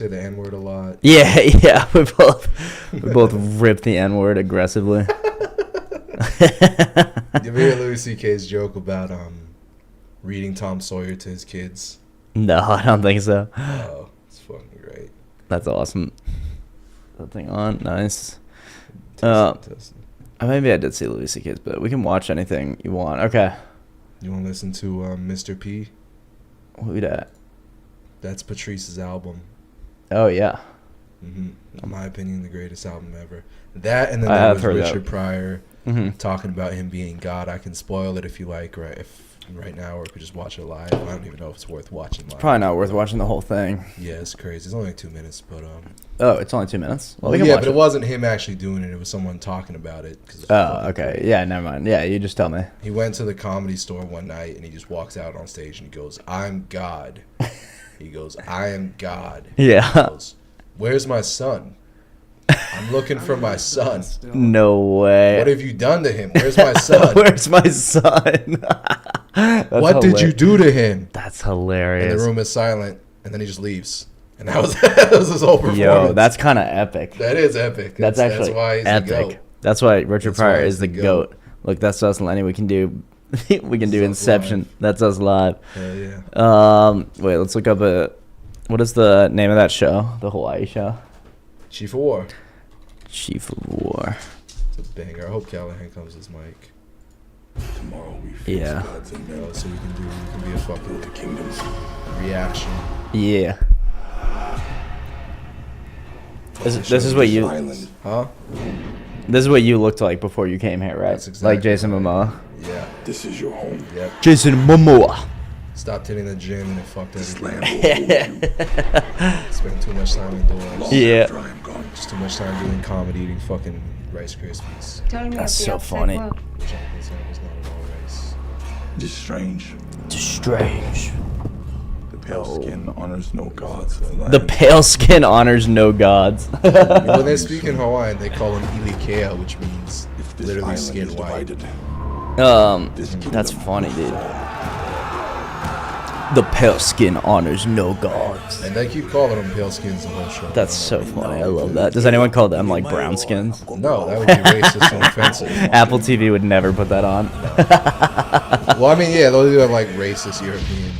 Say the N word a lot. Yeah, yeah. We both rip the N word aggressively. You ever hear Louis C.K.'s joke about reading Tom Sawyer to his kids? No, I don't think so. Oh, it's fucking great. That's awesome. That thing on, nice. Testing. Maybe I did see Louis C.K.'s, but we can watch anything you want. Okay. You want to listen to Mr. P? Who that? That's Patrice's album. Oh yeah. In my opinion, the greatest album ever. That, and then I there have was heard Richard that. Pryor Mm-hmm. talking about him being God. I can spoil it if you like, right now, or if you just watch it live. I don't even know if it's worth watching live. Probably not worth watching the whole thing. Yeah, it's crazy. It's only like 2 minutes, but Oh, it's only 2 minutes. Well, we yeah, can watch but it wasn't him actually doing it. It was someone talking about it. Oh, okay. Yeah, never mind. Yeah, you just tell me. He went to the Comedy Store one night and he just walks out on stage and he goes, "I'm God." He goes, "I am God." Yeah. He goes, "Where's my son? I'm looking for my son. No way. What have you done to him? Where's my son? Where's my son? What did you do to him?" That's And hilarious. the room is silent, and then he just leaves. And that was, that was his whole performance. Yo, that's kind of epic. That is epic. That's actually that's why he's the epic. GOAT. That's why Richard That's Pryor why is he's the the goat. GOAT. Look, that's us, Lenny. We can do, we can do That's us Inception. live. That's us live. Hell yeah. Wait, let's look up what is the name of that show? The Hawaii show. Chief of War. Chief of War. It's a banger. I hope Callahan comes as Mike. Tomorrow we face Yeah. gods and You men. know, so we can be a fucking The kingdoms. reaction. Yeah. This is what you Island. Huh? this is what you looked like before you came here, right? That's exactly Like Jason right. Momoa. Yeah. This is your home. Yep. Jason Momoa. Stopped hitting the gym and it fucked This everything. land will hold you. Spent too much time indoors. Long Yeah. after I am gone. Just too much time doing comedy, eating fucking Rice Krispies. Telling me That's of the so outside funny. world. Which I was not at all rice. It is strange. Strange. The pale skin honors no gods. The pale skin honors no gods. When they speak in Hawaiian, they call him Ilikea, which means If this literally island skin is white. divided, this That's kingdom funny, will dude. fall. The pale skin honors no gods. And they keep calling them pale skins the whole show. That's so funny. I love that. Does anyone call them like brown skins? No, that would be racist and offensive. Apple TV would never put that on. Well, I mean, yeah, those do have like racist European,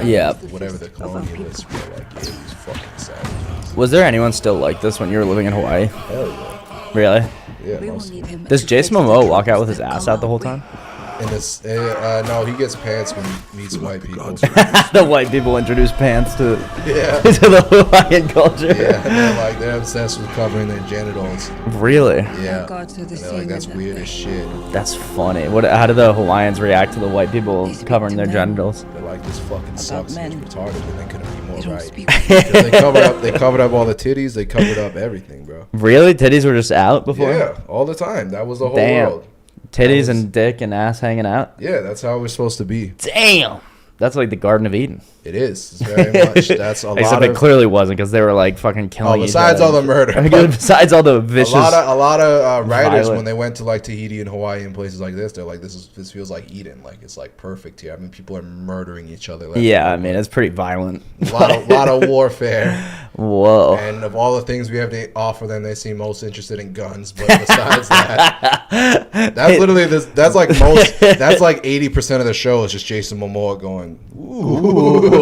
Yeah. whatever the colonialists were like, yeah, these fucking savages. Was there anyone still like this when you were living in Hawaii? Hell yeah. Really? Yeah, We will most need him Does to Jason fix the Momoa walk out kingdoms with his that ass come out the our whole way. time? in this, no, he gets pants when he meets white people. Gods The white people introduce pants to Yeah. to the Hawaiian culture. Yeah, and they're obsessed with covering their genitals. Really? Yeah, gods are the and they're same like, that's as weird that as shit. That's funny. How do the Hawaiians react to the white people They speak covering to their men. genitals? They're like, this fucking sucks. men. It's retarded, and they couldn't be They more don't right. speak. 'Cause they covered up all the titties. They covered up everything, bro. Really? Titties were just out before? Yeah, all the time. That was the whole Damn. world. Titties was- and dick and ass hanging out? Yeah, that's how it was supposed to be. Damn. That's like the Garden of Eden. It is. It's very much. That's a Except lot it of. clearly wasn't because they were like fucking killing each besides other. all the murder, but- Besides all the vicious. A lot of writers violent- when they went to like Tahiti and Hawaii and places like this, they're like, this feels like Eden, like it's like perfect here. I mean, people are murdering each other. left Yeah, I and mean, right. it's pretty violent. a lot of warfare. Whoa. And of all the things we have to offer them, they seem most interested in guns. But besides that, that's literally this. That's like most. That's like 80% of the show is just Jason Momoa going, Ooh,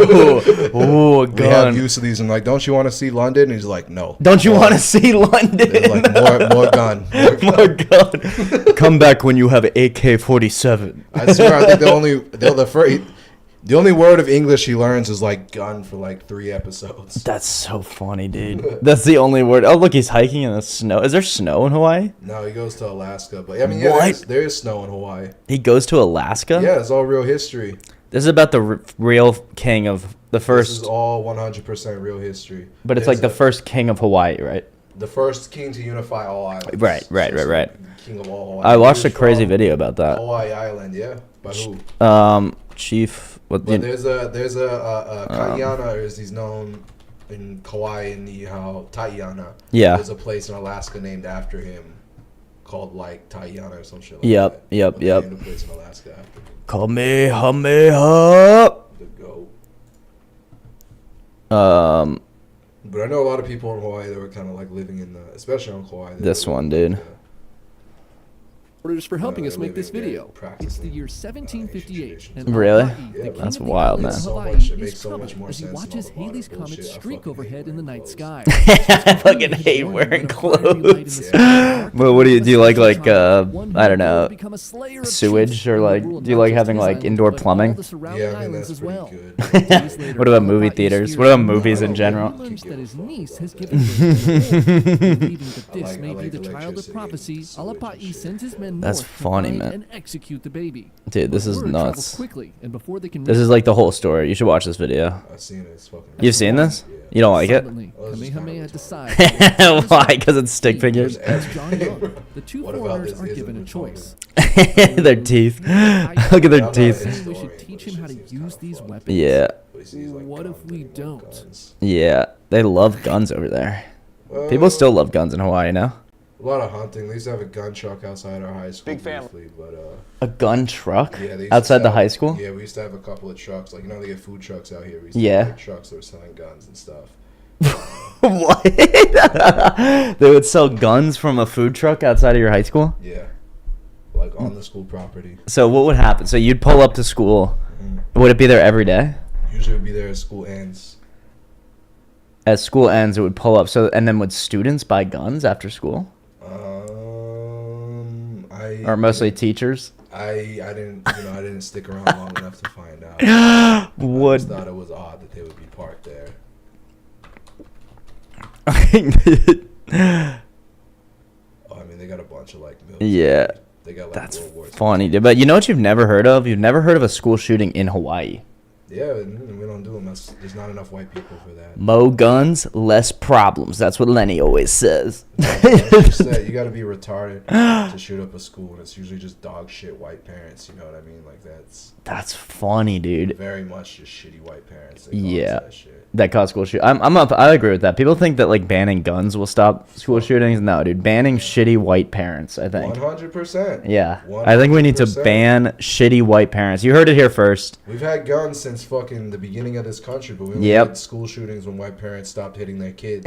a we have gun. use of these. And like, don't you want to see London? And he's like, no. Don't you More. want to see London? They're like more gun. More gun. More gun. Come back when you have an AK-47. I swear, I think the only word of English he learns is like gun for like 3 episodes. That's so funny, dude. That's the only word. Oh, look, he's hiking in the snow. Is there snow in Hawaii? No, he goes to Alaska, but I mean, yeah, What? there is snow in Hawaii. He goes to Alaska? Yeah, it's all real history. This is about the real king of the This is first, all 100% real history. but it's There's like the first king of Hawaii, right? the first king to unify all islands. Right. King of all Hawaii. I watched He a was crazy from video about that. Hawaii Island, yeah. By who? Chief, what? But there's a Kaiana, as he's known in Kauai in the Taiana. Yeah. There's a place in Alaska named after him called like Taiana or some shit like Yep, that. yep, But they yep. named a place in Alaska after him. Kamehameha. The goat. But I know a lot of people in Hawaii that were kind of like living in the, especially on Kauai. This one, dude. Orders for helping us they're make this living video. and practicing, It's the year ancient 1758. traditions. And Really? Hawaii, Yeah, the man. king That's of the wild, islands man. of So Hawaii, much- it is makes so much troubled more as he sense watches than all the Haley's modern comet bullshit. I streak fucking overhead hate in the wearing night clothes. sky. I fucking hate wearing clothes. Well, what do you like? Like I don't know, sewage, or like do you like having like indoor plumbing? Yeah, I mean, that's pretty well. good. What about movie theaters? What about movies in general? Learns that his niece has given birth to a boy. Believing that this may I be the like child of electricity prophecy, and sewage and Alapa'i shit. sends his men That's north to funny, find man. and execute the baby. Dude, this is Word travels nuts. quickly, and before they can This is like the whole story. You should watch this video. I've seen it. It's fucking. You've seen this? Yeah. You don't like it? Silently, Oh, this is Kamehameha kinda decides. Why? Because it's stick figures. As John Young, the two What about foreigners this are isn't given a retarded? choice. Their teeth. Look at their I'm teeth. not a We should historian, teach but him it how to seems use kinda these fucked. weapons. Yeah. But he sees, like, What if guns, we they want don't? guns. Yeah. They love guns over there. People still love guns in Hawaii now. A lot of hunting. They used to have a gun truck outside our high school. Big family. But A gun truck? yeah, they used Outside to the sell- high school? Yeah, we used to have a couple of trucks. Like, you know, they get food trucks out here. We used to Yeah. have like, trucks that were selling guns and stuff. What? They would sell guns from a food truck outside of your high school? Yeah. Like on the school property. So what would happen? So you'd pull up to school. Would it be there every day? Usually it would be there as school ends. As school ends, it would pull up. So and then would students buy guns after school, or mostly teachers? I didn't stick around long enough to find out. I Would just thought it was odd that they would be parked there. Oh, I mean, they got a bunch of like military. Yeah, They got like that's World War II. funny, dude. But you know what you've never heard of? You've never heard of a school shooting in Hawaii. Yeah, we don't do them. There's not enough white people for that. Mo guns, less problems. That's what Lenny always says. Like you said, you got to be retarded to shoot up a school, and it's usually just dog shit white parents. You know what I mean? Like That's funny, dude. very much just shitty white parents. That cause Yeah. that shit. That cause school shoot. I'm up. I agree with that. People think that like banning guns will stop school shootings. No, dude. Banning shitty white parents. I think. 100%. Yeah. I think we need to 100%. ban shitty white parents. You heard it here first. We've had guns since fucking the beginning of this country, but we only Yep. had school shootings when white parents stopped hitting their kids.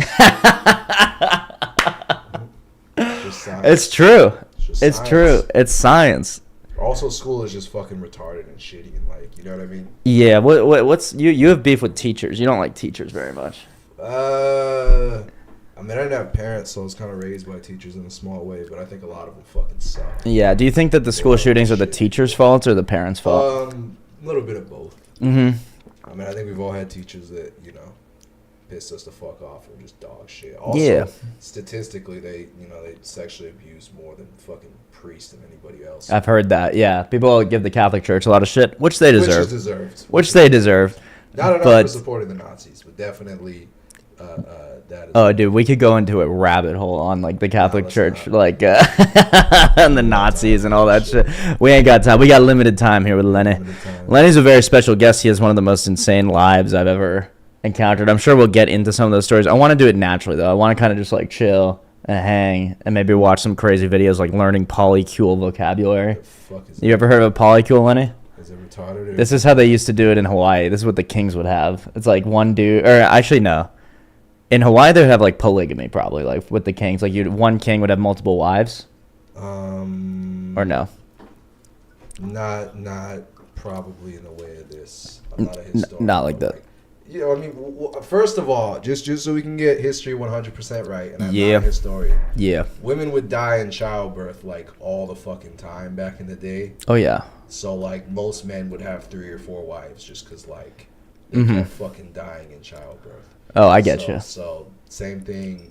Just science. It's true. just It's science. true. It's science. Also, school is just fucking retarded and shitty, and like, you know what I mean? Yeah. What's you have beef with teachers. You don't like teachers very much. I mean, I didn't have parents, so I was kind of raised by teachers in a small way, but I think a lot of them fucking suck. Yeah. Do you think that the school shootings are the teachers' fault or the parents' fault? A little bit of both. Mm-hmm. I mean, I think we've all had teachers that, pissed us the fuck off and just dog shit. Also, Yeah. statistically, they sexually abuse more than fucking priests and anybody else. I've heard that. Yeah. People give the Catholic Church a lot of shit, which they Which deserve. is deserved. Which they deserve. Not enough but- for supporting the Nazis, but definitely that is. Oh, dude, we could go into a rabbit hole on like the Catholic let's Church, not. like and the Nazis and all that shit. We ain't got time. We got limited time here with Lenny. Limited time. Lenny's a very special guest. He has one of the most insane lives I've ever encountered. I'm sure we'll get into some of those stories. I want to do it naturally though. I want to kind of just like chill and hang and maybe watch some crazy videos like learning polycule vocabulary. The fuck is You ever heard of a polycule, Lenny? Is it retarded? Or This is how they used to do it in Hawaii. This is what the kings would have. It's like one dude, or actually no. In Hawaii, they would have like polygamy probably, like with the kings. Like one king would have multiple wives, or no? Not probably in the way of this. I'm not a historian. not like but, that. I mean, first of all, just so we can get history 100% right, and I'm Yeah. not a historian. Yeah. Women would die in childbirth like all the fucking time back in the day. Oh yeah. So like most men would have 3 or 4 wives just because like they kept fucking dying in childbirth. Oh, I get you. So same thing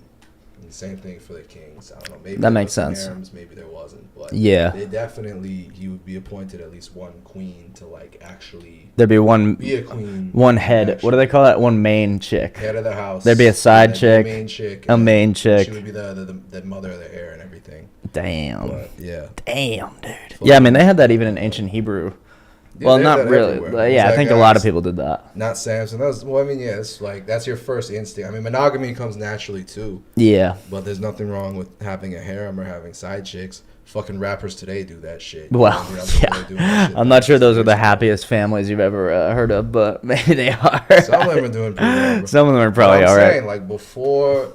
for the kings. I don't know. Maybe That there makes was some sense. harems, maybe there wasn't. But Yeah. they definitely he would be appointed at least one queen to like actually There'd be one be a queen. one head. What do they call that? One main chick. Head of the house. There'd be a side and chick, a main chick, a and main chick. She would be the mother of the heir and everything. Damn. But yeah. Damn, dude. Yeah, I mean they had that even in ancient Hebrew Well, they not did that really. everywhere. But yeah, I That think a lot of guy's- people did that. Not Samson. It's like that's your first instinct. I mean, monogamy comes naturally too, Yeah. but there's nothing wrong with having a harem or having side chicks. Fucking rappers today do that shit. Well, I'm sure they're doing that shit I'm not sure those are the years ago. happiest families you've ever heard of, but maybe they are. Some of them are doing pretty well. Bro. Some of them are But probably I'm all right. saying, like, before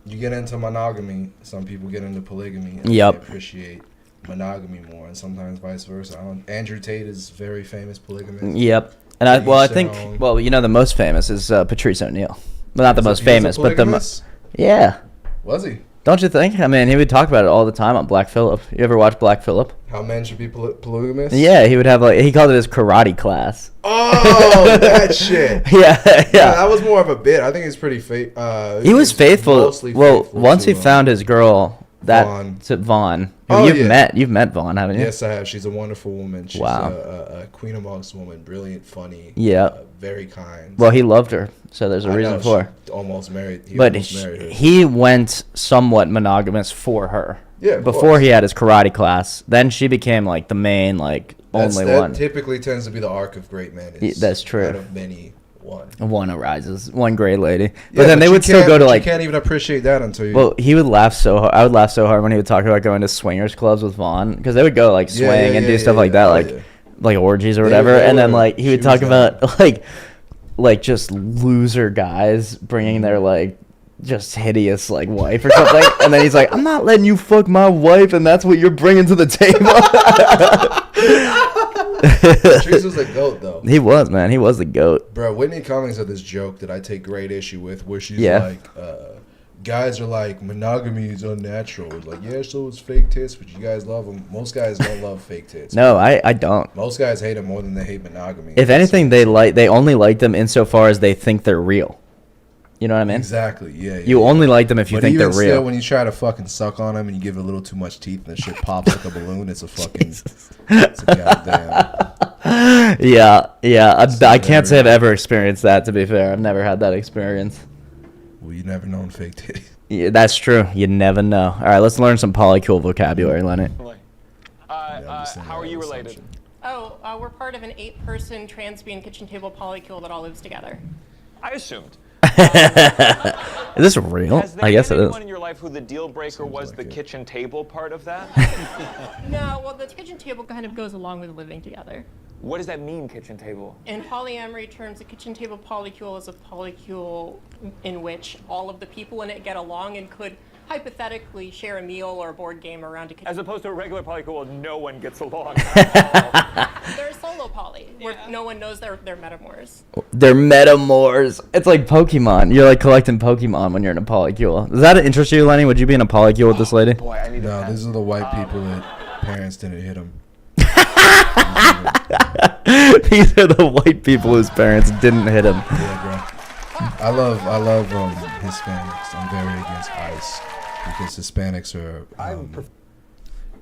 you get into monogamy, some people get into polygamy and Yep. they appreciate monogamy more, and sometimes vice versa. Andrew Tate is very famous polygamist. Yep. And To I each their think, own. well, the most famous is Patrice O'Neill. Well, not the most He was a famous, but polygamist? yeah. Was he? Don't you think? I mean, he would talk about it all the time on Black Phillip. You ever watch Black Phillip? How men should be polygamous? Yeah, he would have he called it his karate class. Oh, that shit. Yeah, Yeah, yeah. that was more of a bit. I think he's pretty He was faithful. mostly Well, faithful once to, he found his girl, Vaughn. Vaughn, who Oh, you've yeah. met Vaughn, haven't you? Yes, I have. She's a wonderful woman. She's Wow. a queen amongst women. Brilliant, funny. Yeah. Very kind. Well, he loved her, so there's a I reason know, for. she almost married. He But almost married her. he went somewhat monogamous for her. Yeah, of Before course. he had his karate class, then she became like the main, only that one. typically tends to be the arc of great men. Yeah, that's true. Out of many, one. One arises, one great lady. But Yeah, then they you would still can't- go to You can't even appreciate that until you. Well, he would laugh so hard. I would laugh so hard when he would talk about going to swingers clubs with Vaughn, because they would go like swing Yeah, yeah, and do yeah, stuff yeah, like that, yeah. Oh, like yeah. like orgies or They- whatever. they And then were- like he would she was talk about like just loser guys bringing their like just hideous like wife or something, and then he's like, "I'm not letting you fuck my wife, and that's what you're bringing to the table." Patrice was a goat, though. He was, man. He was the goat. Bro, Whitney Cummings had this joke that I take great issue with, where she's Yeah. like, guys are like, monogamy is unnatural. It's like, yeah, so it's fake tits, but you guys love them. Most guys don't love fake tits. No, I don't. Most guys hate them more than they hate monogamy. If anything, they only like them insofar as they think they're real. You know what I mean? Exactly, yeah. You yeah. only like them if you But think even they're real. still, when you try to fucking suck on them and you give it a little too much teeth and the shit pops like a balloon, it's a fucking, it's a goddamn. Yeah. I can't say I've very- ever experienced that, to be fair. I've never had that experience. Well, you never known fake titties. Yeah, that's true. You never know. All right, let's learn some polycool vocabulary, Lenny. How are you related? Oh, we're part of an 8-person trans being kitchen table polycule that all lives together. I assumed. Is this real? Has there I guess been it is. anyone in your life who the deal breaker was like the it. kitchen table part of that? No, well, the kitchen table kind of goes along with living together. What does that mean, kitchen table? In polyamory terms, a kitchen table polycule is a polycule in which all of the people in it get along and could hypothetically share a meal or a board game around a kitchen. As opposed to a regular polycule, no one gets along. They're solo poly, where no one knows they're metamors. They're metamors. It's like Pokemon. You're like collecting Pokemon when you're in a polycule. Does that interest you, Lenny? Would you be in a polycule with this lady? Boy, I need to No, pass. these are the white people that parents didn't hit them. These are the white people whose parents didn't hit them. Yeah, bro. I love Hispanics. I'm very against ICE because Hispanics are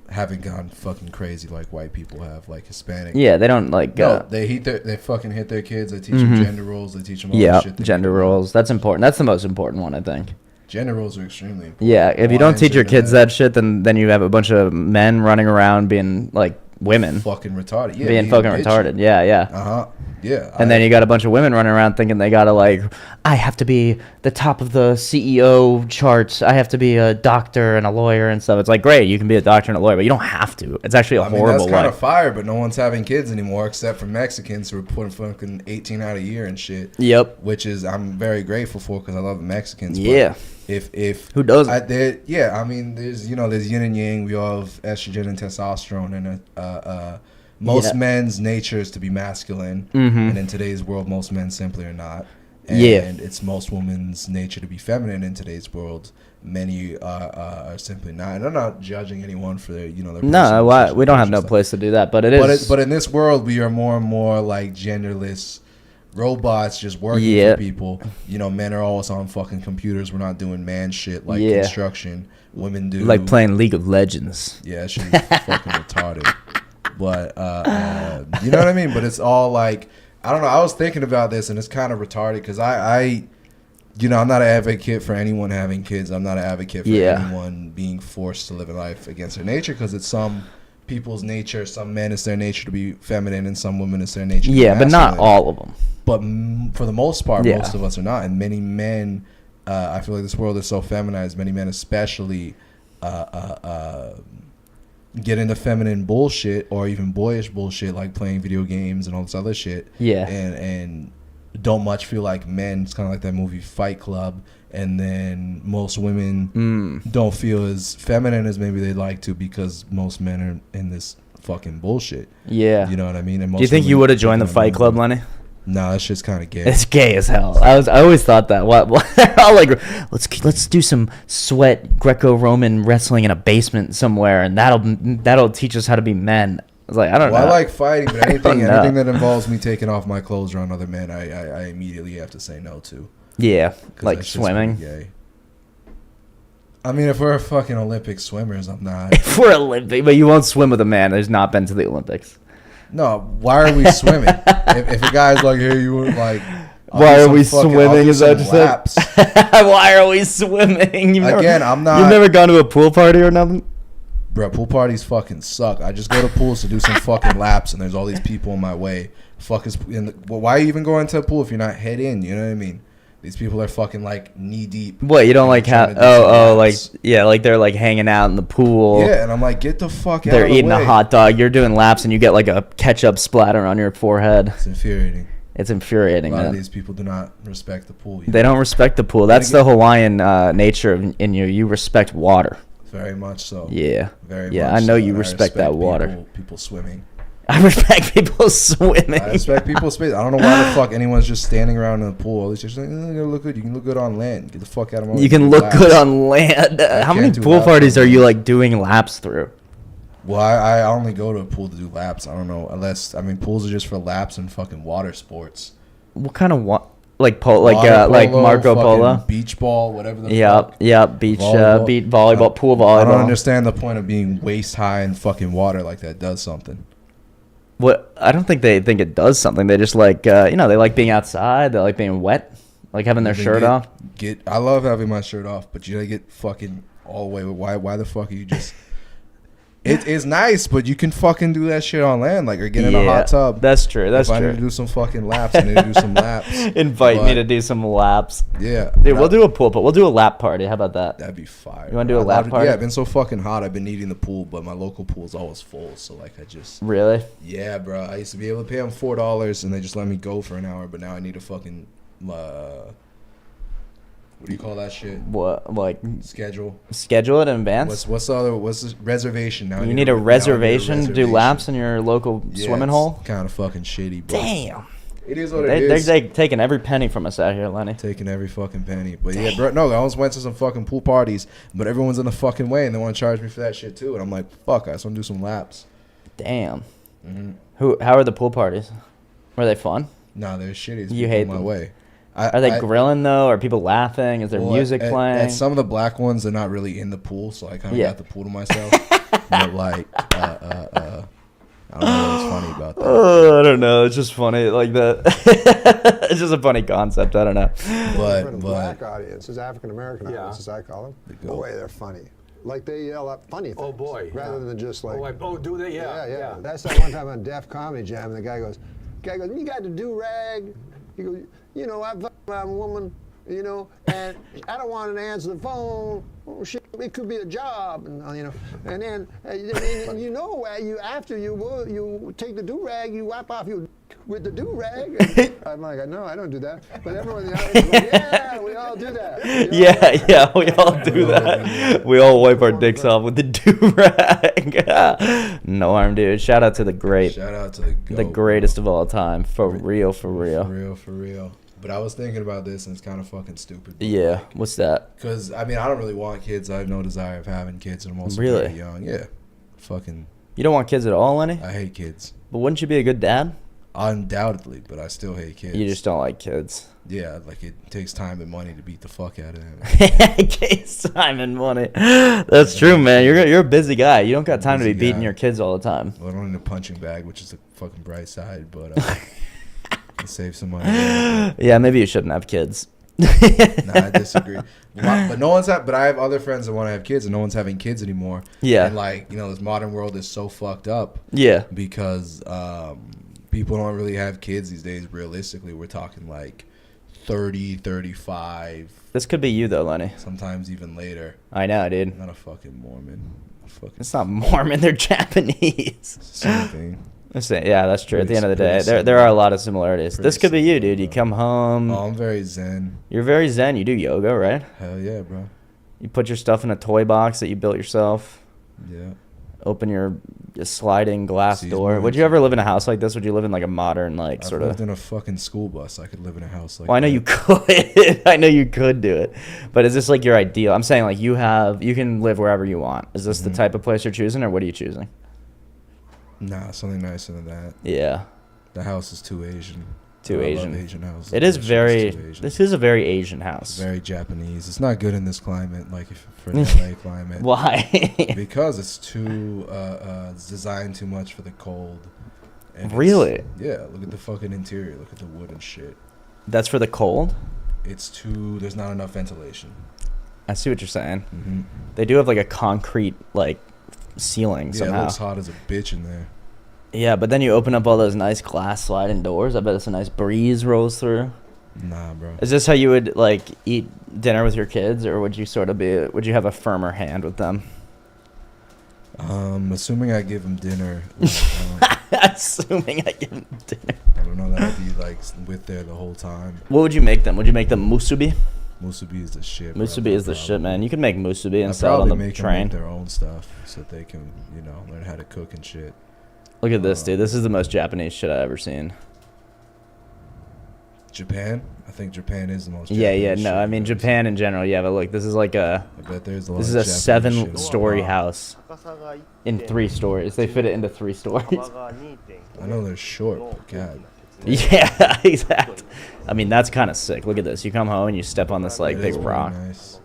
haven't gone fucking crazy like white people have. Like Hispanic. Yeah, they don't like. No, they fucking hit their kids. They teach them gender roles. They teach them all Yeah, the shit. they gender need to know. roles. That's important. That's the most important one, I think. Gender roles are extremely important. Yeah, if you don't Why teach your is it kids that shit, then you have a bunch of men running around being like women, fucking retarded. Yeah, being fucking retarded. Yeah, yeah. Yeah. And then you got a bunch of women running around thinking they gotta like, I have to be the top of the CEO charts. I have to be a doctor and a lawyer and stuff. It's like, great, you can be a doctor and a lawyer, but you don't have to. It's actually a horrible that's kind life. of fire, but no one's having kids anymore except for Mexicans who are putting fucking 18 out a year and shit. Yep. Which is I'm very grateful for because I love the Mexicans. but Yeah. If Who doesn't? yeah, I mean, there's there's yin and yang. We all have estrogen and testosterone, and most Yeah. men's nature is to be masculine, Mhm. and in today's world, most men simply are not. And Yeah. it's most women's nature to be feminine in today's world. Many are simply not. And I'm not judging anyone for their their No, personal why, sexual we don't have preference no and stuff. place to do that, but it is. But in this world, we are more and more like genderless robots just working Yeah. for people. Men are always on fucking computers. We're not doing man shit like Yeah. construction. Women do like playing League of Legends. Yeah, that shit is fucking retarded. But you know what I mean. But it's all like I don't know. I was thinking about this, and it's kind of retarded because I'm not an advocate for anyone having kids. I'm not an advocate for Yeah. anyone being forced to live a life against their nature because it's some people's nature. Some men, it's their nature to be feminine, and some women, it's their nature to be Yeah, but not masculine. all of them. But for the most part, Yeah. most of us are not. And many men, I feel like this world is so feminized. Many men, especially, get into feminine bullshit or even boyish bullshit, like playing video games and all this other shit. Yeah. And don't much feel like men. It's kind of like that movie Fight Club. And then most women don't feel as feminine as maybe they'd like to because most men are in this fucking bullshit. Yeah. You know what I mean? And Do you think you would have joined the Fight Club, Lenny? Lenny? No, that shit's kind of gay. It's gay as hell. I always thought that. What? They're all like, let's do some sweat Greco-Roman wrestling in a basement somewhere, and that'll teach us how to be men. I was like, I don't know. I like fighting, but anything know. that involves me taking off my clothes around other men, I immediately have to say no to. Yeah, 'Cause like that shit's swimming. pretty gay. I mean, if we're fucking Olympic swimmers, I'm not. If we're Olympic, but you won't swim with a man who's not been to the Olympics. No, why are we swimming? if a guy's like, hey, you were like, Why are we swimming? Is that just laps. Why are we swimming? I'm not. You've never gone to a pool party or nothing? Bro, pool parties fucking suck. I just go to pools to do some fucking laps, and there's all these people in my way. Why are you even going to a pool if you're not head in? You know what I mean? These people are fucking like knee deep. What, you don't like trying how? to do some laps. like they're like hanging out in the pool. Yeah, and I'm like, get the fuck out They're of the eating way. a hot dog. You're doing laps, and you get like a ketchup splatter on your forehead. It's infuriating. It's A infuriating, lot of man. these people do not respect the pool. They don't respect the pool. That's the Hawaiian nature in you. You respect water. Very much so. Yeah. Very Yeah, much I know so. you And I respect that water. People swimming. I respect people swimming. I respect people's space. I don't know why the fuck anyone's just standing around in the pool. It's just like, you look good. You can look good on land. Get the fuck out of my way. You can look good on land. How many can't do pool laps parties on are you land. like doing laps through? Well, I only go to a pool to do laps. I don't know. Unless, I mean, pools are just for laps and fucking water sports. What kind of like Water like polo, Marco fucking Polo? beach ball, whatever the fuck. Yep, beach volleyball, pool volleyball. I don't understand the point of being waist high in fucking water like that does something. What? I don't think they think it does something. They just like they like being outside. They like being wet, like having their Then shirt off. I love having my shirt off, but you gotta get fucking all the way. Why the fuck are you just? It is nice, but you can fucking do that shit on land, like or get in a hot tub. That's true. That's if I true. need to do some fucking laps, I need to do some laps. Invite me But, to do some laps. Yeah, Dude, we'll do a pool, but we'll do a lap party. How about that? That'd be fire. You wanna do a I'd lap love to- party? Yeah, it's been so fucking hot. I've been needing the pool, but my local pool is always full. So like, I just Really? yeah, bro. I used to be able to pay them $4, and they just let me go for an hour. But now I need a fucking what do you call that shit? What? Like Schedule. schedule it in advance? What's the reservation now? You need a reservation to do laps in your local swimming hole? Kind of fucking shitty, bro. Damn. It is what They're taking every penny from us out here, Lenny. Taking every fucking penny. But yeah, bro, no, I almost went to some fucking pool parties, but everyone's in the fucking way, and they want to charge me for that shit too. And I'm like, fuck, I just want to do some laps. Damn. Mm-hmm. How are the pool parties? Were they fun? Nah, they're shitty. It's You people hate in my them. way. Are they grilling though? Are people laughing? Is there music playing? At some of the black ones, they're not really in the pool, so I kind of got the pool to myself. But like, I don't know what's funny about that. Oh, I don't know. It's just funny like that. It's just a funny concept. I don't know. For the black audiences, African American audiences, I call them. Boy, they're funny. Like they yell out funny things. Oh boy. Rather than just like. Do they? Yeah. That's that one time on Def Comedy Jam, and the guy goes, you got the do rag. He goes, you know, I fucked my woman, you know, and I don't want to answer the phone. Oh shit, it could be a job, and you know, and then and you know, after you take the do rag, you wipe off your with the do rag. I'm like, no, I don't do that. But everyone in the audience goes, yeah, we all do that. We all do that. We all wipe our dicks off with the do-rag. No harm, dude. Shout out to the great. Shout out to the GOAT, the greatest of all time. For real. For real. But I was thinking about this, and it's kind of fucking stupid. Yeah. What's that? Because, I mean, I don't really want kids. I have no desire of having kids. I'm also Really? pretty young. Yeah. Fucking. You don't want kids at all, Lenny? I hate kids. But wouldn't you be a good dad? Undoubtedly, but I still hate kids. You just don't like kids. Yeah, like it takes time and money to beat the fuck out of them. It takes time and money. That's true, man. You're a busy guy. You don't got time to be beating your kids all the time. Well, I don't need a punching bag, which is the fucking bright side, but save some money. Yeah, maybe you shouldn't have kids. Nah, I disagree. But no one's but I have other friends that want to have kids, and no one's having kids anymore. Yeah. And like, you know, this modern world is so fucked up. Yeah. Because people don't really have kids these days. Realistically, we're talking like 30, 35. This could be you though, Lenny. Sometimes even later. I know, dude. I'm not a fucking Mormon. It's not Mormon. They're Japanese. Same thing. Yeah, that's true. At the end of the day, Pretty there are a lot of similarities. Pretty This could be you, similar, dude. You bro. come home. Oh, I'm very zen. You're very zen. You do yoga, right? Hell yeah, bro. You put your stuff in a toy box that you built yourself. Yeah. Open your sliding glass Sees door. Would movies. you ever live in a house like this? Would you live in like a modern, like, I've sort lived of? in a fucking school bus. I could live in a house like Well, I know that. you could. I know you could do it. But is this like your ideal? I'm saying like you can live wherever you want. Is this the type of place you're choosing, or what are you choosing? Nah, something nicer than that. Yeah. The house is too Asian. Too I Asian. love Asian houses. It is That shit very. too Asian. This is a very Asian house. It's very Japanese. It's not good in this climate, like for the LA climate. Why? Because it's too it's designed too much for the cold. And it's- Really? Yeah. Look at the fucking interior. Look at the wood and shit. That's for the cold. It's too. There's not enough ventilation. I see what you're saying. Mm-hmm. They do have like a concrete like ceiling Yeah, somehow. it looks hot as a bitch in there. Yeah, but then you open up all those nice glass sliding doors. I bet it's a nice breeze rolls through. Nah, bro. Is this how you would like eat dinner with your kids, or would you sort of would you have a firmer hand with them? Assuming I give them dinner. Assuming I give them dinner. I don't know that I'd be like with there the whole time. What would you make them? Would you make them musubi? Musubi is the shit. Musubi is the shit, man. You can make musubi and I'd sell it probably on the make them train. make their own stuff so that they can, you know, learn how to cook and shit. Look at this, dude. This is the most Japanese shit I've ever seen. Japan? I think Japan is the most. Yeah, Japanese yeah. shit No, I I've mean ever Japan in general. Yeah, but look, this is like a. seen. I bet there's a lot. This is of a Japanese shit. 7-story house in 3 stories. They fit it into 3 stories. I know they're short, but God. Yeah, exactly. I mean, that's kind of sick. Look at this. You come home and you step on this like It big is pretty rock. nice.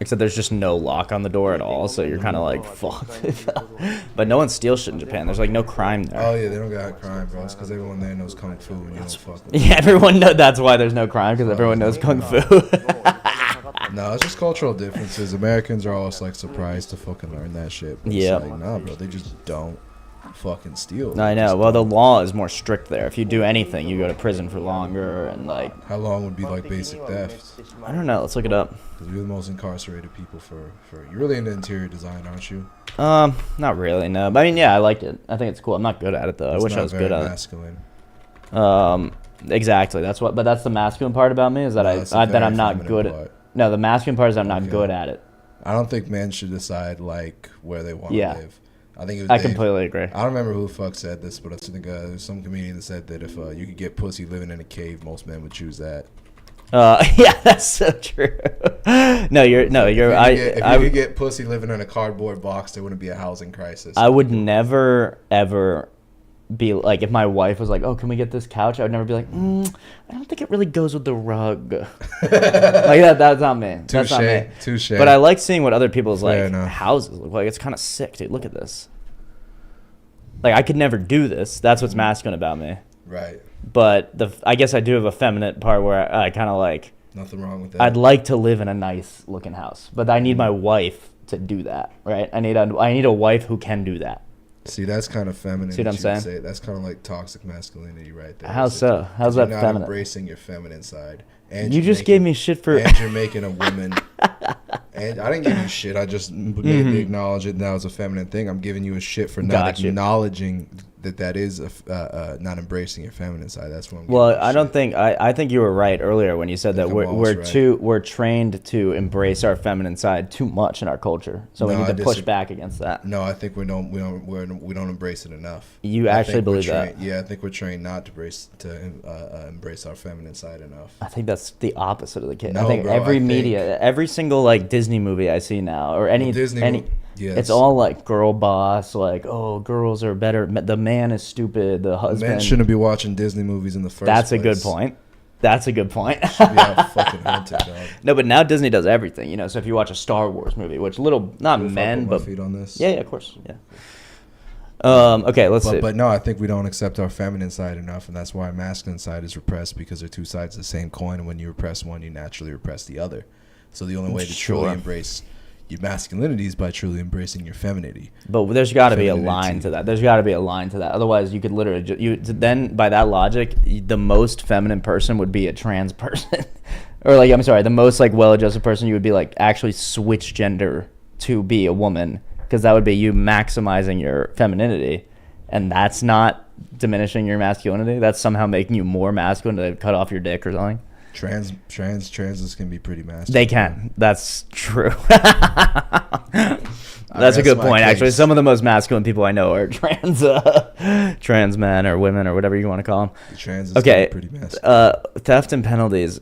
Except there's just no lock on the door at all, so you're kind of like fucked. But no one steals shit in Japan. There's like no crime there. Oh yeah, they don't got crime, bro. It's because everyone there knows kung fu and you don't fuck with. Yeah, everyone knows. That's why there's no crime, because everyone knows kung fu. No, it's just cultural differences. Americans are always like surprised to fucking learn that shit. But Yeah. It's like, nah, bro, they just don't fucking steal. I They know. just Well, the don't. law is more strict there. If you do anything, you go to prison for longer, and like How long would be like basic theft? I don't know. Let's look it up. Because you're the most incarcerated people for. You're really into interior design, aren't you? Not really. No, but I mean, yeah, I liked it. I think it's cool. I'm not good at it though. I It's wish I not was very good at masculine. it. Exactly. That's what. But that's the masculine part about me is that No, that's the that very I'm not feminine good at. part. No, the masculine part is I'm not Okay. good at it. I don't think men should decide like where they want to Yeah. live. I think it was I Dave- completely agree. I don't remember who the fuck said this, but I think there's some comedian that said that if you could get pussy living in a cave, most men would choose that. Yeah, that's so true. No, you're If you I could get pussy living in a cardboard box, there wouldn't be a housing crisis. I would never ever be like, if my wife was like, "Oh, can we get this couch?" I would never be like, "I don't think it really goes with the rug." Like that. That's not me. That's not me. Touche. But I like seeing what other people's Fair like enough. houses look like. It's kind of sick, dude. Look at this. Like I could never do this. That's what's masculine about me. Right. But I guess I do have a feminine part where I kind of like. Nothing wrong with that. I'd like to live in a nice looking house, but I need my wife to do that, right? I need a wife who can do that. See, that's kind of feminine. See what I'm that you would saying? say. That's kind of like toxic masculinity right there. How Is it? so? How's 'Cause you're that not feminine? embracing your feminine side. And You you're just gave me shit for. And you're making a woman. And I didn't give you shit. I just maybe acknowledge it. That was a feminine thing. I'm giving you a shit for not Gotcha. acknowledging that is not embracing your feminine side. That's what I'm. Well, giving you I don't shit. think I think you were right earlier when you said that think we're I'm always right. we're trained to embrace our feminine side too much in our culture, so we No, need to I push disagree. back against that. No, I think we don't embrace it enough. You I actually think we're believe that? trained- Yeah, I think we're trained not to embrace our feminine side enough. I think that's the opposite of the case. I No, think bro, every I think- media, every single like Disney movie I see now, or any Disney any, mo- yes. it's all like girl boss, like oh girls are better. The man is stupid. The husband. Men shouldn't be watching Disney movies in the first That's place. a good point. That's a good point. Should be out fucking hunting, dog. No, but now Disney does everything, you know. So if you watch a Star Wars movie, which not If I men, put my but feet on this. yeah, of course, yeah. Okay, let's see. But no, I think we don't accept our feminine side enough, and that's why our masculine side is repressed, because they're two sides of the same coin. And when you repress one, you naturally repress the other. So the only way to truly Sure. embrace your masculinity is by truly embracing your femininity. But there's got to be a Femininity. line to that. There's got to be a line to that. Otherwise, you could literally then by that logic, the most feminine person would be a trans person, or like I'm sorry, the most like well-adjusted person you would be like actually switch gender to be a woman, because that would be you maximizing your femininity, and that's not diminishing your masculinity. That's somehow making you more masculine to cut off your dick or something. Transes can be pretty masculine. They can. That's true. That's a good my point, actually. case. Some of the most masculine people I know are trans men or women or whatever you want to call them. The transes Okay. can be pretty masculine. Theft and penalties.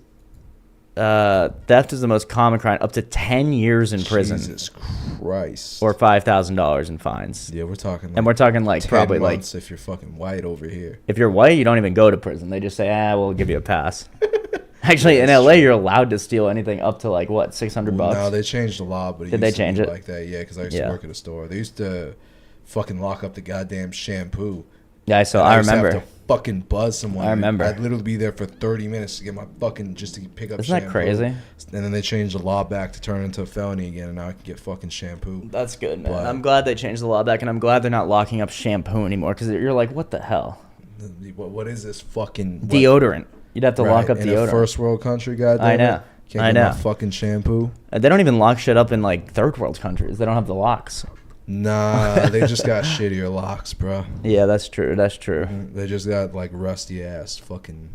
Theft is the most common crime, up to 10 years in prison Jesus Christ. or $5,000 in fines. Yeah, we're talking. And we're talking like 10 probably like months if you're fucking white over here. if you're white, you don't even go to prison. They just say, we'll give you a pass. Actually, in LA, you're allowed to steal anything up to like what, $600? No, they changed the law, but Did they change it? like that? Yeah, because I used Yeah. to work at a store. They used to fucking lock up the goddamn shampoo. Yeah, so And I used to have remember. to fucking buzz someone. I remember. I'd literally be there for 30 minutes to get my fucking just to pick up. Isn't that shampoo. crazy? And then they changed the law back to turn it into a felony again, and now I can get fucking shampoo. That's good, man. But- I'm glad they changed the law back, and I'm glad they're not locking up shampoo anymore, because you're like, what the hell? What is this fucking what- Deodorant. You'd have to Right, lock up in deodorant. a first world country, goddamn. I know. Can't I get know. my fucking shampoo. They don't even lock shit up in like third world countries. They don't have the locks. Nah, they just got shittier locks, bro. Yeah, that's true. That's true. They just got like rusty ass fucking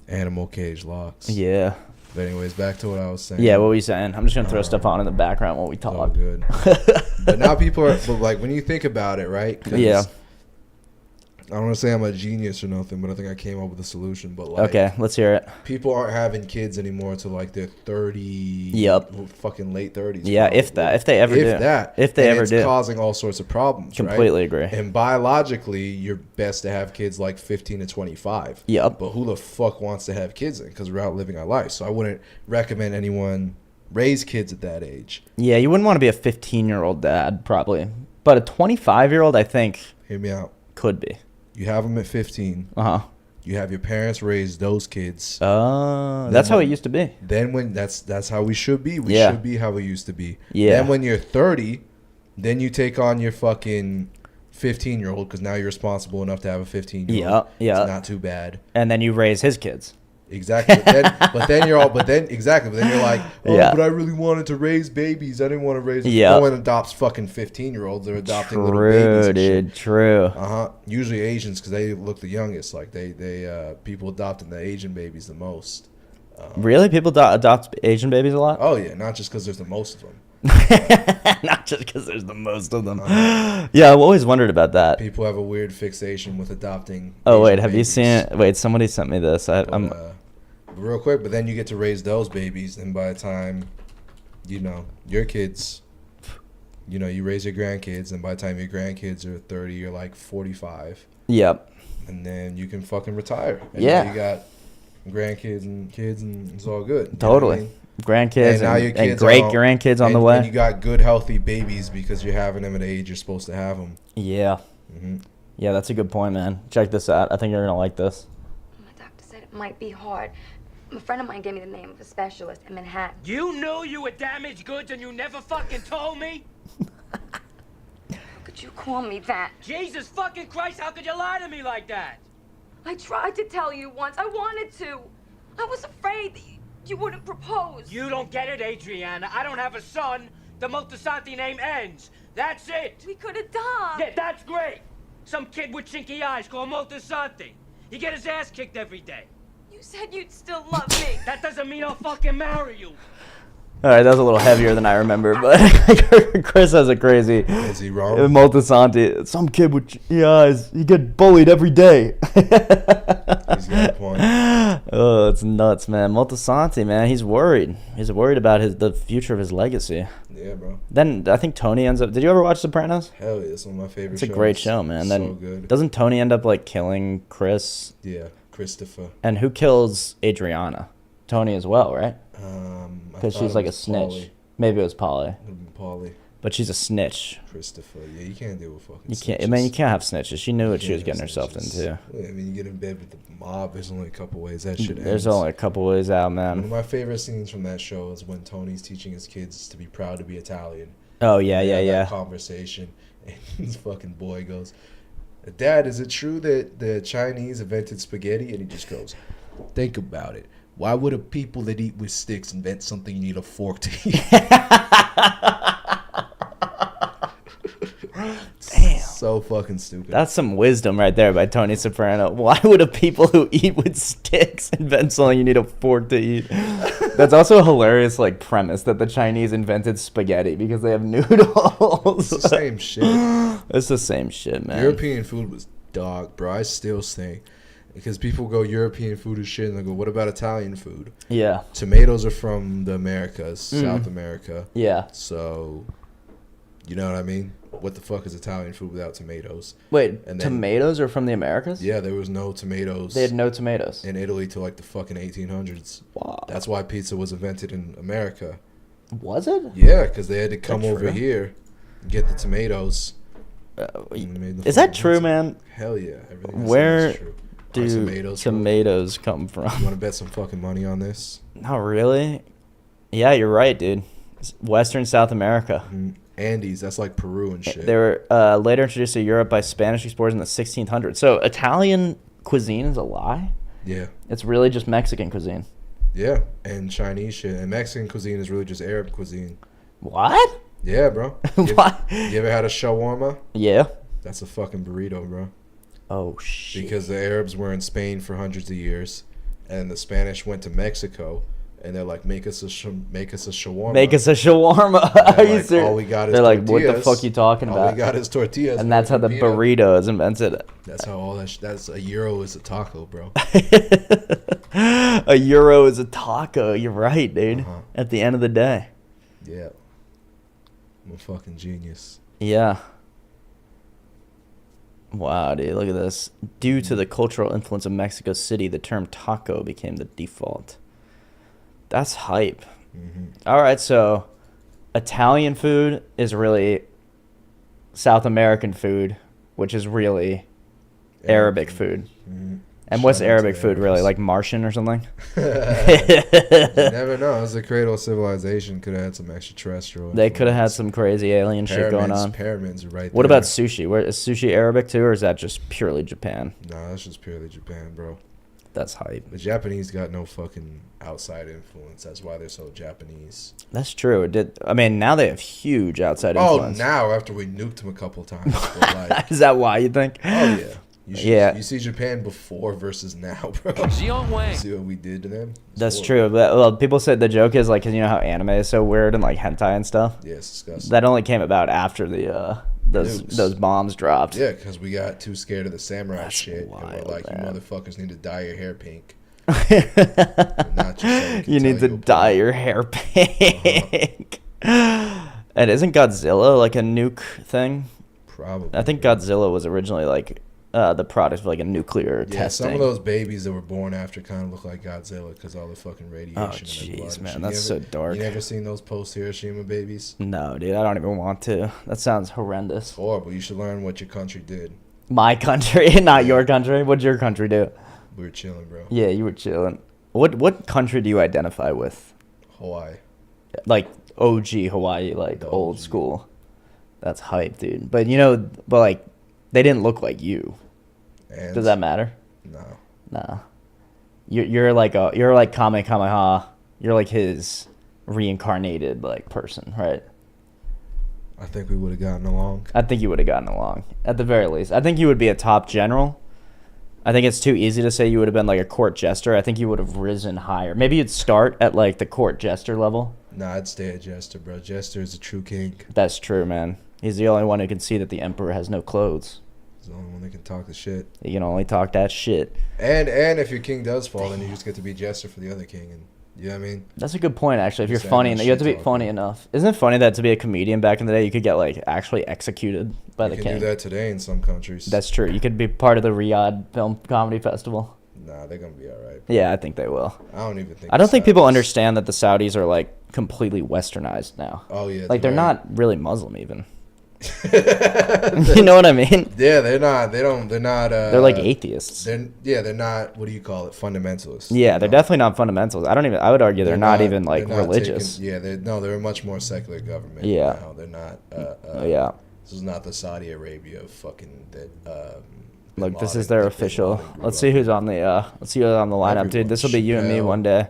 animal cage locks. Yeah. But anyways, back to what I was saying. Yeah, what were you saying? I'm just gonna throw stuff on in the background while we It's all talk. good. But now people are, but like when you think about it, right? 'Cause Yeah. I don't want to say I'm a genius or nothing, but I think I came up with a solution. But like, Okay, let's hear it. people aren't having kids anymore till like their 30. Yep. Fucking late 30s. Yeah, if that, if they ever do, If that. if they And ever it's do, causing all sorts of problems. completely right? agree. And biologically, you're best to have kids like 15 to 25. Yep. But who the fuck wants to have kids then? Because we're outliving our life. So I wouldn't recommend anyone raise kids at that age. Yeah, you wouldn't want to be a 15-year-old dad, probably, but a 25-year-old, I think, Hear me out. could be. You have them at 15. Uh huh. You have your parents raise those kids. That's how it used to be. Then when that's how we should be. We Yeah. should be how we used to be. Yeah. Then when you're 30, then you take on your fucking 15-year-old because now you're responsible enough to have a 15-year-old. Yeah, yeah. It's not too bad. And then you raise his kids. Exactly. But then you're like, oh, Yeah. but I really wanted to raise babies. I didn't want to raise. Yeah. No one adopts fucking 15-year-olds. They're adopting little babies. True, And shit. dude. True. Usually Asians because they look the youngest. Like they people adopting the Asian babies the most. Really? People adopt Asian babies a lot? Oh yeah, not just because there's the most of them. Not just because there's the most of them. Yeah, I've always wondered about that. People have a weird fixation with adopting. Oh, wait, Asian have you babies. seen it? Wait, somebody sent me this. I'm Real quick, but then you get to raise those babies, and by the time, your kids, you raise your grandkids, and by the time your grandkids are 30, you're like 45, Yep. and then you can fucking retire. And Yeah. now you got grandkids and kids, and it's all good. You know what I Totally. mean? Grandkids now your and kids great are- grandkids on the And way. you got good, healthy babies because you're having them at the age you're supposed to have them. Yeah. Yeah, that's a good point, man. Check this out. I think you're going to like this. My doctor said it might be hard. A friend of mine gave me the name of a specialist in Manhattan. You knew you were damaged goods and you never fucking told me? How could you call me that? Jesus fucking Christ, how could you lie to me like that? I tried to tell you once. I wanted to. I was afraid that you wouldn't propose. You don't get it, Adriana. I don't have a son. The Moltisanti name ends. That's it. We could have done. Yeah, that's great. Some kid with chinky eyes called Moltisanti. He get his ass kicked every day. You said you'd still love me. That doesn't mean I'll fucking marry you. All right, that was a little heavier than I remember, but Chris has a crazy Is he wrong? Moltisanti. Some kid with eyes. He get bullied every day. He's got a point. Oh, it's nuts, man. Moltisanti, man, he's worried. He's worried about the future of his legacy. Yeah, bro. Then I think Tony ends up. Did you ever watch Sopranos? Hell yeah, it's one of my favorite It's a shows. great show, man. So Then good. doesn't Tony end up like killing Chris? Yeah, Christopher. And who kills Adriana? Tony as well, right? I Because thought she's it like a was snitch. Pauly. Maybe it was Polly. It would've been Pauly. but she's a snitch. Christopher, yeah, you can't deal with fucking. You can't. snitches. Man, you can't have snitches. She knew what she You was can't getting have herself snitches. into. Yeah, I mean, you get in bed with the mob. There's only a couple ways that shit ends. There's only a couple ways out, One of man. my favorite scenes from that show is when Tony's teaching his kids to be proud to be Italian. Oh yeah, They yeah, have that yeah. conversation, and this fucking boy goes, "Dad, is it true that the Chinese invented spaghetti?" And he just goes, "Think about it. Why would a people that eat with sticks invent something you need a fork to eat?" Damn. So fucking stupid. That's some wisdom right there by Tony Soprano. Why would a people who eat with sticks invent something you need a fork to eat? That's also a hilarious like premise that the Chinese invented spaghetti because they have noodles. It's the same shit. It's the same shit, man. European food was dog, bro. I still think because people go European food is shit, and they go, "What about Italian food?" Yeah. Tomatoes are from the Americas, South America. Yeah. So, you know what I mean? What the fuck is Italian food without tomatoes? Wait, And then- tomatoes are from the Americas? Yeah, there was no tomatoes. They had no tomatoes. in Italy till like the fucking 1800s. Wow. That's why pizza was invented in America. Was it? Yeah, because they had to come that over true? here and get the tomatoes. and made the Is that fucking true, pizza. man? Hell yeah. Everything I said Where is true. Are do tomatoes from? tomatoes come from? You want to bet some fucking money on this? Not really. Yeah, you're right, dude. It's Western South America. Andes, that's like Peru and shit. They were later introduced to Europe by Spanish explorers in the 1600s. So Italian cuisine is a lie? Yeah. It's really just Mexican cuisine. Yeah, and Chinese shit. And Mexican cuisine is really just Arab cuisine. What? Yeah, bro. You What? ever had a shawarma? Yeah. That's a fucking burrito, bro. Oh, shit. Because the Arabs were in Spain for hundreds of years, and the Spanish went to Mexico, and they're like, make us a shawarma. Make us a shawarma. And Are you like, serious? all we got is They're like, what the tortillas. fuck you talking All about? we got is tortillas. And that's how the burrito is invented. That's how all that. That's a euro is a taco, bro. A euro is a taco. You're right, dude. Uh-huh. At the end of the day. Yeah. I'm a fucking genius. Yeah. Wow, dude, look at this. Due to the cultural influence of Mexico City, the term taco became the default. That's hype. All right, so Italian food is really South American food, which is really Arabic food. And what's Shout out to Arabic the food really? Arabs. Like Martian or something? You never know. It was the cradle of civilization. Could have had some extraterrestrial. They could have had influence. some crazy alien shit going Pyramids. on. Pyramids are right What there. about sushi? Where is sushi Arabic too, or is that just purely Japan? Nah, that's just purely Japan, bro. That's hype. The Japanese got no fucking outside influence. That's why they're so Japanese. That's true. I mean, now they have huge outside Oh, influence. now after we nuked them a couple times. But like, Is that why you think? oh yeah. You Yeah. You see Japan before versus now, bro. Wang. See what we did to them? It's That's horrible. true. But, well, people said the joke is like, 'cause you know how anime is so weird and like hentai and stuff. Yeah, it's disgusting. That only came about after the Nukes. those bombs dropped. Yeah, because we got too scared of the samurai That's shit. wild, and we're like, you man. motherfuckers need to dye your hair pink. Not just so we can You tell need to apart. dye your hair pink. And isn't Godzilla like a nuke thing? Probably. I think Godzilla was originally like the product of like a nuclear Yeah, testing. some of those babies that were born after kind of look like Godzilla because all the fucking radiation Oh, in their jeez, blood. and man, shit. that's so dark. You never seen those post-Hiroshima babies? No, dude, I don't even want to. That sounds horrendous. Horrible. You should learn what your country did. My country, not your country. What'd your country do? We were chilling, bro. Yeah, you were chilling. What country do you identify with? Hawaii. Like OG Hawaii, like The old OG. school. That's hype, dude. But you know, but like they didn't look like you. And Does that matter? No. Nah. You're like Kamehameha. You're like his reincarnated like person, right? I think we would have gotten along. I think you would have gotten along at the very least. I think you would be a top general. I think it's too easy to say you would have been like a court jester. I think you would have risen higher. Maybe you'd start at like the court jester level. Nah, I'd stay a Jester, bro. Jester is a true king. That's true, man. He's the only one who can see that the emperor has no clothes. He's the only one that can talk the shit. He can only talk that shit. And if your king does fall, then you just get to be Jester for the other king. And you know what I mean? That's a good point, actually. If you're Sam funny, and you have to be shit funny talking. enough. Isn't it funny that to be a comedian back in the day, you could get like actually executed by the You can king? do that today in some countries. That's true. You could be part of the Riyadh Film Comedy Festival. Nah, they're gonna be all right. Yeah, I think they will. I don't even think. I don't the think people Saudis- understand that the Saudis are like completely westernized now. Oh yeah, Like they're right. not really Muslim even. You know what I mean? Yeah, they're not. They're not. They're like atheists. They're not. What do you call it? Fundamentalists. Yeah, they're definitely not fundamentals. I would argue they're not even like they're not religious. they're a much more secular government. Yeah. Now. They're not. Yeah. This is not the Saudi Arabia of fucking that. Look, this is their official. Let's see who's on the lineup, dude. This will be you and me one day.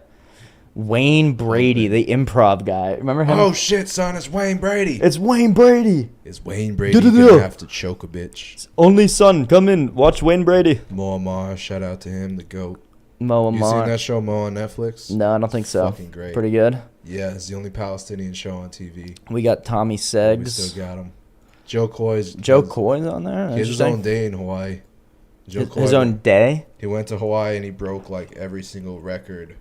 Wayne Brady, the improv guy. Remember him? Oh shit, son! It's Wayne Brady. It's Wayne Brady. Is Wayne Brady gonna have to choke a bitch? Only son, come in, watch Wayne Brady. Mo Amar, shout out to him, the GOAT. Mo You Amar. seen that show, Mo, on Netflix? No, I don't think so. Fucking great. Pretty good. Yeah, it's the only Palestinian show on TV. We got Tommy We Seggs. still got him. Joe Coy's. Joe Coy's on there. He has his Interesting. own day in Hawaii. Joe Coy, His own day. He went to Hawaii and he broke like every single record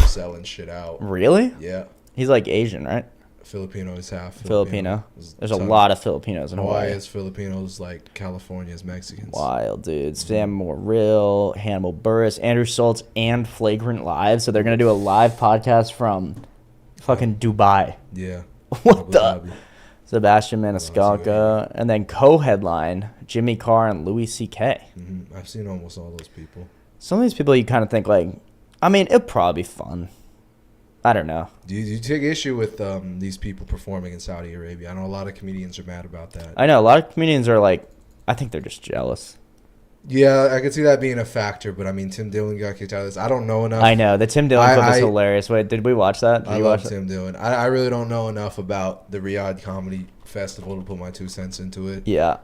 selling shit out. Really? Yeah. He's like Asian, right? Filipino is half Filipino. There's a ton. lot of Filipinos in Hawaii Hawaii. is Filipinos like California is Mexicans. Wild, dude. Sam Morrill, Hannibal Buress, Andrew Schultz, and Flagrant Live. So they're going to do a live podcast from fucking Dubai. Yeah. What Abu the? Dhabi. Sebastian Maniscalco. And then co-headline, Jimmy Carr and Louis C.K. I've seen almost all those people. Some of these people you kind of think like, I mean, it'd probably be fun. I don't know. Do you take issue with these people performing in Saudi Arabia? I know a lot of comedians are mad about that. I know a lot of comedians are like, I think they're just jealous. Yeah, I could see that being a factor, but I mean, Tim Dillon got kicked out of this. I don't know enough. I know. The Tim Dillon clip is hilarious. Wait, did we watch that? Did I you love watch Tim Dillon. I really don't know enough about the Riyadh Comedy Festival to put my 2 cents into it. Yeah.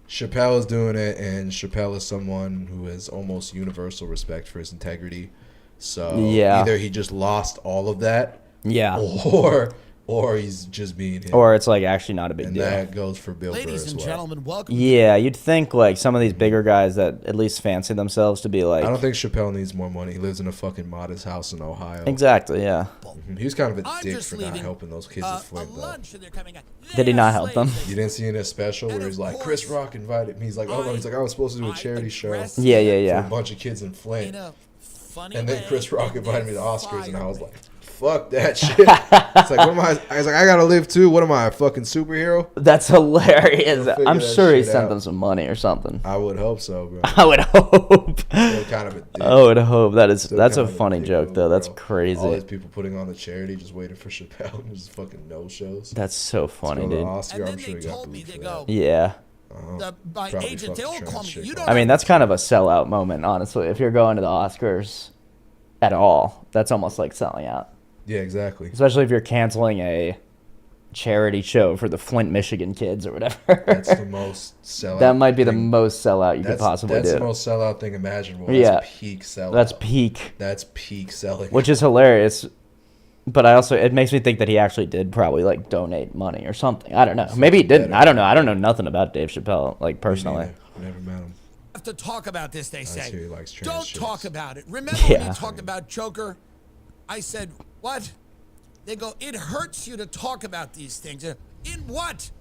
Chappelle is doing it, and Chappelle is someone who has almost universal respect for his integrity. So Yeah. either he just lost all of that, Yeah. or he's just being him. Or it's like actually not a big And deal. that goes for Bill Burr Ladies as and well. gentlemen, welcome. Yeah, you'd think like some of these bigger guys that at least fancy themselves to be like. I don't think Chappelle needs more money. He lives in a fucking modest house in Ohio. Exactly. Yeah. He was kind of a I'm dick just for not leaving, helping those kids with Flint, though. lunch and they're coming out. Did he not help them? You didn't see in his special where he's like, Chris Rock invited me. He's like, oh no, he's like, I was supposed to do a charity show addressed Yeah, yeah, for a yeah. bunch of kids in Flint. in a funny And then way, Chris Rock and invited me to they Oscars, and I fired was me. like, fuck that shit. It's like, what am I was like, I gotta live too. What am I, a fucking superhero? That's hilarious. Figure I'm that sure he shit sent out. them some money or something. I would hope so, bro. I would hope. Still kind of a dick. I would hope that's Still that's a kind of funny dick joke move, though. That's bro. All crazy. these people putting on the charity, just waiting for Chappelle. Just fucking no shows. That's so funny, Go to the dude. Oscar, And I'm then sure they he got told me, booed they for go, that. Yeah. my Probably agent, they all fucking call me. trans You chick don't on I mean, it. that's kind of a sellout moment, honestly. If you're going to the Oscars at all, that's almost like selling out. Yeah, exactly. Especially if you're canceling a charity show for the Flint, Michigan kids or whatever. That's the most sellout. That might be the thing. most sellout you could That's possibly That's do. the most sellout thing imaginable. Yeah. That's peak sellout. That's peak, That's peak selling. which is hilarious. But I also, it makes me think that he actually did probably like donate money or something. I don't know. Maybe he didn't. I don't know. I don't know nothing about Dave Chappelle, like personally. Never met him. have to talk about this, they say. hear he likes trans Don't chicks. talk about it. Remember when Yeah. you talked about Joker? I said, what? They go, it hurts you to talk about these things. In what?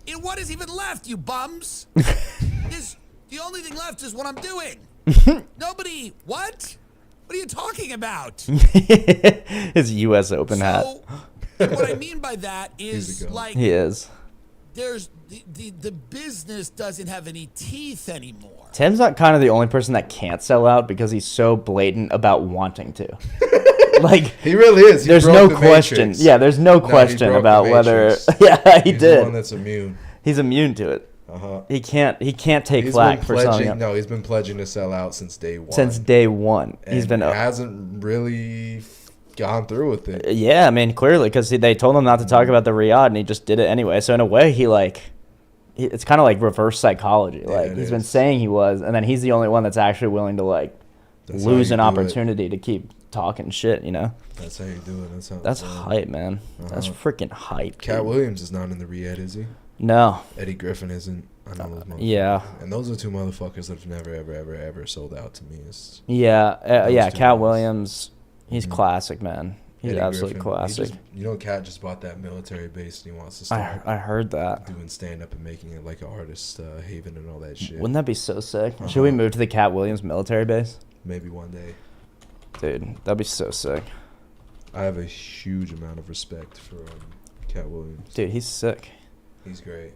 In what is even left, you bums? The only thing left is what I'm doing. Nobody, what? What are you talking about? His U.S. Open hat. So, what I mean by that He's is a goat. like He is. there's the business doesn't have any teeth anymore. Tim's not kind of the only person that can't sell out because he's so blatant about wanting to. Like He really is. He there's broke no the question. Matrix. Yeah, there's no he question broke the about whether. Matrix. Yeah, he He's did. the one that's immune. He's immune to it. Uh-huh. He can't take He's flack been for selling pledging. out. No, he's been pledging to sell out since day one. Since day one. And He's been hasn't really gone through with it. Yeah, I mean, clearly, because they told him not to talk about the Riyadh, and he just did it anyway. So in a way, it's kind of like reverse psychology. Like it he's been is. saying he was, and then he's the only one that's actually willing to like That's how lose you an do it. opportunity to keep talking shit. You know, That's how you do it. That's how. that's it's done. hype, man. That's Uh-huh. freaking hype. Cat dude. Williams is not in the Riyadh, is he? No. Eddie Griffin isn't. I know those motherfuckers. Yeah. And those are two motherfuckers that have never, ever, ever, ever sold out to me. It's Yeah. Those Yeah. two Cat guys. Williams. He's Mhm. classic, man. He's Eddie absolutely Griffin. He classic. just- you know, Cat just bought that military base and he wants to start I heard that. doing stand up and making it like an artist haven and all that shit. Wouldn't that be so sick? Should we move to the Cat Williams military base? Maybe one day. Dude, that'd be so sick. I have a huge amount of respect for Cat Williams. Dude, he's sick. He's great.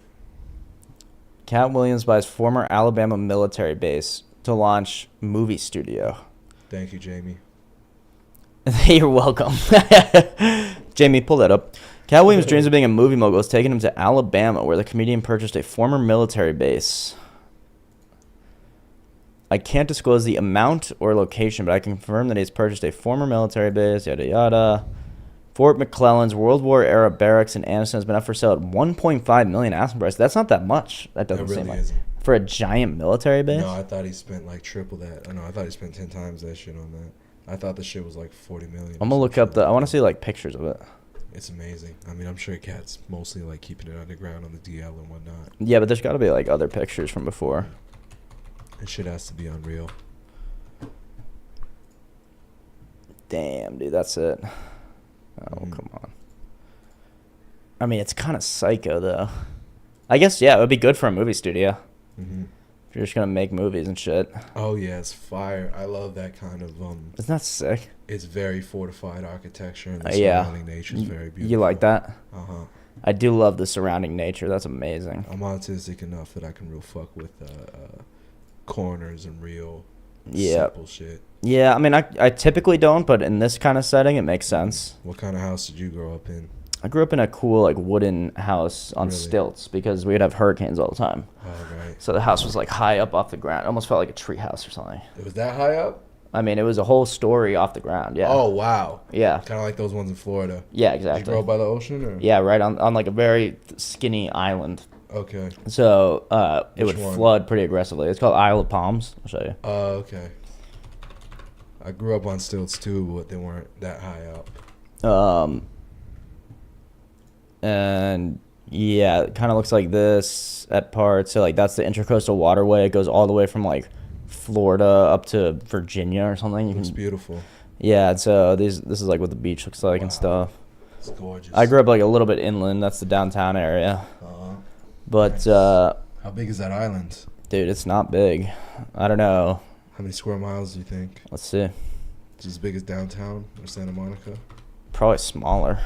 Cat Williams buys former Alabama military base to launch movie studio. Thank you, Jamie. You're welcome. Jamie, pull that up. Cat Williams' dreams of being a movie mogul has taken him to Alabama, where the comedian purchased a former military base. I can't disclose the amount or location, but I can confirm that he's purchased a former military base, yada yada. Fort McClellan's World War era barracks in Anniston has been up for sale at $1.5 million asking price. That's not that much. That doesn't It really seem like isn't. for a giant military base. No, I thought he spent like triple that. I know. I thought he spent 10 times that shit on that. I thought the shit was like 40 million. I'm gonna look up the. I want to see like pictures of it. It's amazing. I mean, I'm sure Cat's mostly like keeping it underground on the DL and whatnot. Yeah, but there's got to be like other pictures from before. It shit has to be unreal. Damn, dude, that's it. Oh, come on. I mean, it's kind of psycho, though. I guess, yeah, it would be good for a movie studio. Mm-hmm. If you're just going to make movies and shit. Oh, yeah, it's fire. I love that kind of... Isn't that sick? It's very fortified architecture, and the Yeah. surrounding nature is very beautiful. You like that? Uh-huh. I do love the surrounding nature. That's amazing. I'm autistic enough that I can real fuck with corners and real simple shit. Yeah, I mean, I typically don't, but in this kind of setting, it makes sense. What kind of house did you grow up in? I grew up in a cool, like, wooden house on stilts because we would have hurricanes all the time. Oh, right. So the house was, like, high up off the ground. It almost felt like a tree house or something. It was that high up? I mean, it was a whole story off the ground, yeah. Oh, wow. Yeah. Kind of like those ones in Florida. Yeah, exactly. Did you grow up by the ocean? Or? Yeah, right on like a very skinny island. Okay. So it Which would one? flood pretty aggressively. It's called Isle of Palms. I'll show you. Oh, okay. I grew up on stilts too, but they weren't that high up. And yeah, it kind of looks like this at parts. So like that's the Intracoastal Waterway. It goes all the way from like Florida up to Virginia or something. It's beautiful. Yeah, so this is like what the beach looks like and stuff. It's gorgeous. I grew up like a little bit inland. That's the downtown area. But Nice. How big is that island? dude, it's not big. I don't know. How many square miles do you think? Let's see. It's as big as downtown or Santa Monica? Probably smaller.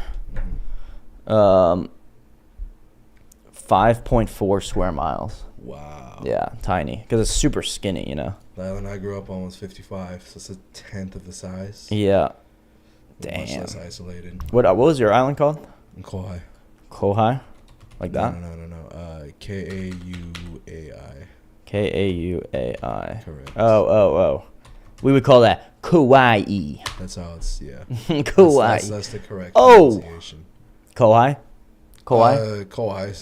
5.4 square miles. Wow. Yeah, tiny. Because it's super skinny, you know? The island I grew up on was 55, so it's a tenth of the size. Yeah. Much Damn. less isolated. What was your island called? In Kauai. Kauai? Like that? No. Kauai. Kauai. Correct. Oh. We would call that Kauai. That's how it's, yeah. Kauai. That's the correct Oh! pronunciation. Kauai? Kauai? Kauai.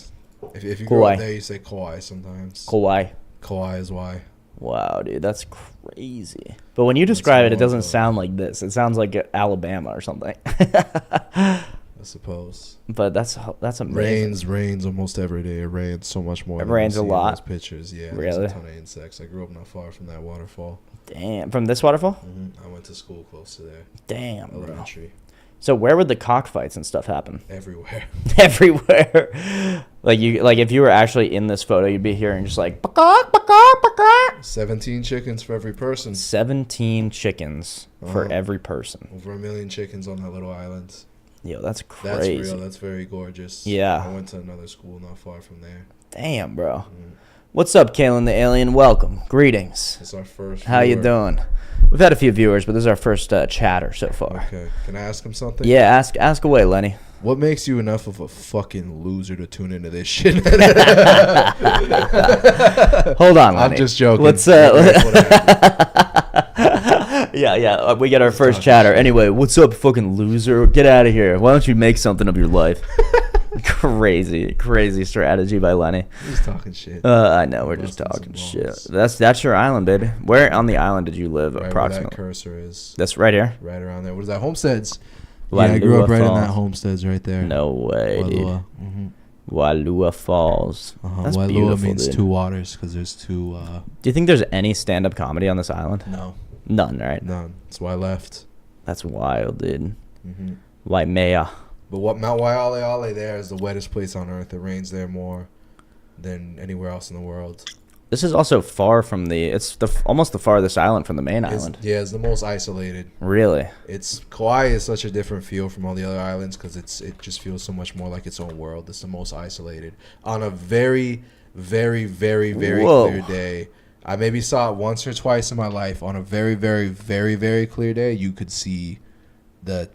If you Kauai. go up there, you say Kauai sometimes. Kauai. Kauai is why. Wow, dude, that's crazy. But when you describe it, it doesn't sound like this. It sounds like Alabama or something. I suppose. But that's amazing. Rains almost every day. It rains so much more. It than we rains a see in lot? those pictures, yeah. Really? There's a ton of insects. I grew up not far from that waterfall. Damn. From this waterfall? I went to school close to there. Damn, bro. Elementary. So where would the cockfights and stuff happen? Everywhere. Everywhere. Like if you were actually in this photo, you'd be hearing just like bakak, bakak, bakak. 17 chickens for every person. 17 chickens for every person. Over 1 million chickens on that little island. Yo, that's crazy. That's real. That's very gorgeous. Yeah. I went to another school not far from there. Damn, bro. What's up, Kalen the Alien? Welcome. Greetings. It's our first How you viewer. doing? We've had a few viewers, but this is our first chatter so far. Okay. Can I ask him something? Yeah, ask away, Lenny. What makes you enough of a fucking loser to tune into this shit? Hold on, Lenny. I'm just joking. Let's yeah. We get our first chatter. Anyway, what's up, fucking loser? Get out of here. Why don't you make something of your life? Crazy strategy by Lenny. He's talking shit. I know, we're just talking shit. That's your island, baby. Where on the island did you live Right approximately? where that cursor is. That's right here. Right around there. What is that? Homesteads. Walua Yeah, I grew up right in Falls. that Homesteads right there. No way, dude. Walua. Walua Falls. That's Walua beautiful, means dude. two waters because there's two. Do you think there's any stand-up comedy on this island? No. None, right? None. That's why I left. That's wild, dude. Waimea. But what Mount Waialeale there is the wettest place on earth. It rains there more than anywhere else in the world. This is also far from it's almost the farthest island from the main island. Yeah, it's the most isolated. Really? Kauai is such a different feel from all the other islands because it just feels so much more like its own world. It's the most isolated. On a very, very, very, very clear day, I maybe saw it once or twice in my life. On a very, very, very, very clear day, you could see the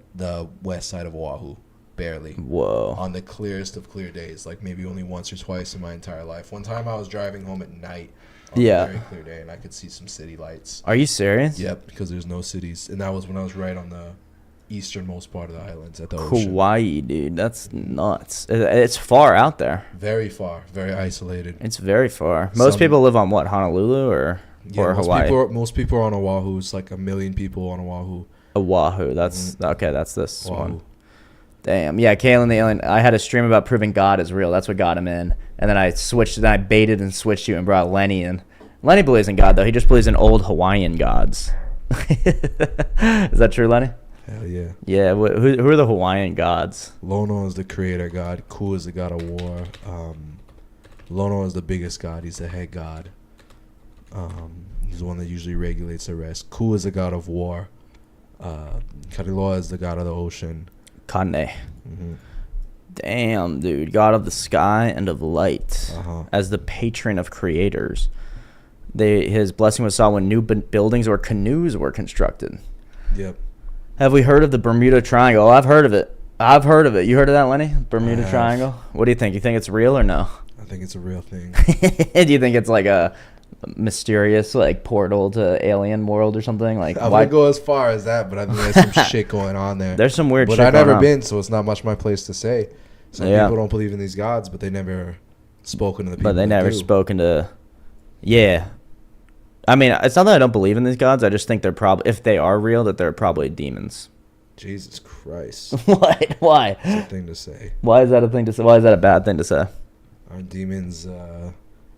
west side of Oahu. Barely. Whoa. On the clearest of clear days, like maybe only once or twice in my entire life. One time I was driving home at night on a very clear day, and I could see some city lights. Are you serious? Yep, because there's no cities, and that was when I was right on the easternmost part of the islands at the ocean. Hawaii, dude, that's nuts. It's far out there. Very far, very isolated. It's very far. Most people live on what, Honolulu or Hawaii? Most people are on Oahu. It's like 1 million people on Oahu. Oahu, that's okay. That's this one. Damn. Yeah, Kalen the Alien. I had a stream about proving God is real. That's what got him in. And then I switched. Then I baited and switched you and brought Lenny in. Lenny believes in God though. He just believes in old Hawaiian gods. Is that true, Lenny? Hell yeah. Yeah. Who are the Hawaiian gods? Lono is the creator god. Ku is the god of war. Lono is the biggest god. He's the head god. He's the one that usually regulates the rest. Ku is the god of war. Kariloa is the god of the ocean. Kane. Mm-hmm. Damn, dude. God of the sky and of light. As the patron of creators. His blessing was sought when new buildings or canoes were constructed. Yep. Have we heard of the Bermuda Triangle? Oh, I've heard of it. You heard of that, Lenny? Bermuda Triangle? What do you think? You think it's real or no? I think it's a real thing. Do you think it's like a mysterious like portal to alien world or something? Like I wouldn't go as far as that, but I think there's some shit going on there. There's some weird shit I've going never on. been, so it's not much my place to say. Some people don't believe in these gods, but they never spoken to the people. But they never spoken to. Yeah. I mean, it's not that I don't believe in these gods. I just think they're probably, if they are real, that they're probably demons. Jesus Christ. What? Why? That's a thing to say. Why is that a thing to say? Why is that a bad thing to say? Are demons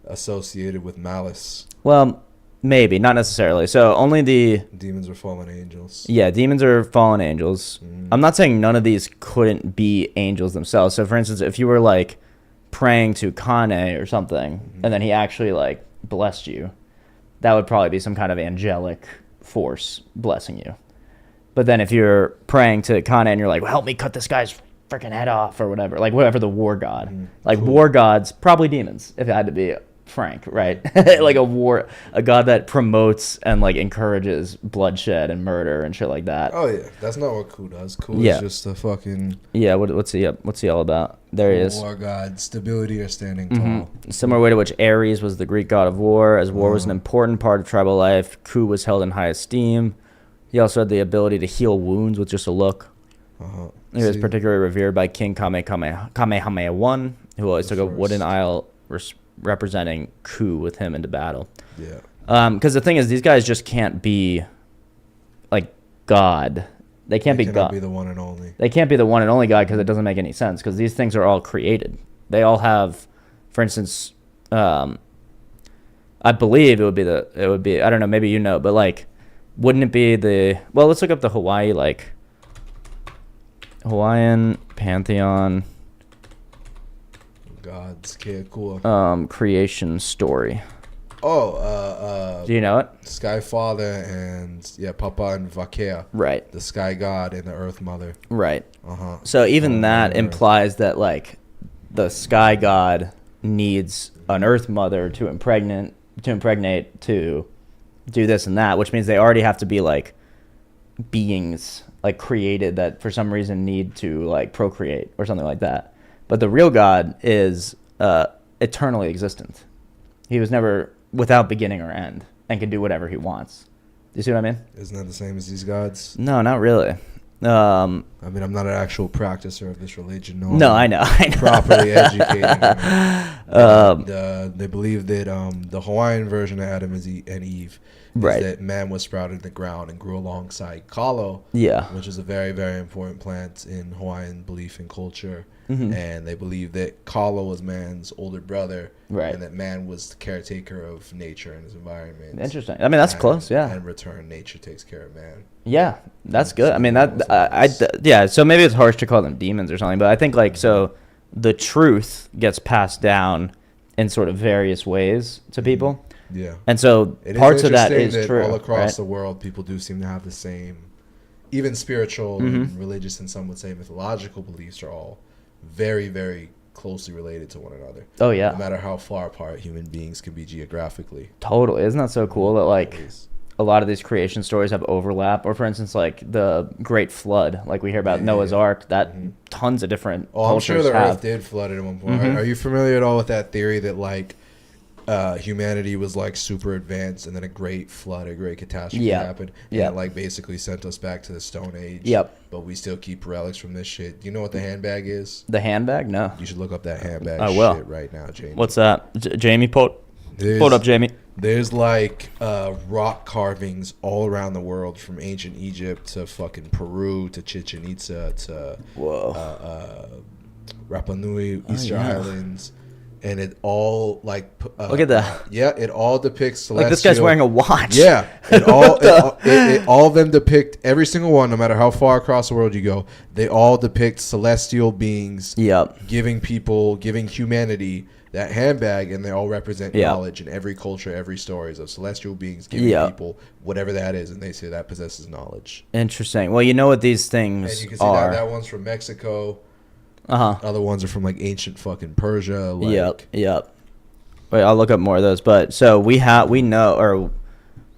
associated with malice? Well, maybe. Not necessarily. So only the... Demons are fallen angels. Yeah, demons are fallen angels. I'm not saying none of these couldn't be angels themselves. So, for instance, if you were, like, praying to Kane or something, and then he actually, like, blessed you, that would probably be some kind of angelic force blessing you. But then if you're praying to Kane and you're like, well, help me cut this guy's freaking head off or whatever, like whatever the war god. Like war gods, probably demons, if it had to be frank, right? Like a god that promotes and like encourages bloodshed and murder and shit like that. Oh yeah, that's not what Ku does. Ku is just a fucking... Yeah, what's he all about? There he is. War god, stability or standing tall. Similar way to which Ares was the Greek god of war, as war was an important part of tribal life, Ku was held in high esteem. He also had the ability to heal wounds with just a look. He was particularly revered by King Kamehameha I, who always took a wooden idol representing Ku with him into battle. Yeah. Because the thing is, these guys just can't be like God. They can't be God. Be the one and only. They can't be the one and only God because it doesn't make any sense. Because these things are all created. They all have, for instance, I believe it would be I don't know, maybe you know, but like, wouldn't it be well, let's look up the Hawaii, like Hawaiian pantheon gods, cool. Creation story. Do you know it? Sky Father and Papa and Vakea. Right. The Sky God and the Earth Mother. Right. So even that implies that like the Sky God needs an Earth Mother to impregnate to do this and that, which means they already have to be like beings like created that for some reason need to like procreate or something like that. But the real God is eternally existent. He was never without beginning or end and can do whatever he wants. Do you see what I mean? Isn't that the same as these gods? No, not really. I mean, I'm not an actual practicer of this religion. No, I know. Properly educating. They believe that the Hawaiian version of Adam and Eve is that man was sprouted in the ground and grew alongside kalo, which is a very, very important plant in Hawaiian belief and culture. And they believe that kalo was man's older brother, and that man was the caretaker of nature and his environment. Interesting. I mean, that's close, yeah. And in return, nature takes care of man. Yeah, that's good. I mean, so maybe it's harsh to call them demons or something, but I think like, so the truth gets passed down in sort of various ways to people. Yeah. And so It parts of that interesting is that true. all across right? the world, people do seem to have the same, even spiritual and religious, and some would say mythological beliefs are all very, very closely related to one another. Oh, yeah. No matter how far apart human beings can be geographically. Totally. Isn't that so cool that like Always. a lot of these creation stories have overlap? Or for instance, like the Great Flood, like we hear about Noah's Ark, that tons of different Oh, I'm cultures sure the have. Earth did flood at one point. Are you familiar at all with that theory that like humanity was like super advanced and then a great flood, a great catastrophe happened? And it like basically sent us back to the Stone Age. Yep. But we still keep relics from this shit. Do you know what the handbag is? The handbag? No. You should look up that handbag I will. shit right now, Jamie. What's that? Jamie, pull it up, Jamie. There's like rock carvings all around the world, from ancient Egypt to fucking Peru to Chichen Itza to Rapa Nui, Easter Islands, and it all like Look at that. Yeah, it all depicts celestial. Like this guy's wearing a watch. Yeah, it all of them depict, every single one, no matter how far across the world you go, they all depict celestial beings. Yep. Giving humanity that handbag, and they all represent knowledge in every culture, every stories of celestial beings giving people whatever that is, and they say that possesses knowledge. Interesting. Well, you know what these things And you can see are. that one's from Mexico. Uh-huh. Other ones are from like ancient fucking Persia. Like, Yep. Wait, I'll look up more of those. But so we know, or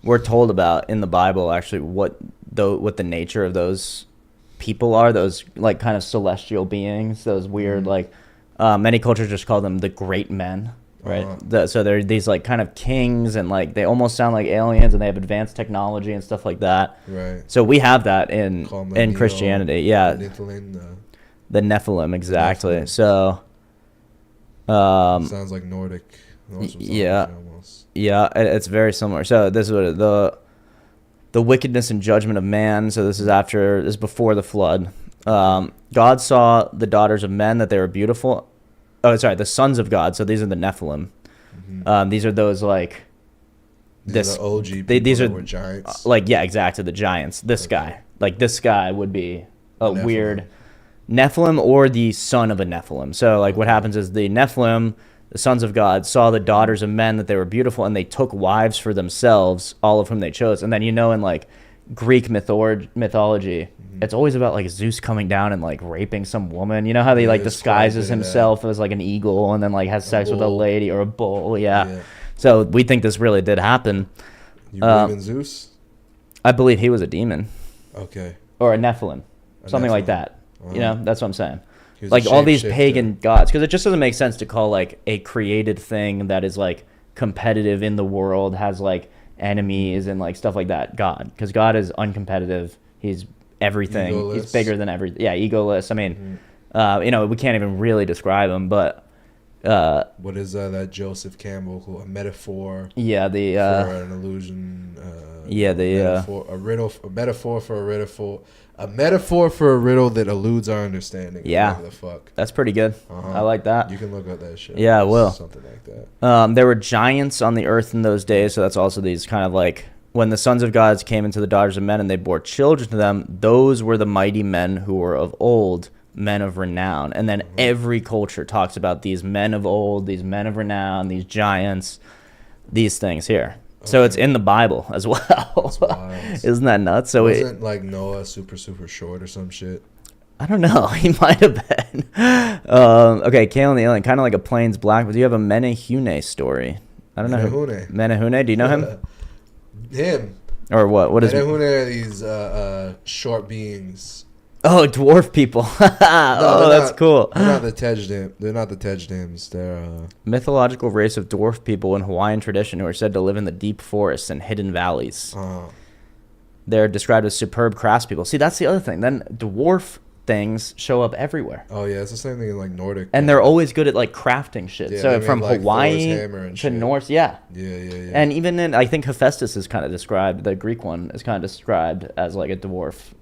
we're told about in the Bible actually what the nature of those people are. Those like kind of celestial beings. Those weird like many cultures just call them the great men. Right. So they're these like kind of kings, and like they almost sound like aliens, and they have advanced technology and stuff like that. Right. So we have that in Christianity. Yeah. The Nephilim, exactly. Nephilim. So, sounds like Nordic. Yeah, it's very similar. So this is what the wickedness and judgment of man. So this is before the flood. God saw the daughters of men that they were beautiful. Oh, sorry, the sons of God. So these are the Nephilim. These are those like these are the OG people these that are were giants. Like exactly, the giants. This guy would be a weird Nephilim or the son of a Nephilim. So like what happens is the Nephilim, the sons of God, saw the daughters of men that they were beautiful, and they took wives for themselves, all of whom they chose. And then in like Greek mythology, it's always about like Zeus coming down and like raping some woman. You know how he like disguises himself as like an eagle and then like has sex with a lady or a bull. Yeah. So we think this really did happen. You believe in Zeus? I believe he was a demon. Okay. Or a Nephilim, something like that. You know, that's what I'm saying. Like all these pagan gods, because it just doesn't make sense to call like a created thing that is like competitive in the world, has like enemies and like stuff like that, God. Because God is uncompetitive. He's everything. Egoless. He's bigger than everything. Yeah, egoless. I mean, we can't even really describe him, but what is that Joseph Campbell called? A metaphor. Yeah, the for an illusion. A metaphor for a riddle that eludes our understanding. Yeah, the fuck. That's pretty good. I like that. You can look at that shit. Yeah, I will. Something like that. There were giants on the earth in those days, so that's also these kind of like when the sons of gods came into the daughters of men and they bore children to them. Those were the mighty men who were of old, men of renown. And then every culture talks about these men of old, these men of renown, these giants, these things here. So it's in the Bible as well. That's wild. Isn't that nuts? So wasn't like Noah super short or some shit? I don't know. He might have been. Okay, Kale and the Alien, kind of like a Plains Black, but do you have a Menehune story? I don't know. Menehune. Do you know him? Him. Or what? What is Menehune? Are these short beings? Oh, dwarf people. That's cool. They're not the Tejdams. They're a mythological race of dwarf people in Hawaiian tradition who are said to live in the deep forests and hidden valleys. They're described as superb craftspeople. See, that's the other thing. Then dwarf things show up everywhere. Oh yeah, it's the same thing in like Nordic. And they're always good at like crafting shit. So from like Hawaii to Norse, Yeah. And even in, I think Hephaestus is kind of described. The Greek one is kind of described as like a dwarf.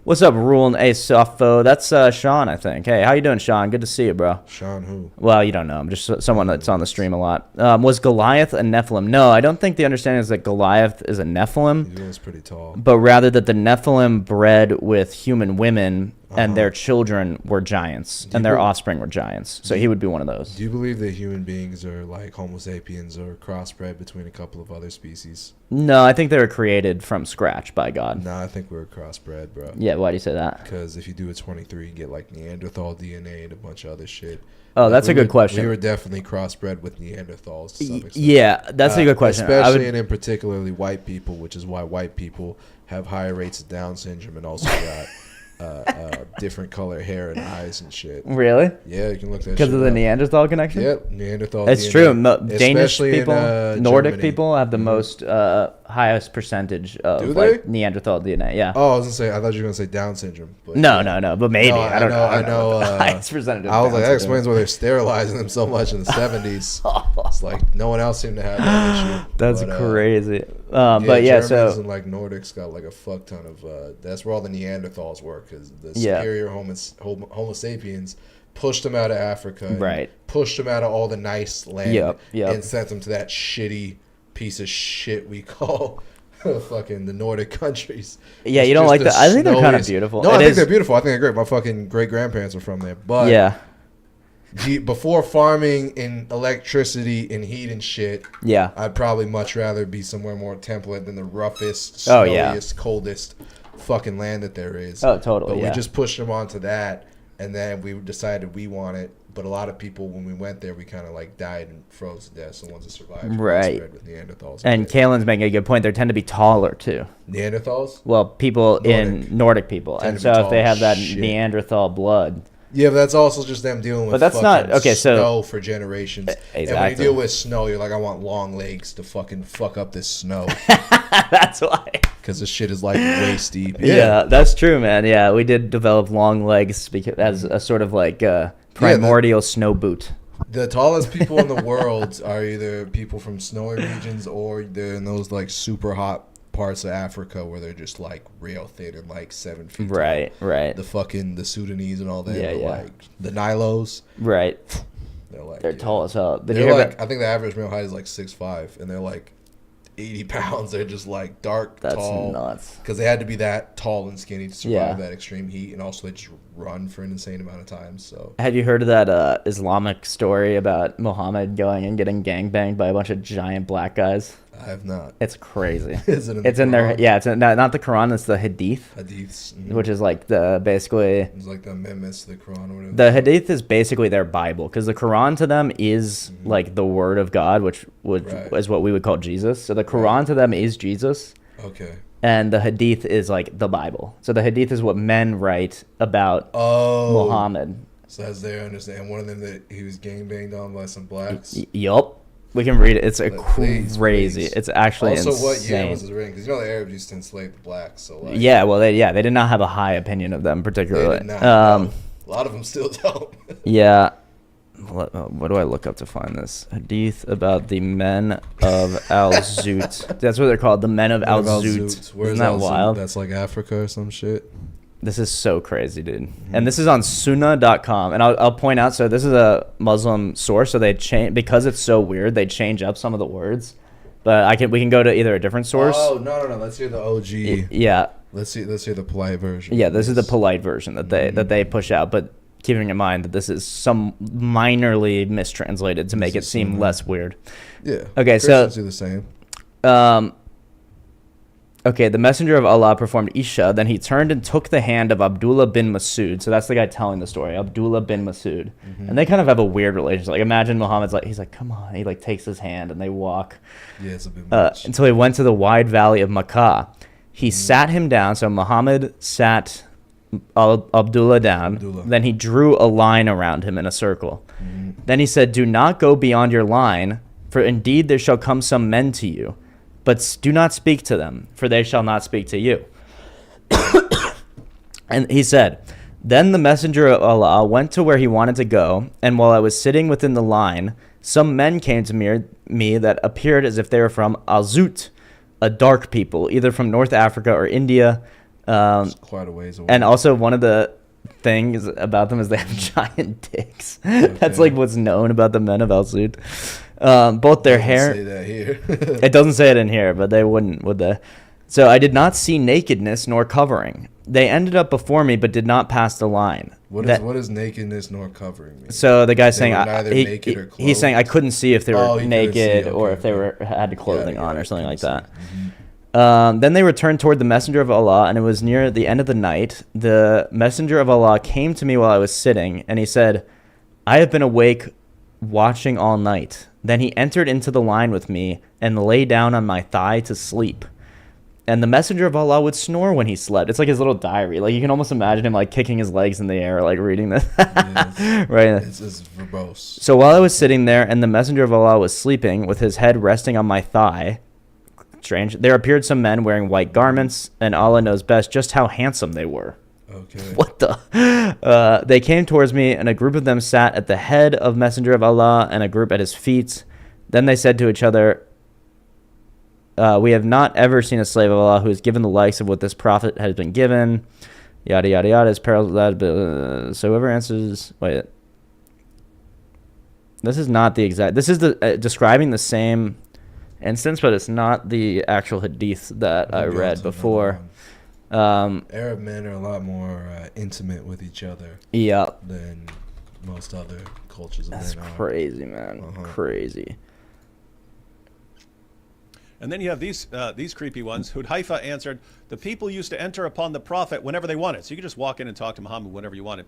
What's up, Rule and Asapho? That's Sean, I think. Hey, how you doing, Sean? Good to see you, bro. Sean who? Well, you don't know. I'm just someone that's on the stream a lot. Was Goliath a Nephilim? No, I don't think the understanding is that Goliath is a Nephilim. He was pretty tall. But rather that the Nephilim bred with human women and their children were giants, and their offspring were giants. So he would be one of those. Do you believe that human beings are like Homo sapiens or crossbred between a couple of other species? No, I think they were created from scratch by God. Nah, I think we're crossbred, bro. Yeah, why do you say that? Because if you do a 23, you get like Neanderthal DNA and a bunch of other shit. Oh, Like, that's a good question. We were definitely crossbred with Neanderthals to some extent. Yeah, that's a good question. Especially and in particularly white people, which is why white people have higher rates of Down syndrome and also got different color hair and eyes and shit. Really? Yeah, you can look that shit because of the up. Neanderthal connection. Yep, Neanderthal. It's DNA. true. Danish Especially people, in, Nordic Germany. people have the most highest percentage of Do like they? Neanderthal DNA. Yeah. Oh, I was gonna say. I thought you were gonna say Down syndrome. But No, yeah. no. But maybe. No, I don't know. I know. what the highest percentage of I was like, Down that syndrome. explains why they're sterilizing them so much in the 70s. It's like no one else seemed to have that issue. That's But, crazy. But yeah, Germans so and like Nordics got like a fuck ton of. That's where all the Neanderthals were because the Yeah. superior Homo sapiens pushed them out of Africa, and Right. pushed them out of all the nice land, Yep. and sent them to that shitty piece of shit we call fucking the Nordic countries. Yeah, It's you don't just like the that. I think they're kind of snowiest- beautiful. No, It I think is- they're beautiful. I think they're great. My fucking great grandparents were from there, but yeah, before farming and electricity and heat and shit, yeah. I'd probably much rather be somewhere more temperate than the roughest, Oh, yeah. snowiest, coldest fucking land that there is. Oh, totally, But yeah. we just pushed them onto that, and then we decided we want it. But a lot of people, when we went there, we kind of like died and froze to death. So the ones that survived, Right. spread with Neanderthals. And Kalen's making a good point. They tend to be taller too. Neanderthals. Well, people Nordic. in Nordic people, Tend and to so be if they tall have that as shit. Neanderthal blood, Yeah, but that's also just them dealing with But that's not- fucking okay, so- snow for generations. And when you Exactly. deal with snow, you're like, I want long legs to fucking fuck up this snow. that's why. Because this shit is like waist deep. Yeah. That's true, man. Yeah, we did develop long legs because as a sort of like primordial snow boot. The tallest people in the world are either people from snowy regions or they're in those like super hot parts of Africa where they're just like real thin and like 7 feet tall. Right, right, The fucking the Sudanese and all that. Yeah, but, yeah. Like the Nilos. right. They're like They're tall as hell. Did you They're hear like about? I think the average male height is like 6'5", and they're like 80 pounds. They're just like dark, That's tall. nuts. Because they had to be that tall and skinny to survive Yeah. that extreme heat, and also they just run for an insane amount of time. So Have you heard of that Islamic story about Muhammad going and getting gangbanged by a bunch of giant black guys? I have not. It's crazy. Is it in the It's in their Quran? yeah. It's in, not the Quran. It's the Hadith, Hadiths. which is like the basically It's like the amendments to the Quran or whatever. the Hadith is basically their Bible because the Quran to them is like the word of God, which Right. is what we would call Jesus. So the Quran to them is Jesus, Okay. and the Hadith is like the Bible. So the Hadith is what men write about Oh. Muhammad. So as they understand, one of them that he was gangbanged on by some blacks. Yup. We can read it. It's a Please, crazy. please. It's actually Also, insane. what year was his reign? Because you know the Arabs used to enslave the blacks. So like, Yeah, well, they did not have a high opinion of them they particularly. did not. No. A lot of them still don't. Yeah. What do I look up to find this? Hadith about the men of Al Zut. That's what they're called, the men of Al Zut. Where's Isn't that Al Zut? wild? That's like Africa or some shit. This is so crazy, dude. And this is on sunnah.com. And I'll point out, so this is a Muslim source, so they change, because it's so weird, they change up some of the words. But we can go to either a different source. Oh no! Let's hear the OG. Yeah. Let's hear the polite version. Yeah, this is the polite version that they push out, but keeping in mind that this is some minorly mistranslated to make it seem less weird. Yeah. Okay, Christians do the same. Okay, the messenger of Allah performed Isha, then he turned and took the hand of Abdullah bin Masud. So that's the guy telling the story, Abdullah bin Masud. And they kind of have a weird relationship. Like imagine Muhammad's like, he's like, come on. He like takes his hand and they walk Yeah, it's a bit much. until he went to the wide valley of Makkah. He sat him down. So Muhammad sat Abdullah down. Abdullah. Then he drew a line around him in a circle. Then he said, do not go beyond your line, for indeed there shall come some men to you. But do not speak to them, for they shall not speak to you. And he said, then the messenger of Allah went to where he wanted to go, and while I was sitting within the line, some men came to me that appeared as if they were from Al-Zut, a dark people, either from North Africa or India. It's quite a ways away. And also one of the things about them is they have giant dicks. That's like what's known about the men of Al-Zut. Both their hair... Say that here. It doesn't say it in here, but they wouldn't, would they? So I did not see nakedness nor covering. they ended up before me, but did not pass the line. What is nakedness nor covering mean? So the guy's They saying were neither naked or clothed? he's saying I couldn't see if they were Oh, he couldn't see, naked okay, or if they okay. had clothing Yeah, on yeah, or something like couldn't that. see. Then they returned toward the messenger of Allah, and it was near the end of the night. The messenger of Allah came to me while I was sitting, and he said, I have been awake watching all night. Then he entered into the line with me and lay down on my thigh to sleep. And the messenger of Allah would snore when he slept. It's like his little diary. Like you can almost imagine him like kicking his legs in the air, like reading this. Yes. Right. It's verbose. So while I was sitting there and the messenger of Allah was sleeping with his head resting on my thigh, strange, there appeared some men wearing white garments, and Allah knows best just how handsome they were. Okay. What the? They came towards me, and a group of them sat at the head of messenger of Allah and a group at his feet. Then they said to each other, we have not ever seen a slave of Allah who has given the likes of what this prophet has been given. Yada, yada, yada. His perils, so whoever answers... Wait. This is not the exact... This is the describing the same instance, but it's not the actual hadith that I read before. Arab men are a lot more intimate with each other than most other cultures of That's men are. crazy, man. Crazy. And then you have these creepy ones. Hudhaifa answered, the people used to enter upon the prophet whenever they wanted. So you could just walk in and talk to Muhammad whenever you wanted.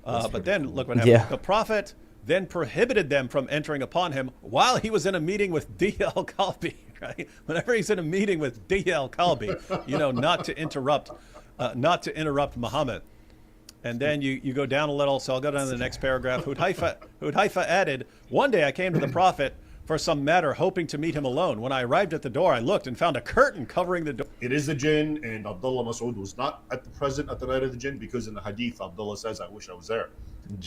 But then look what happened. Yeah. The prophet then prohibited them from entering upon him while he was in a meeting with D.L. Kalbi. Right? Whenever he's in a meeting with D.L. Kalbi, not to interrupt Muhammad. And then you go down a little. So I'll go down to the next paragraph. Hudhaifa added, one day I came to the prophet for some matter, hoping to meet him alone. When I arrived at the door, I looked and found a curtain covering the door. It is the jinn, and Abdullah Mas'ud was not present at the night of the jinn because in the hadith, Abdullah says, I wish I was there.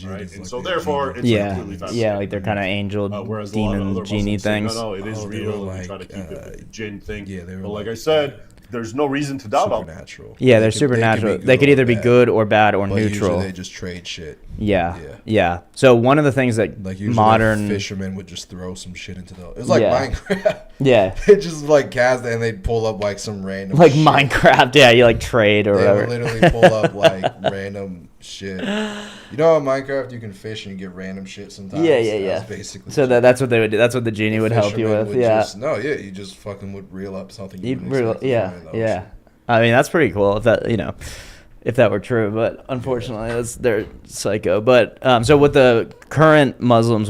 Right? And like so the therefore, it's Yeah. completely fascinating. Yeah, like they're kind of angel, Whereas a lot of demon, other genie Muslims say, things. no, it is Oh, they real. were And we try to like, keep it a jinn thing. Yeah, they were but like like, I said, there's no reason to doubt them. Supernatural. Yeah, they're They could- supernatural. be They could good or either be bad, good or bad or but neutral. Usually they just trade shit. Yeah. So one of the things that Like usually modern fishermen would just throw some shit into the. It's like Yeah. Minecraft. Yeah. They just like cast it and they'd pull up like some random. like shit. Minecraft, yeah, you like trade or They whatever. would literally pull up like random shit. You know, in Minecraft you can fish and you get random shit sometimes. Yeah. That's basically. So that's what they would do. That's what the genie would help you fishermen with. would Yeah. You just fucking would reel up something. You You'd wouldn't expect to find in the yeah. ocean. I mean, that's pretty cool if that were true, but unfortunately, they're psycho. But so what the current Muslims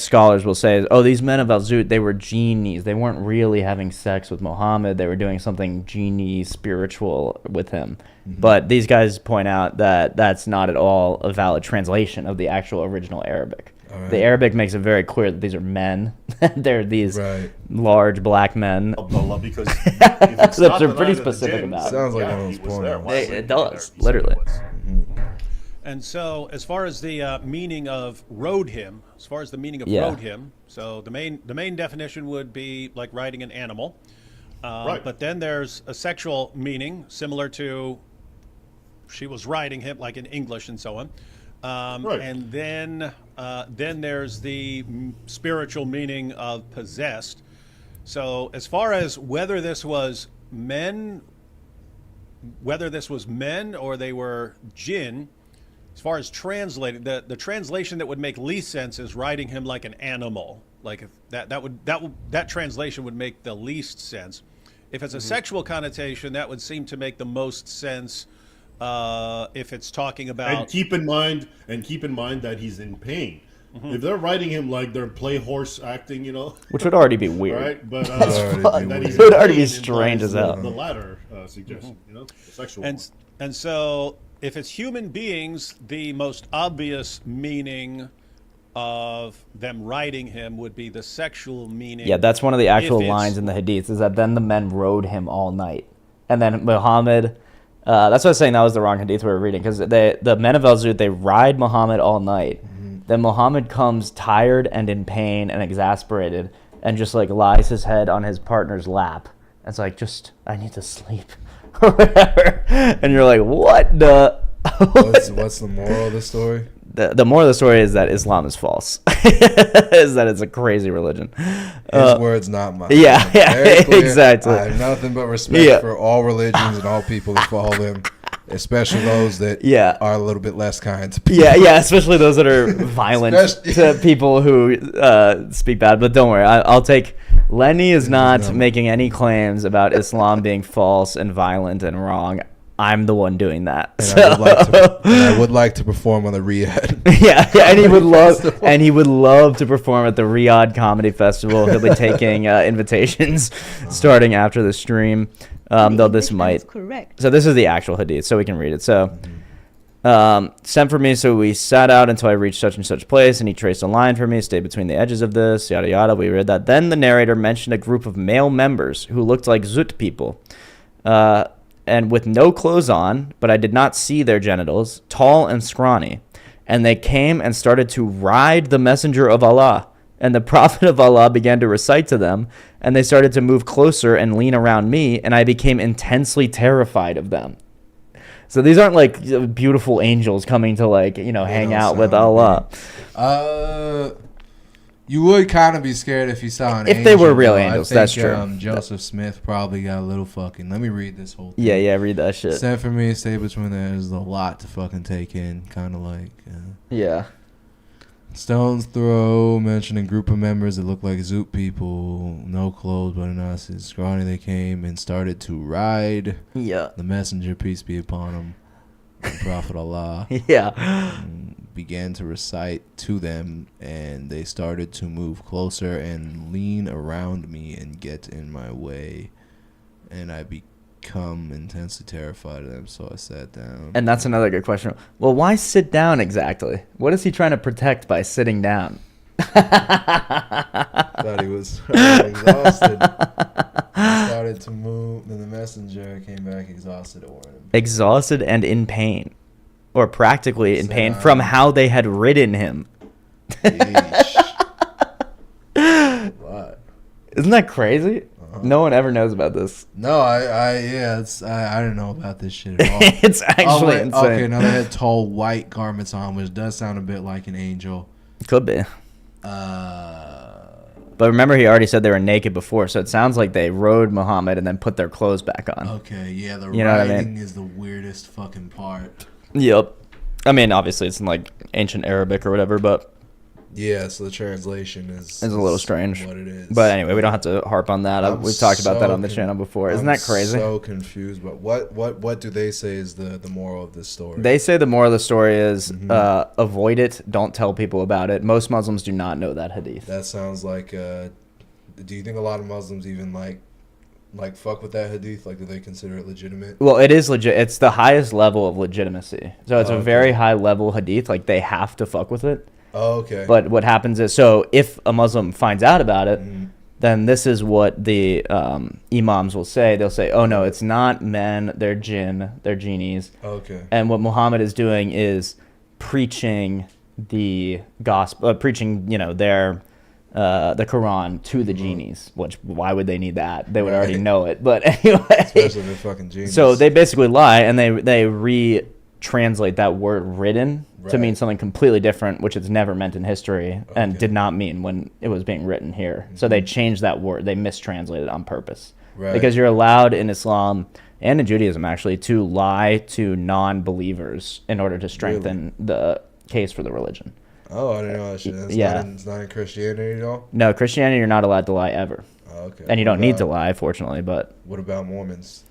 scholars will say is, oh, these men of Al-Zut, they were genies. They weren't really having sex with Muhammad. They were doing something genie spiritual with him. Mm-hmm. But these guys point out that that's not at all a valid translation of the actual original Arabic. Right. The Arabic makes it very clear that these are men. They're these large black men. Abdullah, because if it's not they're the pretty night of the specific jinn, about it. Sounds like yeah, one of he those was porn there. movies. Why would he It be does, there? He literally. said he was. And so as far as the meaning of rode him, rode him, so the main definition would be like riding an animal. Right. But then there's a sexual meaning similar to she was riding him, like in English and so on. Right. And then there's the spiritual meaning of possessed. So as far as whether this was men or they were jinn, as far as translating, the translation that would make least sense is riding him like an animal. Like if that translation would make the least sense. If it's a sexual connotation, that would seem to make the most sense. If it's talking about, and keep in mind that he's in pain. If they're riding him like they're play horse acting, Which would already be weird. right? But It would already be strange as hell. The latter suggestion, the sexual one. and so if it's human beings, the most obvious meaning of them riding him would be the sexual meaning. Yeah, that's one of the actual If it's- lines in the hadith, is that then the men rode him all night. And then Muhammad, that's what I was saying, that was the wrong hadith we were reading, because the men of Al-Zut, they ride Muhammad all night. Then Muhammad comes tired and in pain and exasperated and just like lies his head on his partner's lap. And it's like, I need to sleep. Or whatever. And you're like, what the... What's the moral of the story? The moral of the story is that Islam is false. Is that it's a crazy religion. His words, not mine. Yeah, Very clear. exactly. I have nothing but respect for all religions and all people who follow them. especially those that are a little bit less kind to people. Yeah, especially those that are violent to people who speak bad. But don't worry, I'll take. Lenny is not making any claims about Islam being false and violent and wrong. I'm the one doing that. And I would like to perform on the Riyadh. yeah, and he would love to perform at the Riyadh Comedy Festival. He'll be taking invitations starting after the stream. Though this might. Correct. So this is the actual hadith, so we can read it. So, sent for me, so we sat out until I reached such and such place, and he traced a line for me, stayed between the edges of this, yada yada. We read that. Then the narrator mentioned a group of male members who looked like Zut people. And with no clothes on, but I did not see their genitals, tall and scrawny. And they came and started to ride the messenger of Allah. And the prophet of Allah began to recite to them, and they started to move closer and lean around me, and I became intensely terrified of them. So these aren't like beautiful angels coming to hang out with Allah. You would kind of be scared if you saw an angel. If they were real angels, that's true. Joseph Smith probably got a little fucking. Let me read this whole thing. Yeah, read that shit. Sent for me, stay between there. There's a lot to fucking take in. Kind of like. Yeah. Stone's throw, mentioning group of members that look like Zoot people. No clothes but an us. Scrawny, they came and started to ride. Yeah. The messenger, peace be upon him. The Prophet Allah. Yeah. Began to recite to them, and they started to move closer and lean around me and get in my way, and I become intensely terrified of them, so I sat down. And that's another good question. Well, why sit down exactly? What is he trying to protect by sitting down? Thought he was exhausted. He started to move, then the messenger came back exhausted. Exhausted and in pain. Or practically in pain from how they had ridden him. What? Isn't that crazy? No one ever knows about this. No, I didn't know about this shit at all. It's actually insane. Okay, now they had tall white garments on, which does sound a bit like an angel. Could be. But remember, he already said they were naked before, so it sounds like they rode Muhammad and then put their clothes back on. Okay, yeah, the riding is the weirdest fucking part. Yep. I mean, obviously, it's in like ancient Arabic or whatever, but yeah, so the translation is a little strange. What it is. But anyway, we don't have to harp on that. We've talked about that on the channel before. Isn't that crazy? I'm so confused. But what do they say is the moral of this story? They say the moral of the story is avoid it. Don't tell people about it. Most Muslims do not know that hadith. That sounds like. Do you think a lot of Muslims even like fuck with that hadith? Like, do they consider it legitimate? Well, it is legit. It's the highest level of legitimacy. So it's a very high level hadith. Like, they have to fuck with it. Oh, okay. But what happens is, so if a Muslim finds out about it, then this is what the imams will say. They'll say, oh, no, it's not men. They're jinn. They're genies. Okay. And what Muhammad is doing is preaching the gospel, preaching, their... the Quran to the genies, which why would they need that? They would already know it. But anyway, especially the fucking genies. So they basically lie and they retranslate that word "written" to mean something completely different, which it's never meant in history and did not mean when it was being written here. So they changed that word. They mistranslated it on purpose because you're allowed in Islam and in Judaism actually to lie to non-believers in order to strengthen the case for the religion. Oh, I didn't know that shit. It's not in Christianity at all? No, Christianity, you're not allowed to lie ever. Oh, okay. And you don't need to lie, fortunately, but... What about Mormons?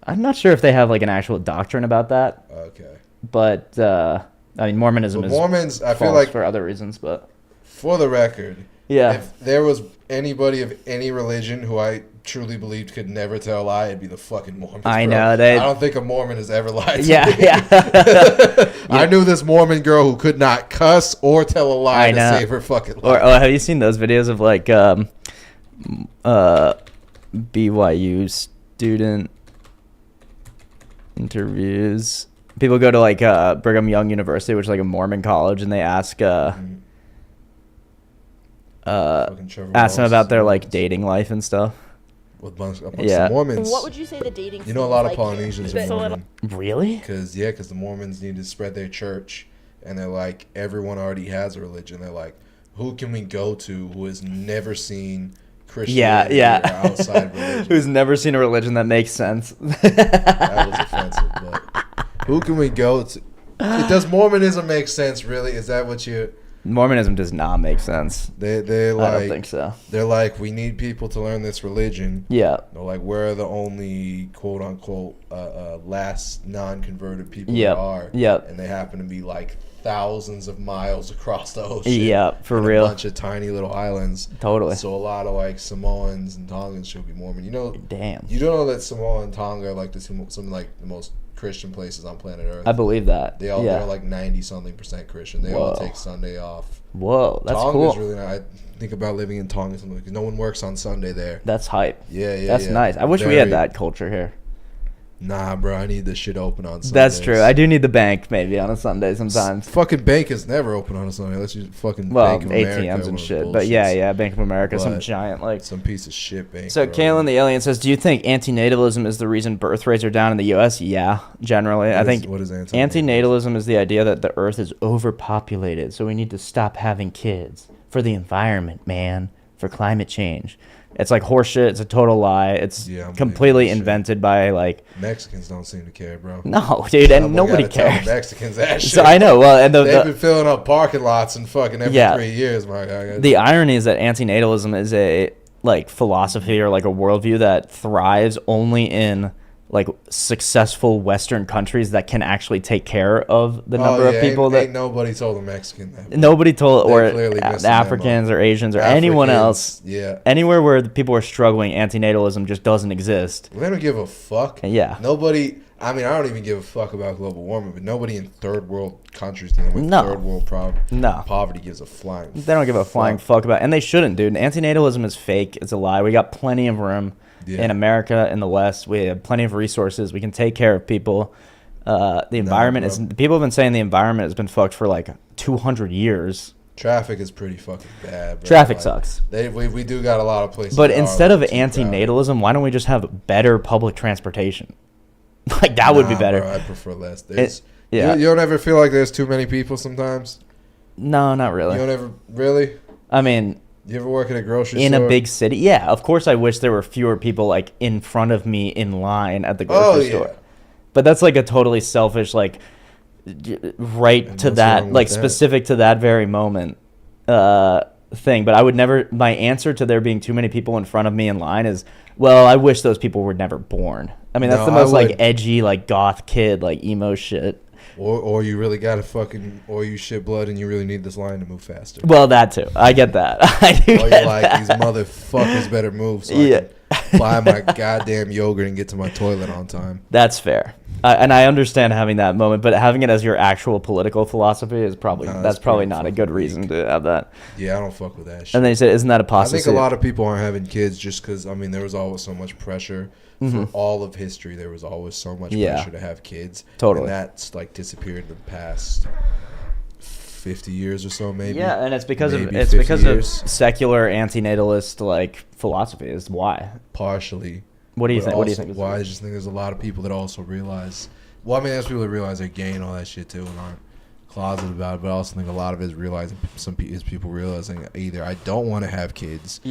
I'm not sure if they have, like, an actual doctrine about that. Okay. But, I mean, Mormonism is Mormons, I feel false like... for other reasons, but... For the record, yeah, if there was anybody of any religion who I truly believed could never tell a lie, it'd be the fucking Mormons. I bro. know. I don't think a Mormon has ever lied to me. Yeah. I knew this Mormon girl who could not cuss or tell a lie to save her fucking life. Or have you seen those videos of like BYU student interviews? People go to like Brigham Young University, which is like a Mormon college, and they ask them about their like dating life and stuff. With a bunch of Mormons. What would you say the dating? You know, a lot of Polynesians are Mormon. Really? Because the Mormons need to spread their church, and they're like, everyone already has a religion. They're like, who can we go to who has never seen Christianity or outside religion? Who's never seen a religion that makes sense? That was offensive, but Who can we go to? Does Mormonism make sense? Really? Is that what you? Mormonism does not make sense. They're like, I don't think so. They're like, we need people to learn this religion. Yeah. They're like, we're the only quote unquote last non-converted people Yep. there are. Yep. And they happen to be like thousands of miles across the ocean. Yeah, for and real. A bunch of tiny little islands. Totally. So a lot of like Samoans and Tongans should be Mormon. You know. Damn. You don't know that Samoa and Tonga are like some like the most Christian places on planet Earth. I believe that. They're like 90-something% Christian. They all take Sunday off. Whoa, that's Tonga's cool. really nice. I think about living in Tonga something because no one works on Sunday there. That's hype. Yeah, That's nice. I wish we had that culture here. Nah, bro, I need this shit open on Sundays. That's true. I do need the bank maybe on a Sunday sometimes. Fucking bank is never open on a Sunday. Let's use fucking Bank of America. ATMs and shit. Bullshits. But yeah, Bank of America, some But giant like some piece of shit bank. So bro. Kalen the alien says, "Do you think antinatalism is the reason birth rates are down in the U.S.?" Yeah, generally. I think what is antinatalism is the idea that the Earth is overpopulated, so we need to stop having kids for the environment, man, for climate change. It's like horseshit. It's a total lie. It's completely invented by like Mexicans don't seem to care, bro. No, dude, and nobody cares. Mexicans that shit. So I know. Well, and they've been filling up parking lots and fucking every 3 years, my guy. The irony is that antinatalism is a like philosophy or like a worldview that thrives only in like successful Western countries that can actually take care of the number of people ain't nobody told a Mexican that. Nobody told, They or clearly missed the Africans memo. or Asians or anyone else. Yeah. Anywhere where the people are struggling, antinatalism just doesn't exist. They don't give a fuck. Yeah. Nobody. I mean, I don't even give a fuck about global warming, but nobody in third world countries dealing with third world poverty gives a flying. They don't give a flying fuck about it. And they shouldn't, dude. Antinatalism is fake. It's a lie. We got plenty of room in America, in the West. We have plenty of resources. We can take care of people. The environment is. People have been saying the environment has been fucked for like 200 years. Traffic is pretty fucking bad, bro. Traffic sucks. We do got a lot of places. But instead of antinatalism, why don't we just have better public transportation? Like that would be better. Bro, I prefer less. There's, yeah. You don't ever feel like there's too many people sometimes? No, not really. You don't ever really? I mean, you ever work at a grocery store? In a big city? Yeah, of course I wish there were fewer people like in front of me in line at the grocery store. But that's like a totally selfish like right to that, like specific to that very moment thing. But I would never, my answer to there being too many people in front of me in line is, well, I wish those people were never born. I mean, that's the most like edgy, like goth kid, like emo shit. Or you really got to fucking, or you shit blood and you really need this line to move faster. Well, that too. I get that. I do or get you're like, these motherfuckers better move so I can buy my goddamn yogurt and get to my toilet on time. That's fair. And I understand having that moment, but having it as your actual political philosophy is probably, that's probably not a good reason to have that. Yeah, I don't fuck with that shit. And then you said, isn't that apostasy? I think a lot of people aren't having kids just because, I mean, there was always so much pressure. For all of history, there was always so much pressure to have kids. Totally. And that's like disappeared in the past 50 years or so, maybe. Yeah, and it's because of secular antinatalist like philosophy is why. Partially. What do you think? Also, what do you think? Why? I just think there's a lot of people that also realize. Well, I mean, there's people that realize they're gay and all that shit too, and aren't closeted about it. But I also think a lot of it is realizing people realizing either I don't want to have kids,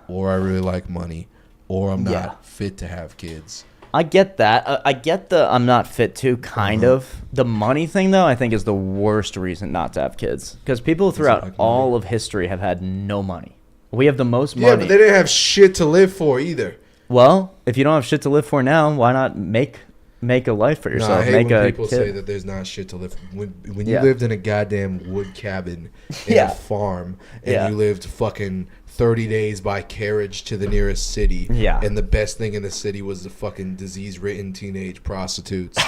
or I really like money, or I'm not fit to have kids. I get that. I get the I'm not fit to kind of. The money thing though, I think is the worst reason not to have kids because people throughout all of history have had no money. We have the most money. Yeah, but they didn't have shit to live for either. Well, if you don't have shit to live for now, why not make a life for yourself? I hate make when a people kid. say that there's not shit to live for. When you lived in a goddamn wood cabin in a farm and you lived fucking 30 days by carriage to the nearest city, and the best thing in the city was the fucking disease-ridden teenage prostitutes.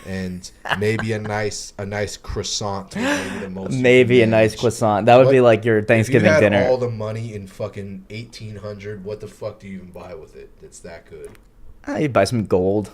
And maybe a nice croissant. Maybe the most. Maybe a nice croissant. That would be like your Thanksgiving dinner. If you had dinner. all the money in fucking 1800, what the fuck do you even buy with it? That's that good. You buy some gold.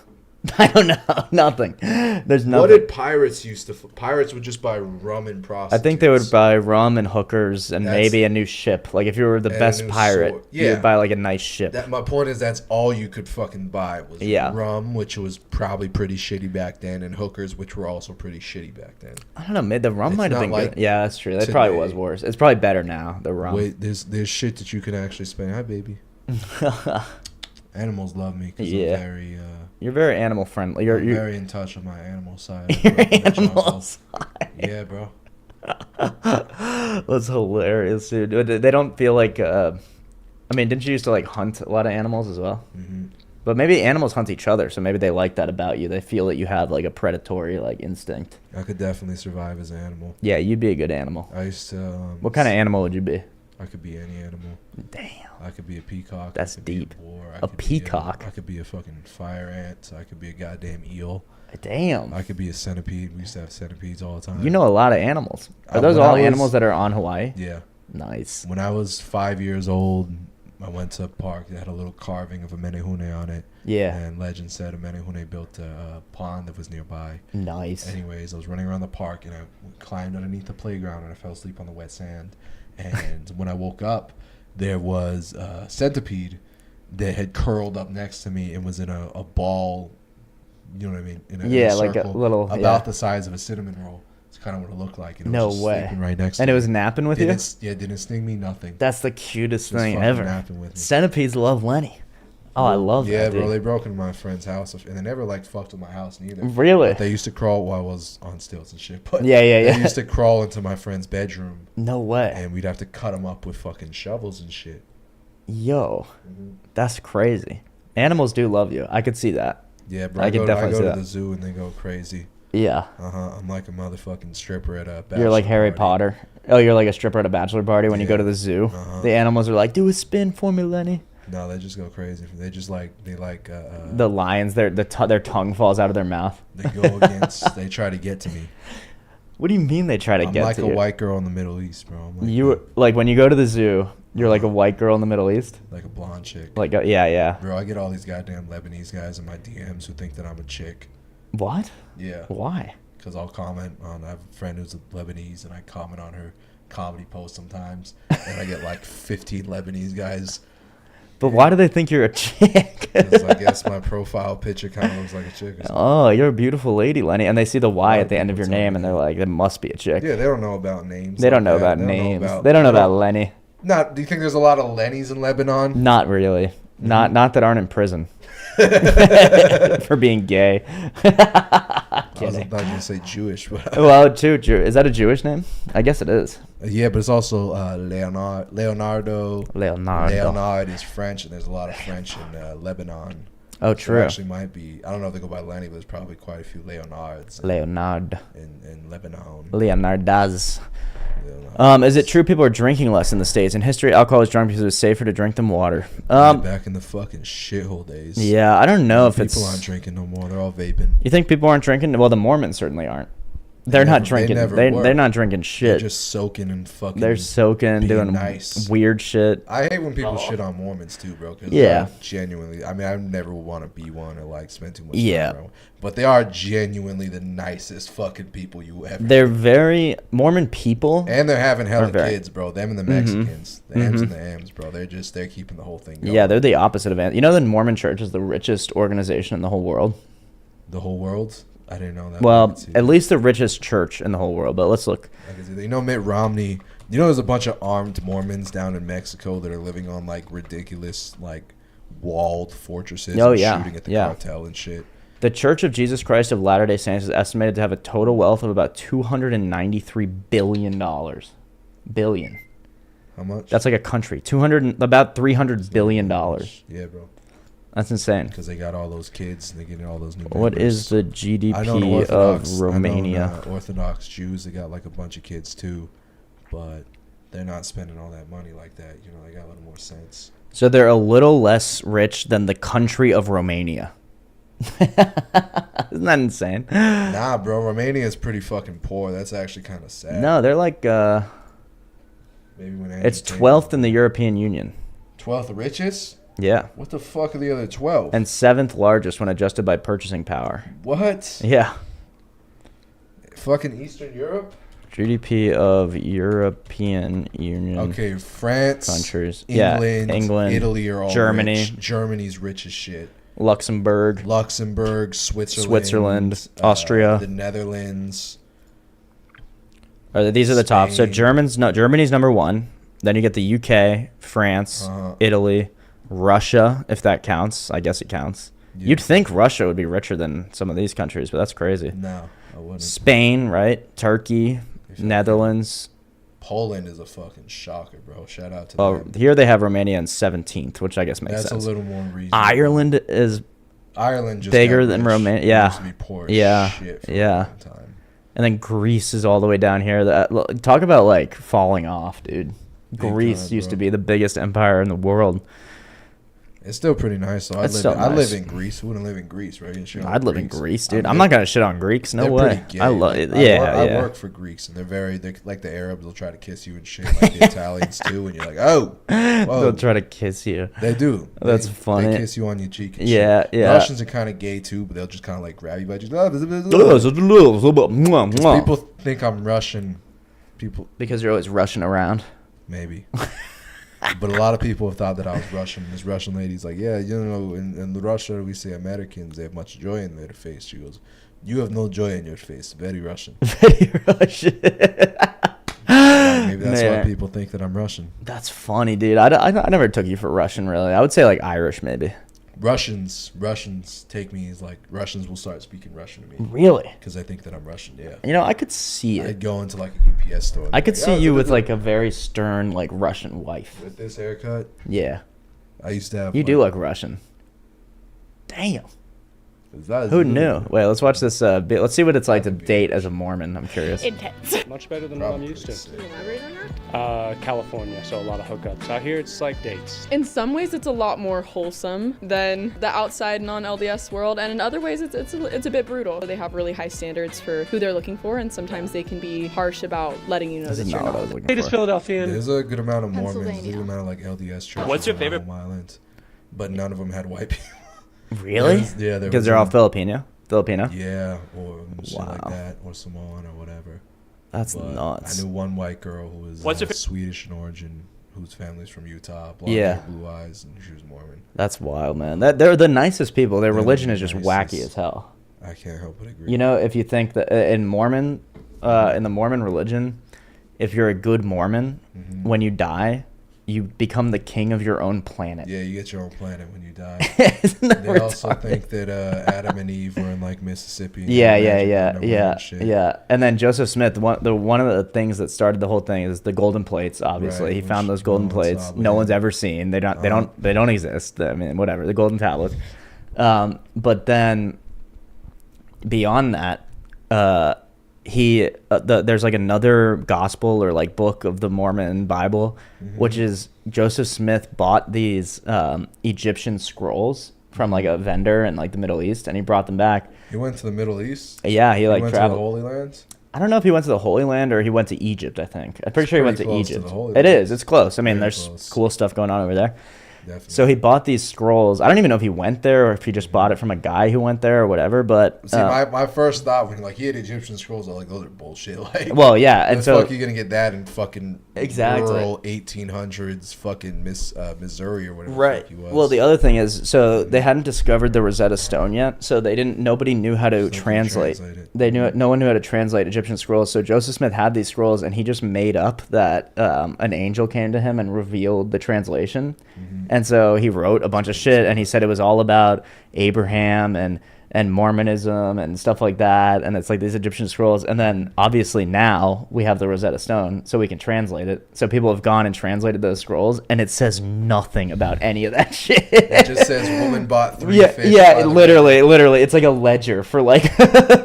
I don't know. Nothing. There's nothing. What did pirates used to? Pirates would just buy rum and prostitutes. I think they would buy rum and hookers and maybe a new ship. Like if you were the best pirate, you would buy like a nice ship. My point is that's all you could fucking buy was rum, which was probably pretty shitty back then, and hookers, which were also pretty shitty back then. I don't know. The rum might have been good. Yeah, that's true. That probably was worse. It's probably better now. The rum. Wait, there's shit that you can actually spend. Hi, baby. Animals love me because I'm very You're very animal friendly. You're very in touch with my animal side. Your animal side. Yeah, bro. That's hilarious, dude. They don't feel like. I mean, didn't you used to like hunt a lot of animals as well? Mm-hmm. But maybe animals hunt each other, so maybe they like that about you. They feel that you have like a predatory like instinct. I could definitely survive as an animal. Yeah, you'd be a good animal. I used to. What kind of animal would you be? I could be any animal. Damn. I could be a peacock. That's I could be deep. A, boar. A peacock. I could be a fucking fire ant. I could be a goddamn eel. Damn. I could be a centipede. We used to have centipedes all the time. You know a lot of animals. Are those all animals that are on Hawaii? Yeah. Nice. When I was 5 years old, I went to a park that had a little carving of a menehune on it. Yeah. And legend said a menehune built a pond that was nearby. Nice. Anyways, I was running around the park and I climbed underneath the playground and I fell asleep on the wet sand. And when I woke up, there was a centipede that had curled up next to me and was in a ball, you know what I mean? In a like a circle little about the size of a cinnamon roll. It's kind of what it looked like. And it No was just way. sleeping right next to And me. it was napping with you? Yeah, it didn't sting me, nothing. That's the cutest Just thing fucking ever. napping with me. Centipedes love Lenny. Oh, I love Yeah, that, dude. bro, they broke into my friend's house and they never like fucked with my house neither. Really? But they used to crawl while I was on stilts and shit. But Yeah. They used to crawl into my friend's bedroom. No way. And we'd have to cut them up with fucking shovels and shit. Yo, that's crazy. Animals do love you. I could see that. Yeah, bro. I could definitely I see go that. to the zoo and they go crazy. Yeah. I'm like a motherfucking stripper at a bachelor You're like Harry party. Potter. Oh, you're like a stripper at a bachelor party when you go to the zoo. The animals are like, do a spin for me, Lenny. No, they just go crazy. They just like The lions, their tongue falls out of their mouth. They go against. They try to get to me. What do you mean they try to I'm get like to a you? white girl in the Middle East, bro. I'm like You like when you go to the zoo, you're like a white girl in the Middle East. like a blonde chick. Like yeah. Bro, I get all these goddamn Lebanese guys in my DMs who think that I'm a chick. What? Yeah. Why? Because I'll comment on. I have a friend who's a Lebanese, and I comment on her comedy posts sometimes, and I get like 15 Lebanese guys. But why do they think you're a chick? 'Cause I guess my profile picture kind of looks like a chick. Or something. Oh, you're a beautiful lady, Lenny. And they see the Y at the end of your name, and they're like, "It must be a chick." Yeah, they don't know about names. They don't know like that. about They don't names. know about- They don't know about Lenny. Not. Do you think there's a lot of Lennys in Lebanon? Not really. Not that aren't in prison for being gay. I was about to say Jewish, but Well, is that a Jewish name? I guess it is. yeah, but it's also Leonardo. Leonardo. Leonard is French, and there's a lot of French in Lebanon. Oh, So true. there actually might be. I don't know if they go by Lenny, but there's probably quite a few Leonards Leonard. in Lebanon. Leonardas. Is it true people are drinking less in the States? In history, alcohol is drunk because it was safer to drink than water. Back in the fucking shithole days. Yeah, I don't know if people it's... aren't drinking no more. They're all vaping. You think people aren't drinking? Well, the Mormons certainly aren't. They're not drinking. They're not drinking shit. They're just soaking and fucking. They're soaking, being doing nice. weird shit. I hate when people shit on Mormons too, bro. Cause Yeah. genuinely. I mean, I never want to be one or like spend too much Yeah. time around. But they are genuinely the nicest fucking people you ever. They're very Mormon people. And they're having hella are very- kids, bro. Them and the Mexicans, the M's and the M's, bro. They're keeping the whole thing going. Yeah, they're the opposite of it. You know, the Mormon Church is the richest organization in the whole world. The whole world. I didn't know that. Well, at least the richest church in the whole world. But let's look. I can see that. You know, Mitt Romney. You know, there's a bunch of armed Mormons down in Mexico that are living on like ridiculous, like walled fortresses. Oh, and yeah, shooting at the yeah. cartel and shit. The Church of Jesus Christ of Latter-day Saints is estimated to have a total wealth of about $293 billion. Billion. How much? That's like a country. About $300 billion. Yeah, bro. That's insane. Because they got all those kids and they getting all those new. What members. is the GDP of Romania? I know, Orthodox Jews, they got like a bunch of kids too, but they're not spending all that money like that. You know, they got a little more sense. So they're a little less rich than the country of Romania. Isn't that insane? Nah, bro, Romania is pretty fucking poor. That's actually kind of sad. No, they're like Maybe when it's 12th in the European Union. 12th richest? Yeah. What the fuck are the other 12? And 7th largest when adjusted by purchasing power. What? Yeah. Fucking Eastern Europe? GDP of European Union. Okay, France, countries. England, England, Italy are all Germany. rich. Germany's rich as shit. Luxembourg, Switzerland, Austria, the Netherlands. These are the top. So Spain. Germany's number one. Then you get the UK, France, Italy, Russia, if that counts. I guess it counts. You'd think Russia would be richer than some of these countries, but that's crazy. No, I wouldn't. Spain, right? Turkey, Netherlands. Poland is a fucking shocker, bro. Shout out to Oh, them. here they have Romania in 17th, which I guess makes That's sense. a little more reasonable. Ireland is just bigger got than rich. Romania. It Yeah. used to be poor as Yeah. shit for a Yeah. long time. And then Greece is all the way down here. Talk about like falling off, dude. Greece time, used to bro. be the biggest empire in the world. It's still pretty nice. So It's still I live nice. in Greece. Who wouldn't live in Greece, right? And shit on I'd live in Greece, dude. I I'm not gonna shit on Greeks. No They're way. pretty gay. I love Like, it. Yeah, I yeah. work for Greeks, and they're like the Arabs will try to kiss you and shit, like the Italians too. And you're like, oh, whoa. They'll try to kiss you. They do. That's They funny. kiss you on your cheek. And Yeah, shit. yeah. Russians are kind of gay too, but they'll just kind of like grab you by your. Because People think I'm Russian. People because you're always rushing around. maybe. But a lot of people have thought that I was Russian. This Russian lady's like, yeah, you know, in Russia we say Americans, they have much joy in their face. She goes, you have no joy in your face. Very Russian. Very Russian. Maybe that's why Man. people think that I'm Russian. That's funny, dude. I never took you for Russian, really. I would say like Irish, maybe. Russians take me as like Russians will start speaking Russian to me. Really? Because I think that I'm Russian. Yeah. You know, I could see it. I'd go into like a UPS store. And I be could like, see "Oh, you da- with da- like a very stern, like Russian wife. with this haircut. Yeah, I used to have. you do look Russian. Damn. That Who knew? Wait, let's watch this. Let's see what it's like to date as a Mormon. I'm curious. Intense. Much better than what I'm used to. Probably. Can you elaborate on that? California, so a lot of hookups. Out here, it's like dates. In some ways, it's a lot more wholesome than the outside non-LDS world, and in other ways, it's a bit brutal. They have really high standards for who they're looking for, and sometimes they can be harsh about letting you know that you're not. Latest Philadelphian. There's a good amount of Mormons. There's a Pennsylvania. good amount of like LDS churches. What's your on favorite- Long Island, but none of them had white people. Really? Yeah, there Because was they're all one- Filipino. Filipino. Yeah, or shit like Wow. that, or Samoan, or whatever. That's But nuts. I knew one white girl who was What's your fa- Swedish in origin, whose family's from Utah, blonde Yeah. hair, blue eyes, and she was Mormon. That's wild, man. They're the nicest people. Their They're religion the is just nicest. wacky as hell. I can't help but agree. You know, if you think that in Mormon, in the Mormon religion, if you're a good Mormon, when you die, you become the king of your own planet. Yeah, you get your own planet when you die. Isn't that They also retarded? think that Adam and Eve were in like Mississippi. and Yeah, magic yeah, and yeah, nowhere yeah, and shit. yeah. And then Joseph Smith, one of the things that started the whole thing is the golden plates. Obviously, Right, he which found those no golden one plates. saw, No but one's yeah. ever seen. They don't exist. I mean, whatever. The golden tablets. But then beyond that, there's like another gospel or like book of the Mormon Bible, which is Joseph Smith bought these Egyptian scrolls from like a vendor in like the Middle East, and he brought them back. He went to the Middle East. Yeah, he like went traveled. to the Holy Lands. I don't know if he went to the Holy Land or he went to Egypt. I think I'm pretty sure he went to pretty close to Egypt. the Holy It Land. is. It's close. I mean, Very there's close. cool stuff going on over there. Definitely. So he bought these scrolls. I don't even know if he went there or if he just bought it from a guy who went there or whatever. But See, my first thought when like he had Egyptian scrolls, I was like, those are bullshit. Like, well, yeah, and the so fuck you gonna get that in fucking Exactly. rural 1800s fucking Missouri or whatever. right. The fuck he was. Well, the other thing is, so they hadn't discovered the Rosetta Stone yet, so they didn't. Nobody knew how to translate. it. They knew no one knew how to translate Egyptian scrolls. So Joseph Smith had these scrolls, and he just made up that an angel came to him and revealed the translation. And so he wrote a bunch of shit, and he said it was all about Abraham and Mormonism and stuff like that, and it's like these Egyptian scrolls. And then obviously now we have the Rosetta Stone, so we can translate it. So people have gone and translated those scrolls, and it says nothing about any of that shit. It just says woman bought 3 yeah, fish. yeah, by the literally, it's like a ledger for like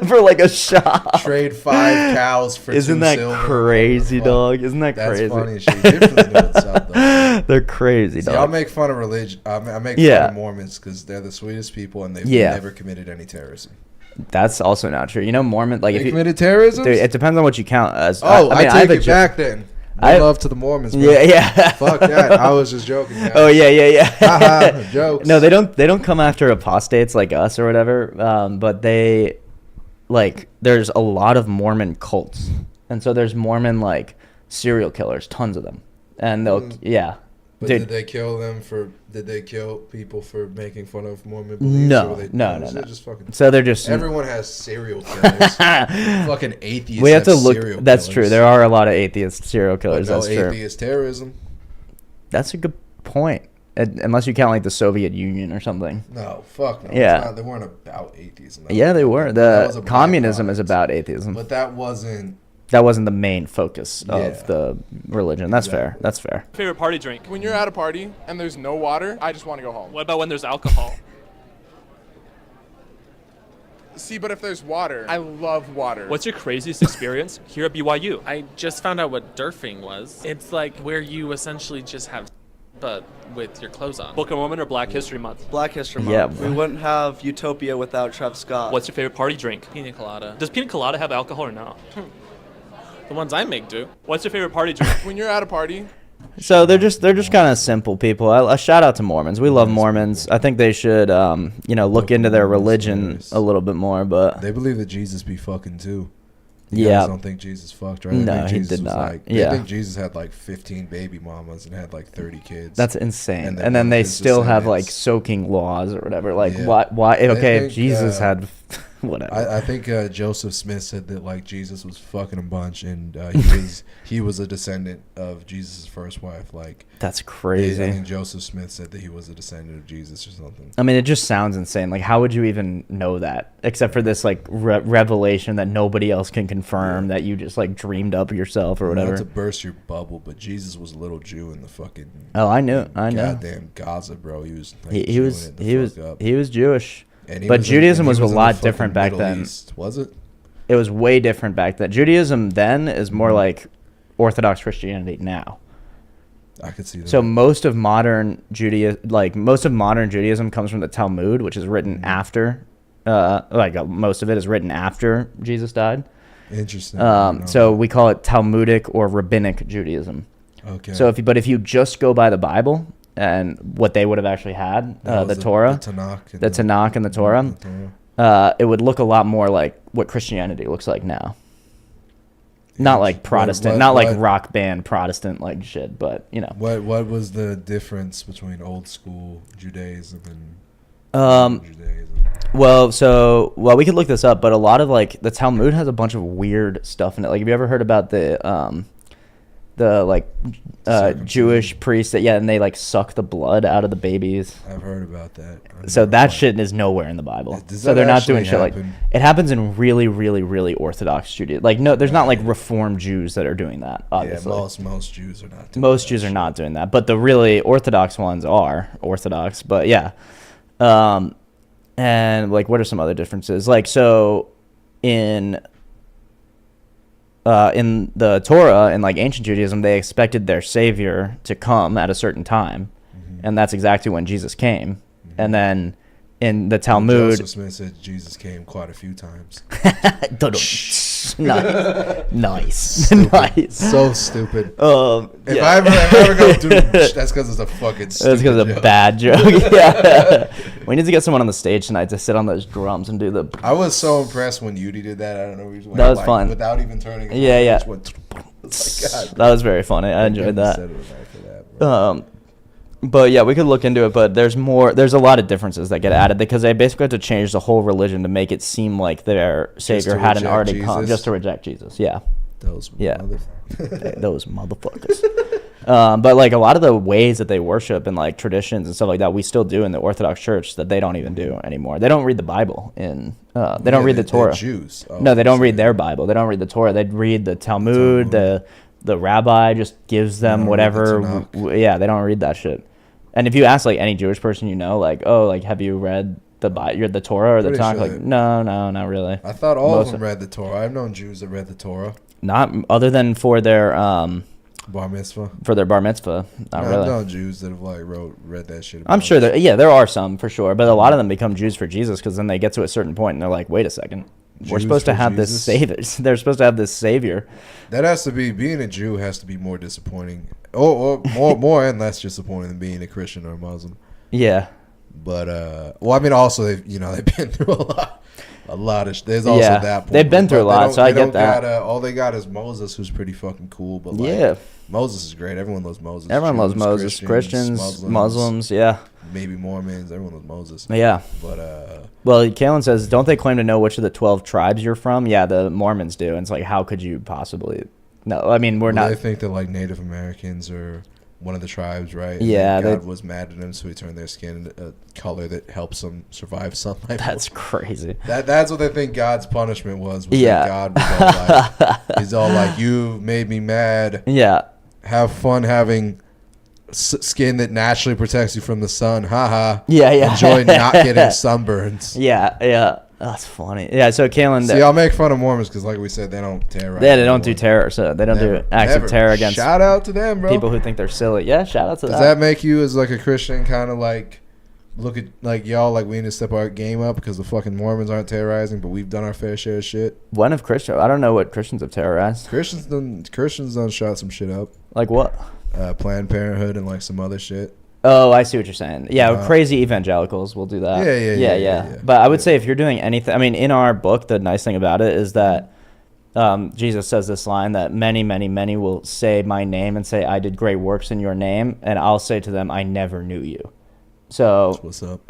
for like a shop. way. Trade 5 cows for Isn't 2 that silver. crazy, Fuck. dog? Isn't that That's crazy? funny as shit. Egyptians know what's up, though. They're crazy, See, dog. I'll make fun of religion. I make fun Yeah. of Mormons because they're the sweetest people and they've Yeah. never committed any terrorism. That's also not true. You know, Mormon, like They if you committed terrorism? dude, it depends on what you count as. Oh, I, mean, take have a it jo- back then. No I- love to the Mormons. Bro. Yeah. Fuck that. I was just joking. Guys. Oh yeah. Haha, jokes. No, they don't come after apostates like us or whatever. But they, like, there's a lot of Mormon cults, and so there's Mormon like serial killers, tons of them, and they'll yeah. But Dude, did they kill them for? Did they kill people for making fun of Mormon beliefs? No, or were they, no. They're just fucking, So they're just everyone has serial killers. Fucking atheists. we have to look. serial That's killers. true. There are a lot of atheist serial But killers. no That's true. atheist terrorism. That's a good point. unless you count like the Soviet Union or something. No, fuck no. Yeah. They weren't about atheism. Yeah, they were. That was The a communism is byproduct. about atheism. But that wasn't the main focus Yeah. of the religion. That's fair. That's fair. Favorite party drink? When you're at a party and there's no water, I just want to go home. What about when there's alcohol? See, but if there's water, I love water. What's your craziest experience here at BYU? I just found out what derfing was. It's like where you essentially just have but with your clothes on. Book of Mormon or Black History Month? Black History Month. Yeah. We wouldn't have Utopia without Travis Scott. What's your favorite party drink? Pina colada. Does pina colada have alcohol or no? The ones I make do. What's your favorite party drink? When you're at a party, So they're just kind of simple people. A shout out to Mormons. We love Mormons. I think they should look into their religion a little bit more. But they believe that Jesus be fucking too. You guys yeah. don't think Jesus fucked, right? No, think he Jesus did was not. Like, yeah. They think Jesus had like 15 baby mamas and had like 30 kids. That's insane. And then one they of his still have like descendants- soaking laws or whatever. Like Yeah. why? Okay, think, if Jesus had whatever. I think Joseph Smith said that like Jesus was fucking a bunch, and he was a descendant of Jesus' first wife. Like that's crazy. I think Joseph Smith said that he was a descendant of Jesus or something. I mean, it just sounds insane. Like, how would you even know that, except for this like revelation that nobody else can confirm that you just like dreamed up yourself or whatever? Not to burst your bubble, but Jesus was a little Jew in the fucking. Oh, I know. Goddamn Gaza, bro. He was. Like, he was Jewish. And But Judaism was a in the lot fucking different back Middle then. East, was it? It was way different back then. Judaism then is more like Orthodox Christianity now. I could see that. So most of modern Judaism comes from the Talmud, which is written after, most of it is written after Jesus died. Interesting. So we call it Talmudic or Rabbinic Judaism. Okay. So if you just go by the Bible and what they would have actually had, the Torah, the Tanakh and the Torah, it would look a lot more like what Christianity looks like now. Not like Protestant, not like rock band Protestant like shit, but you know. What was the difference between old school Judaism and Judaism? Well, we could look this up, but a lot of like the Talmud has a bunch of weird stuff in it. Like, have you ever heard about the Jewish priests that and they like suck the blood out of the babies? I've heard about that. So that shit is nowhere in the Bible. Does So that they're not actually doing shit like happen? it happens in really, really, really Orthodox Judaism. Like, no, there's not like Reformed Jews that are doing that. Obviously, most Jews are not. Most Jews are not doing that, but the really Orthodox ones are Orthodox. But yeah, and like, what are some other differences? Like, so in the Torah and like ancient Judaism, they expected their savior to come at a certain time, and that's exactly when Jesus came. And then in the Talmud, Joseph Smith said Jesus came quite a few times. Nice. Nice. So stupid. If Yeah. I ever go, dude, that's because it's a fucking stupid That's because of a joke. bad joke. Yeah. We need to get someone on the stage tonight to sit on those drums and do the. I was so impressed when Yudi did that. I don't know. He That was fun. Without even turning. Yeah. Just went, it's like, God. That was very funny. I enjoyed that. Set it aside for that, But yeah, we could look into it. But there's a lot of differences that get added because they basically had to change the whole religion to make it seem like their savior hadn't reject already come, Jesus? just to reject Jesus. Yeah. Those Those motherfuckers. But like a lot of the ways that they worship and like traditions and stuff like that, we still do in the Orthodox Church that they don't even do anymore. They don't read the Bible in. They don't read the Torah. They're Jews. Oh, No, they don't read their Bible. They don't read the Torah. They read the Talmud. The rabbi just gives them whatever. Yeah, they don't read that shit. And if you ask like any Jewish person you know, like, oh, like, have you read the Torah or the Pretty Tanakh? sure Like, no, not really. I thought all Most of them read the Torah. I've known Jews that read the Torah. Not other than for their bar mitzvah. For their bar mitzvah, not really. I've known Jews that have like read that shit. I'm sure there are some for sure, but a lot of them become Jews for Jesus because then they get to a certain point and they're like, wait a second, we're Jews supposed to for have this Jesus? savior. They're supposed to have this savior. That has to be being a Jew has to be more disappointing, or more and less disappointing than being a Christian or a Muslim. Yeah. But well, I mean, also they've been through a lot of. There's also that. They've been through a lot, so I get that. All they got is Moses, who's pretty fucking cool. But like, yeah, Moses is great. Everyone loves Moses. Everyone loves Moses. Christians, Muslims, yeah. Maybe Mormons. Everyone loves Moses. Yeah. But well, Kalen says, don't they claim to know which of the 12 tribes you're from? Yeah, the Mormons do. And it's like, how could you possibly? No, I mean, we're not. They think that like Native Americans are one of the tribes, right? And Yeah, God was mad at them, so he turned their skin a color that helps them survive sunlight. That's crazy. That's what they think God's punishment was. Yeah. That God was all like, he's all like, you made me mad. Yeah. Have fun having skin that naturally protects you from the sun. Haha. Yeah, yeah. Enjoy not getting sunburns. Yeah, yeah. That's funny. Yeah, so Kalen... See, I'll make fun of Mormons because, like we said, they don't terrorize. Yeah, they don't do terror, so they don't do acts of terror against... Shout out to them, bro. People who think they're silly. Yeah, shout out to them. Does that make you, as like a Christian, kind of like... Look at, like, y'all, like, we need to step our game up because the fucking Mormons aren't terrorizing, but we've done our fair share of shit? When have Christians... I don't know what Christians have terrorized. Christians done shot some shit up. Like what? Planned Parenthood and, like, some other shit. Oh, I see what you're saying. Yeah, crazy evangelicals will do that. Yeah. But I would say if you're doing anything... I mean, in our book, the nice thing about it is that Jesus says this line that many, many, many will say my name and say, I did great works in your name, and I'll say to them, I never knew you. So what's up?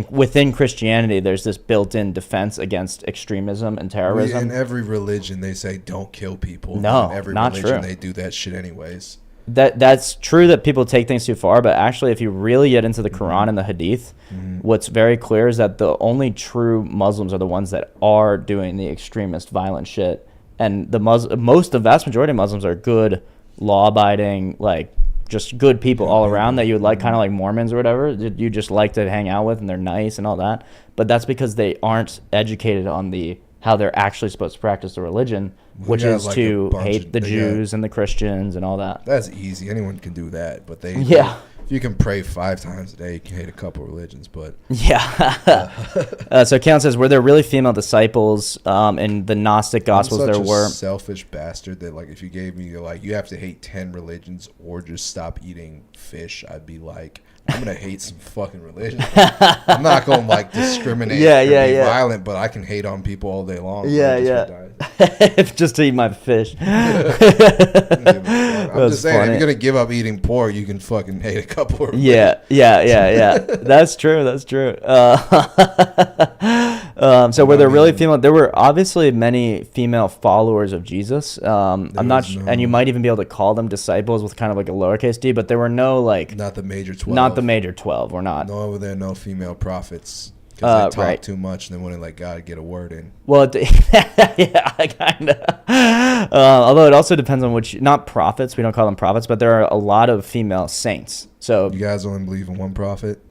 Within Christianity, there's this built-in defense against extremism and terrorism. In every religion, they say don't kill people. No, in every not religion, true. They do that shit anyways. That's true that people take things too far, but actually, if you really get into the Quran and the Hadith, what's very clear is that the only true Muslims are the ones that are doing the extremist, violent shit, and the vast majority of Muslims are good, law-abiding, like just good people all around that you would like, kind of like Mormons or whatever. You just like to hang out with, and they're nice and all that. But that's because they aren't educated on how they're actually supposed to practice the religion, which is like to hate the Jews and the Christians and all that. That's easy. Anyone can do that. But if you can pray 5 times a day, you can hate a couple religions. But so Kalen says, were there really female disciples in the Gnostic Gospels? I'm such there were. Selfish bastard that, like, if you gave me like you have to hate 10 religions or just stop eating fish, I'd be like, I'm gonna hate some fucking religion. I'm not gonna like discriminate or be violent, but I can hate on people all day long. Just to eat my fish. I'm just saying, if you're gonna give up eating pork, you can fucking hate a couple of religions. Yeah. That's true. So were there really female? There were obviously many female followers of Jesus. I'm not, and you might even be able to call them disciples with kind of like a lowercase d. But there were no like not the major 12. Not the major 12. We're not. Nor were there no female prophets because they talk too much and they wouldn't let God get a word in. Well, I kind of. Although it also depends on which. Not prophets. We don't call them prophets, but there are a lot of female saints. So you guys only believe in one prophet?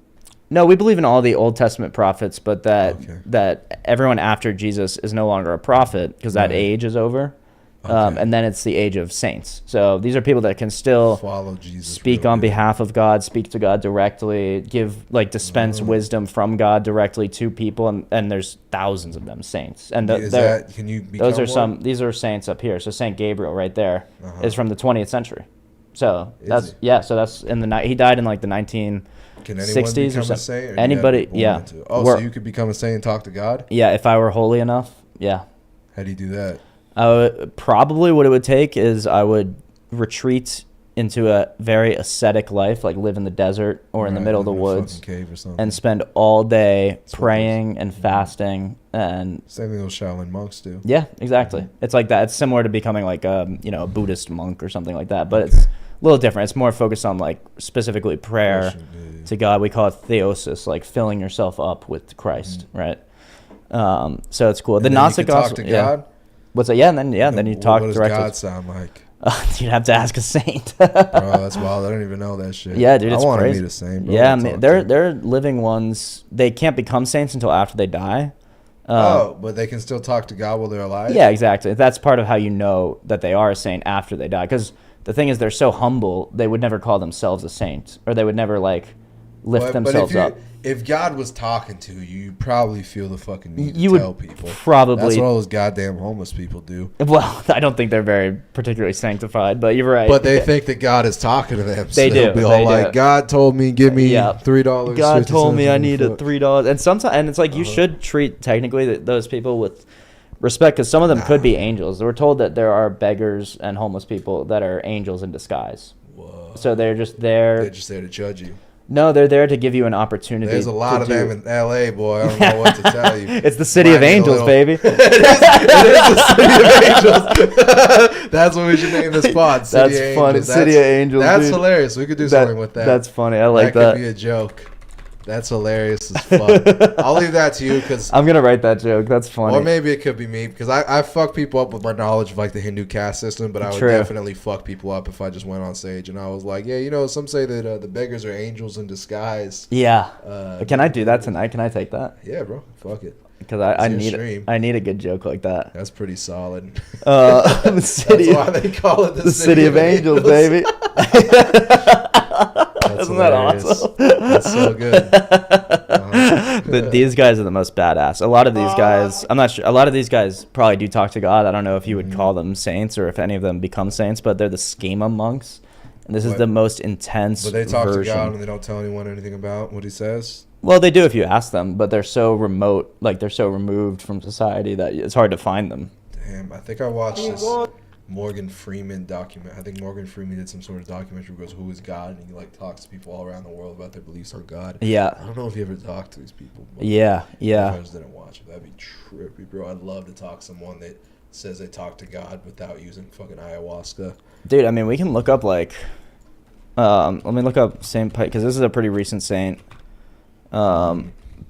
No, we believe in all the Old Testament prophets, but that everyone after Jesus is no longer a prophet because that age is over. And then it's the age of saints. So these are people that can still follow Jesus, speak on behalf of God, speak to God directly, dispense wisdom from God directly to people, and there's thousands of them, saints. And can you become those are one? These are saints up here. So Saint Gabriel right there is from the 20th century. So that's in the he died in like the 1960s or something. A saint, or anybody, so you could become a saint and talk to God? Yeah, if I were holy enough, yeah. How do you do that? Probably what it would take is I would retreat into a very ascetic life, like live in the desert or in the middle of the woods, cave or something, and spend all day praying and fasting. And same thing those Shaolin monks do. Yeah, exactly. It's like that. It's similar to becoming like a Buddhist monk or something like that, but it's a little different. It's more focused on like specifically prayer to God. We call it theosis, like filling yourself up with Christ, right? So it's cool. And the then Gnostic you can talk to God? What's that? Yeah, and then you talk what directly. What does God sound like? You'd have to ask a saint. Bro, that's wild. I don't even know that shit. Yeah, dude, it's I want crazy. to meet a saint, bro. Yeah, they're living ones. They can't become saints until after they die. But they can still talk to God while they're alive? Yeah, exactly. That's part of how you know that they are a saint after they die. Because the thing is, they're so humble, they would never call themselves a saint. Or they would never, like, lift themselves up. If God was talking to you, you probably feel the fucking need to tell people. Probably. That's what all those goddamn homeless people do. Well, I don't think they're very particularly sanctified, but you're right. But they think that God is talking to them. They so do. They'll be all like, God told me, give me $3. God told me I need $3. And sometimes, and it's like you should treat technically those people with respect, because some of them could be angels. We're told that there are beggars and homeless people that are angels in disguise. Whoa. So they're just there. They're just there to judge you. No, they're there to give you an opportunity. There's a lot to of them in L.A., boy. I don't know what to tell you. It's the city of Remind me a angels, little- baby. It is the city of angels. That's what we should name the spot. City That's of funny. Angels. City of Angels, That's dude. hilarious. We could do something with that. That's funny. I like that. That could be a joke. That's hilarious as fuck. I'll leave that to you because I'm gonna write that joke. That's funny. or maybe it could be me because I fuck people up with my knowledge of like the Hindu caste system, but I would True. definitely fuck people up if I just went on stage and I was like, yeah, you know, some say that the beggars are angels in disguise. Yeah. Can I do that tonight? Can I take that? Yeah, bro. Fuck it. Because I It's your need stream. I need a good joke like that. That's pretty solid. The city. That's why they call it the city of angels, baby. That's Isn't that hilarious. awesome? That's so good. But these guys are the most badass. A lot of these guys, I'm not sure. A lot of these guys probably do talk to God. I don't know if you would call them saints or if any of them become saints, but they're the schema monks. And this is What? the most intense But they talk version. to God and they don't tell anyone anything about what he says. Well, they do if you ask them, but they're so remote, like they're so removed from society that it's hard to find them. Damn, I think I watched this Morgan Freeman document. I think Morgan Freeman did some sort of documentary where he goes, "Who is God?" and he like talks to people all around the world about their beliefs on God. Yeah. I don't know if you ever talked to these people. But Yeah, yeah. I just didn't watch it. That'd be trippy, bro. I'd love to talk to someone that says they talk to God without using fucking ayahuasca. Dude, I mean, we can look up like, let me look up Saint Pike because this is a pretty recent saint.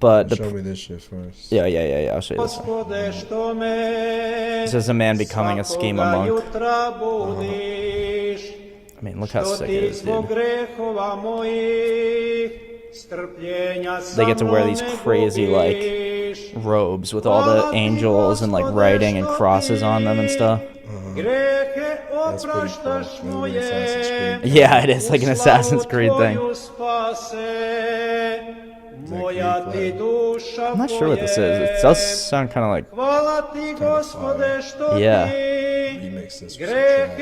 But Show me this shit first. Yeah. I'll show you this one. This is a man becoming a schema monk. I mean, look how sick it is, dude. They get to wear these crazy like robes with all the angels and like writing and crosses on them and stuff. That's pretty cool. Maybe Assassin's Creed. Yeah, it is like an Assassin's Creed thing. I'm not sure what this is. It does sound kind of like. Yeah. Remix this with some track.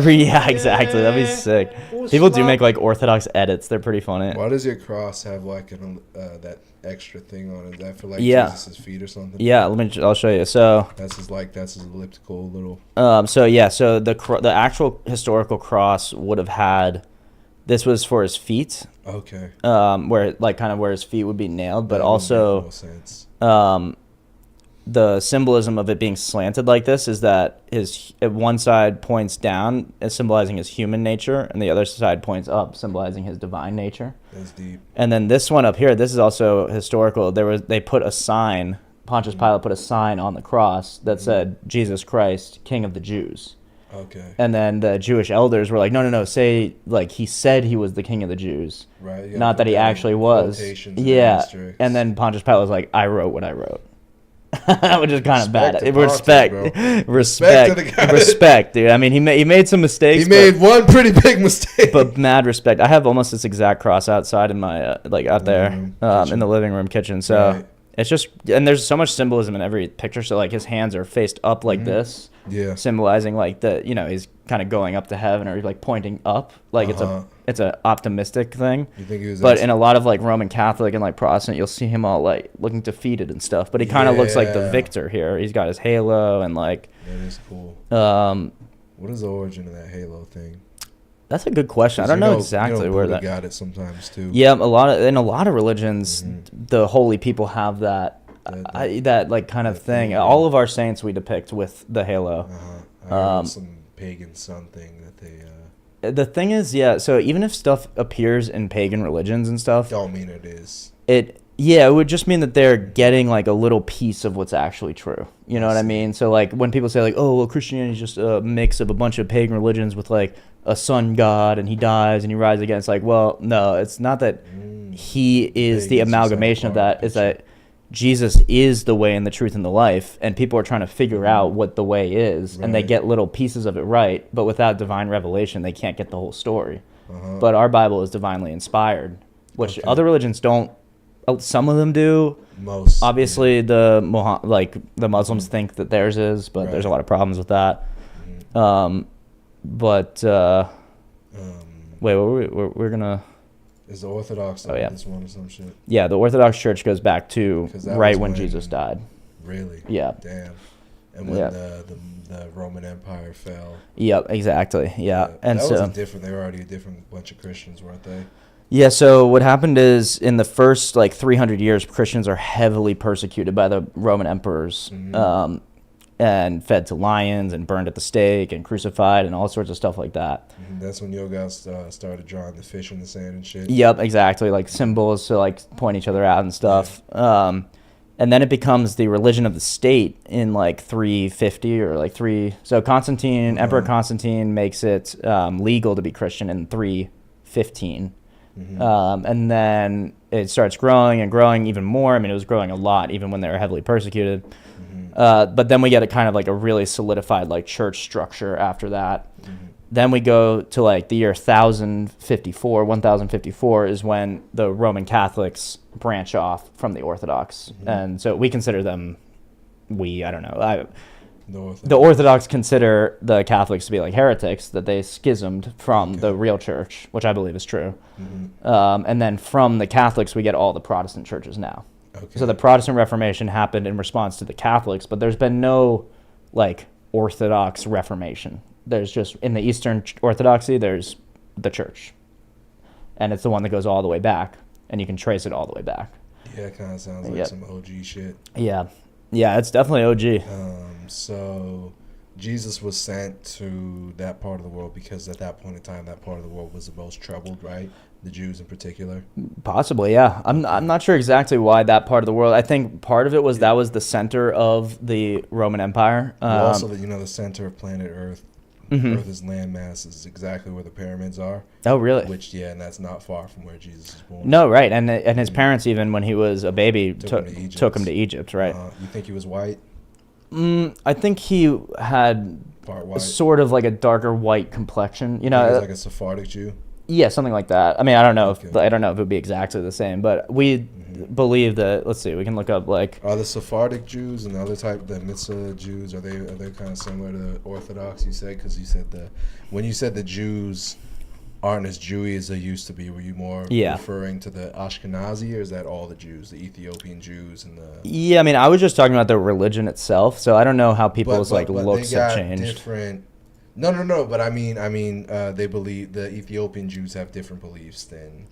Yeah, exactly. That'd be sick. People do make like orthodox edits. They're pretty funny. Why does your cross have like that extra thing on it? Is that for like Yeah. Jesus' feet or something? Yeah, I'll show you. So that's his elliptical little. So the actual historical cross would have had. This was for his feet. Okay. Where like kind of where his feet would be nailed, but That would also make more sense. The symbolism of it being slanted like this is that one side points down, symbolizing his human nature, and the other side points up, symbolizing his divine nature. That's deep. And then this one up here, this is also historical. They put a sign. Pontius Pilate put a sign on the cross that said Jesus Christ, King of the Jews. Okay. And then the Jewish elders were like, no, say like he said he was the King of the Jews, right? You Not that he actually was. Yeah. And then Pontius Pilate was like, I wrote what I wrote. Which is kind of bad. Respect, Respect, dude. I mean, he made some mistakes. He made one pretty big mistake. But mad respect. I have almost this exact cross outside in my like out there in the living room kitchen. So Right. it's just, and there's so much symbolism in every picture. So like his hands are faced up like this, Yeah. symbolizing like he's kind of going up to heaven or like pointing up. Like it's a optimistic thing. You think he was? But in a lot of like Roman Catholic and like Protestant, you'll see him all like looking defeated and stuff. But he kind of looks like the Yeah. victor here. He's got his halo and like. That is cool. What is the origin of that halo thing? That's a good question. I don't know exactly where Buddha that got it sometimes too. Yeah, in a lot of religions, the holy people have that that like kind of thing. All of our saints we depict with the halo. I heard some pagan something that they. The thing is, yeah. So even if stuff appears in pagan religions and stuff, don't mean it is. It would just mean that they're getting like a little piece of what's actually true. You know what I mean? So like when people say like, oh well, Christianity is just a mix of a bunch of pagan religions with like a sun god and he dies and he rises again. It's like, well, no, it's not that he is the amalgamation of that. Is that Jesus is the way and the truth and the life, and people are trying to figure out what the way is, and they Right. get little pieces of it right, but without divine revelation, they can't get the whole story. But our Bible is divinely inspired, which other religions don't. Some of them do. Most, obviously, the Muslims think that theirs is, but there's a lot of problems with that. Wait, we're gonna. Is the Orthodox this one or some shit? Yeah, the Orthodox Church goes back to 'Cause that right was when when- Jesus died. Really? Yeah. Damn. And when the Roman Empire fell. Yep, exactly. Yeah, and that so was they were already a different bunch of Christians, weren't they? Yeah, so what happened is in the first like 300 years, Christians are heavily persecuted by the Roman emperors, and fed to lions and burned at the stake and crucified and all sorts of stuff like that. That's when Yogas started drawing the fish in the sand and shit. Yep, exactly, like symbols to like point each other out and stuff. And then it becomes the religion of the state in like 350 or like So Emperor Constantine makes it legal to be Christian in 315. And then it starts growing and growing even more. I mean, it was growing a lot even when they were heavily persecuted. But then we get a kind of like a really solidified like church structure after that. Then we go to like the year 1054 is when the Roman Catholics branch off from the Orthodox. And so we consider them, I don't know. The Orthodox consider the Catholics to be like heretics, that they schismed from the real church, which I believe is true. And then from the Catholics, we get all the Protestant churches now. So the Protestant Reformation happened in response to the Catholics, but there's been no like Orthodox Reformation. There's just, in the Eastern Orthodoxy, there's the church. And it's the one that goes all the way back, and you can trace it all the way back. Yeah, it kind of sounds like some OG shit. Yeah. Yeah, it's definitely OG. So Jesus was sent to that part of the world because at that point in time, that part of the world was the most troubled, right? The Jews in particular. Possibly, yeah. I'm not sure exactly why that part of the world. I think part of it was that was the center of the Roman Empire. Also, the center of planet Earth. Earth's landmass is exactly where the pyramids are. Oh, really? And that's not far from where Jesus was born. No, right. And his parents, even when he was a baby, took him to Egypt, right? You think he was white? I think he had sort of like a darker white complexion. You know, he was like a Sephardic Jew. Yeah, something like that. I mean, I don't know if it would be exactly the same, but we believe that. Let's see, we can look up like. Are the Sephardic Jews and the other type, the Mitzvah Jews, are they kind of similar to the Orthodox? You said, because you said when you said the Jews aren't as Jewy as they used to be, were you more referring to the Ashkenazi, or is that all the Jews, the Ethiopian Jews and the? Yeah, I mean, I was just talking about the religion itself, so I don't know how people's looks have changed. Different. No. But I mean, they believe the Ethiopian Jews have different beliefs than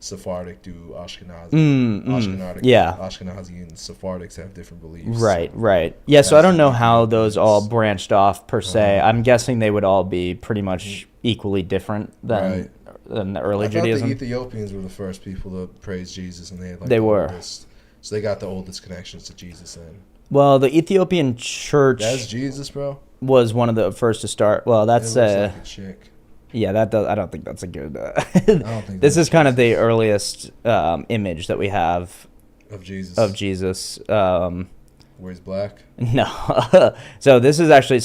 Sephardic do Ashkenazi. Ashkenazi and Sephardics have different beliefs. Right. Yeah, so I don't know how those all branched off per se. I'm guessing they would all be pretty much equally different than the early Judaism. The Ethiopians were the first people to praise Jesus, and they had oldest, so they got the oldest connections to Jesus then. Well, the Ethiopian church. That's Jesus, bro. Was one of the first to start. Well, that's like a chick. Yeah, that does. I don't think that's a good. I don't think this is kind of the earliest image that we have of Jesus. Where he's black. No, so this is actually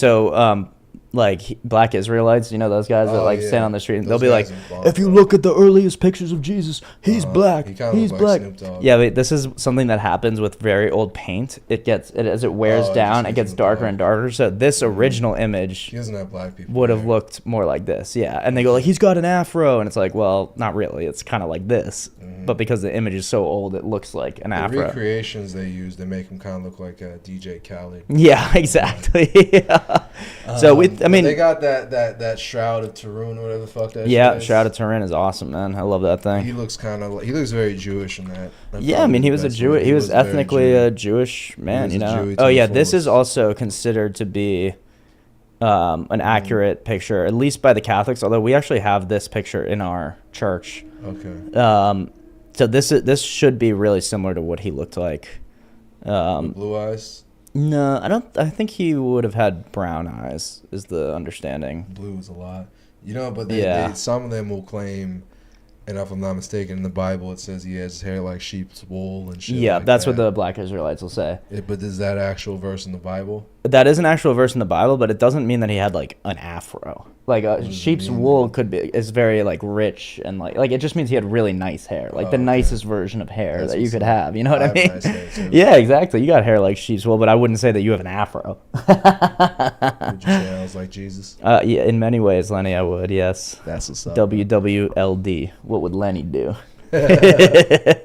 like black Israelites, you know, those guys that stand on the street and they'll be like, if you look at the earliest pictures of Jesus, he's black. He's black. Yeah, but this is something that happens with very old paint. As it wears down, it gets darker and darker. So this original image he doesn't have black people would have looked more like this. Yeah. And they go like, he's got an afro. And it's like, well, not really. It's kind of like this. But because the image is so old, it looks like an afro. The recreations they use, they make him kind of look like DJ Khaled. Yeah, exactly. So they got that Shroud of Turin, whatever the fuck that. Yeah, Shroud of Turin is awesome, man. I love that thing. He looks very Jewish in that. Yeah, I mean, he was ethnically a Jewish man, you know. Oh yeah, this is also considered to be an accurate picture, at least by the Catholics. Although we actually have this picture in our church. Okay. So this should be really similar to what he looked like. Blue eyes. No, I don't. I think he would have had brown eyes. Is the understanding? Blue is a lot, you know. But some of them will claim, and if I'm not mistaken, in the Bible it says he has hair like sheep's wool and shit. Yeah, like that's what the Black Israelites will say. But is that actual verse in the Bible? That is an actual verse in the Bible, but it doesn't mean that he had like an afro. Like sheep's wool is very like rich and like it just means he had really nice hair, like the nicest version of hair that you could have. You know what I mean? Nice hair, yeah, exactly. You got hair like sheep's wool, but I wouldn't say that you have an afro. Would you say I was like Jesus? Yeah, in many ways, Lenny, I would. Yes. That's what's up. WWLD. What would Lenny do? I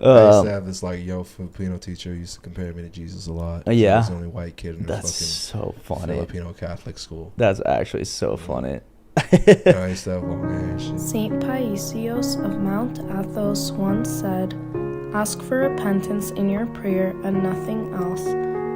used to have this Filipino teacher who used to compare me to Jesus a lot. Yeah, he was the only white kid in that's so funny. Filipino Catholic school. That's actually so funny. I used to have long hair and shit. Saint Paisios of Mount Athos once said, "Ask for repentance in your prayer and nothing else,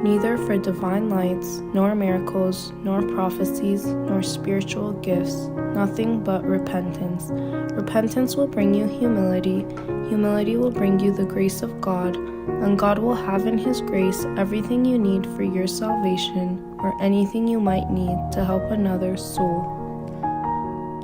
neither for divine lights, nor miracles, nor prophecies, nor spiritual gifts, nothing but repentance. Repentance will bring you humility, humility will bring you the grace of God, and God will have in His grace everything you need for your salvation or anything you might need to help another's soul."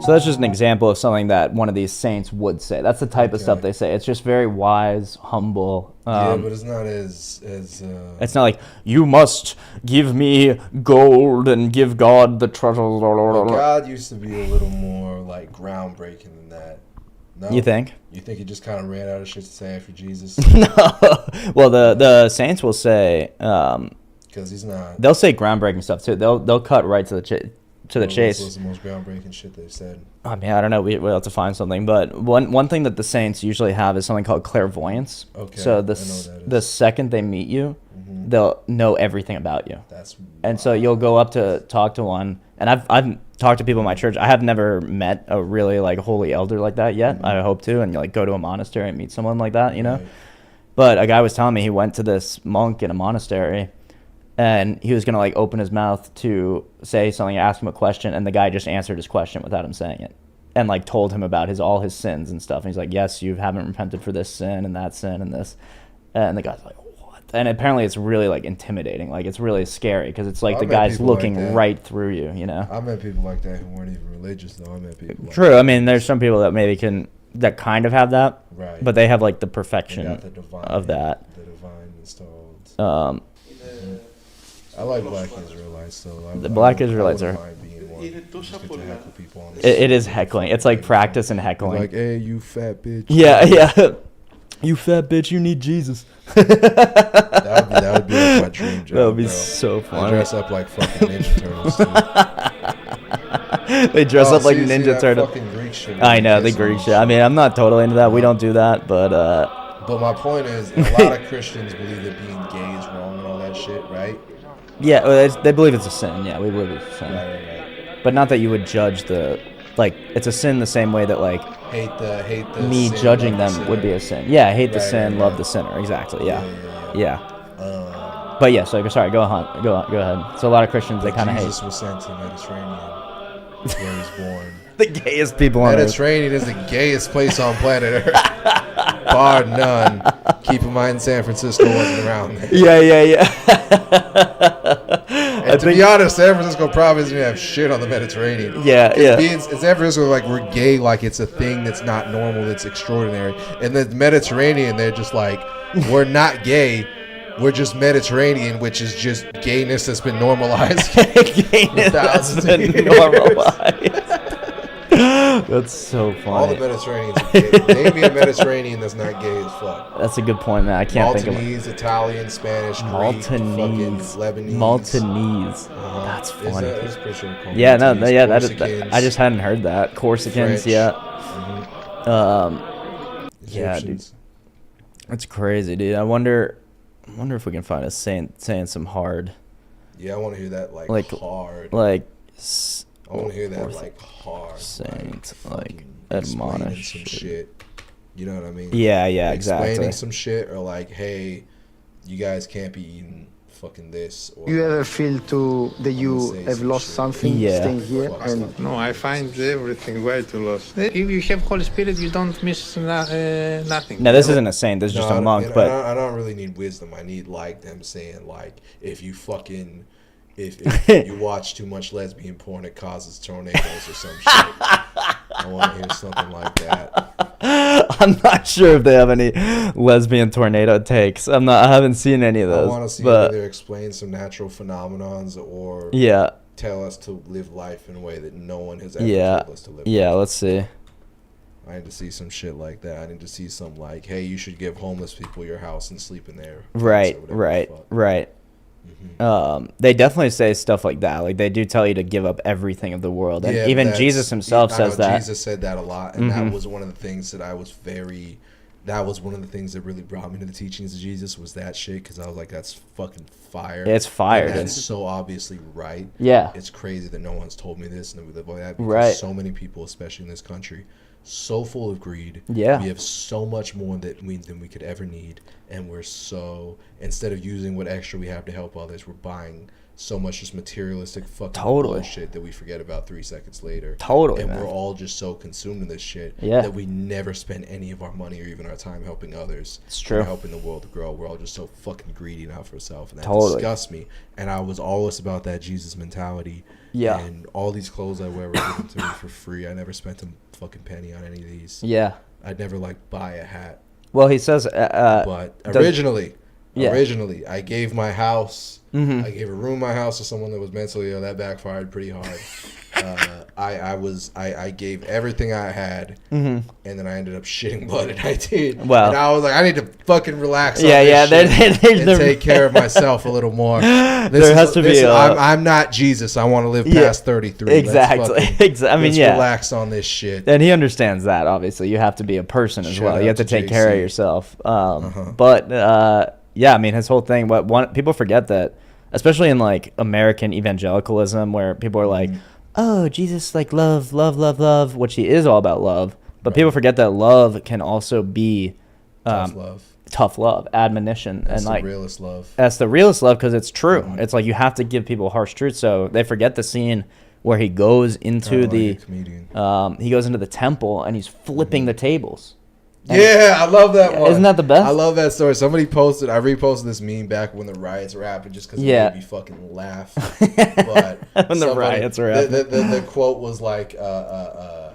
So that's just an example of something that one of these saints would say. That's the type of stuff they say. It's just very wise, humble. Yeah, but it's not as It's not like, you must give me gold and give God the treasures. But God used to be a little more like groundbreaking than that. No? You think? You think he just kind of ran out of shit to say after Jesus? No. Well, the saints will say, because he's not. They'll say groundbreaking stuff too. They'll cut right to the chase. What's the most groundbreaking shit they've said? I mean, I don't know. We'll have to find something. But one thing that the saints usually have is something called clairvoyance. Okay, So I know what that is. the second they meet you, they'll know everything about you. That's and so you'll go up to talk to one. And I've talked to people in my church. I have never met a really like holy elder like that yet. I hope to, and like go to a monastery and meet someone like that, you know. Right. But a guy was telling me he went to this monk in a monastery, and he was gonna like open his mouth to say something, ask him a question, and the guy just answered his question without him saying it, and like told him about all his sins and stuff. And he's like, "Yes, you haven't repented for this sin and that sin and this," and the guy's like, "What?" And apparently, it's really like intimidating. Like it's really scary because it's like I the met guy's people looking like that. right through you. You know. I met people like that who weren't even religious though. I met people. Like True. I mean, there's some people that maybe that kind of have that, Right. but they have like the perfection They got the divine, of that. The divine installed. I I like Black Israelites though. The Black Israelites are. It is heckling. It's like practice and heckling. Like, hey, you fat bitch. Yeah, yeah. You fat bitch, you need Jesus. that would be like my dream job. That would be bro. so funny. I dress up like fucking Ninja Turtles too. They dress up like seriously, Ninja that Turtles. fucking Greek shit I know, really the pisses me Greek off. shit. I mean, I'm not totally into that. We don't do that, but But my point is, a lot of Christians believe that being gay is wrong and all that shit, right? yeah, well, they believe it's a sin. Yeah, we believe it's a sin. Right. But not that you would judge it's a sin the same way that like Hate the me sin, judging love the them would sinner. be a sin. Yeah, hate the Right, sin, right, love right. the sinner. Exactly. Yeah. Yeah. But yeah, so sorry, go ahead. Go ahead. So a lot of Christians, they But kind of hate. Jesus was sent to the Mediterranean. That's where he's born. The gayest people on earth. Mediterranean is the gayest place on planet Earth, bar none. Keep in mind, San Francisco wasn't around then. Yeah. And to be honest, San Francisco probably doesn't even have shit on the Mediterranean. Yeah. In San Francisco, like, we're gay, like it's a thing that's not normal, that's extraordinary. And the Mediterranean, they're just like, we're not gay. We're just Mediterranean, which is just gayness that's been normalized. Gayness that's been normalized. That's so funny. All the Mediterraneans are gay. Name me a Mediterranean that's not gay as fuck. That's a good point, man. I can't think of Maltese, Italian, Spanish, Greek, Maltese. fucking Lebanese. Maltese. That's funny. Is pretty sure called Yeah, Maltese, Corsicans, I just hadn't heard that. Corsicans, French. yeah. Yeah, dude. Egyptians. That's crazy, dude. I wonder if we can find a saint saying some hard. Yeah, I want to hear that like hard. Like. I want to hear that like hard. Saint, like explaining admonish some shit. You know what I mean? Yeah, Explaining exactly. some shit, or like, hey, you guys can't be eating fucking this. Or You ever feel that you have lost something staying here? And No, I find everything way too lost. If you have Holy Spirit, you don't miss nothing. No, this isn't a saint. This is just a monk. But I don't really need wisdom. I need like them saying like, if you fucking. If you watch too much lesbian porn, it causes tornadoes or some shit. I want to hear something like that. I'm not sure if they have any lesbian tornado takes. I haven't seen any of those. I want to see but, either explain some natural phenomenons or tell us to live life in a way that no one has ever told us to live. Yeah, life. let's see. I need to see some shit like that. I need to see some like, hey, you should give homeless people your house and sleep in there. Right. They definitely say stuff like that. Like they do tell you to give up everything of the world, and even Jesus himself says that. Jesus said that a lot, and that was one of the things that I was very that was one of the things that really brought me to the teachings of Jesus was that shit, because I was like, that's fucking fire. Yeah, it's fire, And that's dude. so obviously right. Yeah. It's crazy that no one's told me this and that we live like that, because Right. so many people, especially in this country, so full of greed. Yeah. We have so much more than we could ever need, and we're so, instead of using what extra we have to help others, we're buying so much just materialistic fucking bullshit that we forget about 3 seconds later. Totally, and man. we're all just so consumed in this shit Yeah. that we never spend any of our money or even our time helping others. It's true. And helping the world to grow. We're all just so fucking greedy now for ourselves, and that Totally. disgusts me. And I was always about that Jesus mentality. Yeah. And all these clothes I wear were given to me for free. I never spent a fucking penny on any of these. Yeah. I'd never like buy a hat. Well, he says, but originally, Yeah. I gave my house. I gave a room in my house to someone that was mentally ill. That backfired pretty hard. I gave everything I had, and then I ended up shitting blood at 19. Well, and I was like, I need to fucking relax. Yeah, on this yeah, shit and take care of myself a little more. There has to be I'm not Jesus. I want to live past 33. Exactly. Let's relax on this shit. And he understands that. Obviously, you have to be a person as Shout well. You out have to to take care of JC. yourself. But yeah, I mean, his whole thing. People forget that, especially in like American evangelicalism, where people are like, "Oh, Jesus, like love, love, love, love," which he is all about love. But people forget that love can also be tough love, admonition, That's and the like realest love. That's the realest love, because it's true. It's like you have to give people harsh truth. So they forget the scene where he goes into he goes into the temple and he's flipping the tables. And Yeah, I love that one. Isn't that the best? I love that story. Somebody posted, I reposted this meme back when the riots were happening just because it made me fucking laugh. But When the riots were happening. the quote was like, what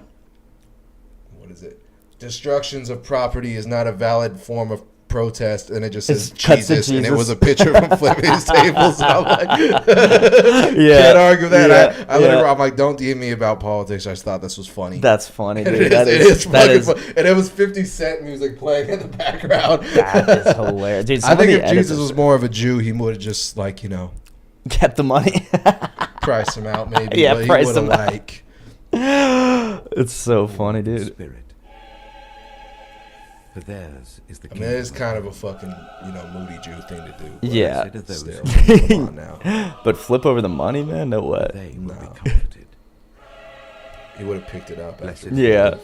is it? Destructions of property is not a valid form of protest, and it just says Jesus, and it was a picture of him flipping his tables. And I'm like, can't argue that. I literally, I'm like, don't DM me about politics. I just thought this was funny. That's funny, dude. It is fucking funny. And it was 50 Cent music playing in the background. That is hilarious. Dude, I think if Jesus was more of a Jew, he would have just like, kept the money, priced him out maybe. Yeah, but he priced would've him out. like. It's so funny, dude. For theirs is the I mean, it's kind of a fucking, moody Jew thing to do. But Yeah. still, come on now. But flip over the money, man? No way. No. He would have picked it up. After Yeah.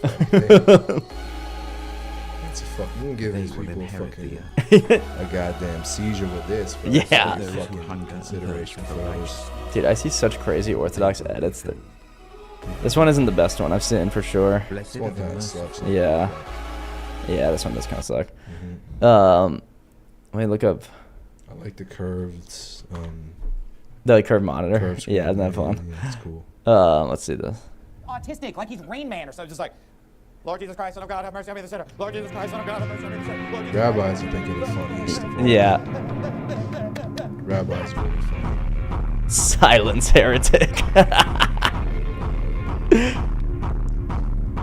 It's a fuck. You can give these people a fucking a goddamn seizure with this. But Yeah. that's fucking consideration for others. Dude, I see such crazy Orthodox edits that this one isn't the best one I've seen for sure. This one kind of sucks. Yeah. Yeah, this one does kind of suck. Let me look up I like the curved. the curved monitor. Curved screen, Yeah, isn't that fun? Yeah, it's cool. Let's see this. Autistic, like he's Rain Man or something, just like, Lord Jesus Christ, Son of God, have mercy on me, the sinner. Lord Jesus Christ, Son of God, have mercy on me, the sinner. Lord Jesus Rabbis are thinking the funniest of all. Yeah. Rabbis are really funny. Silence, heretic.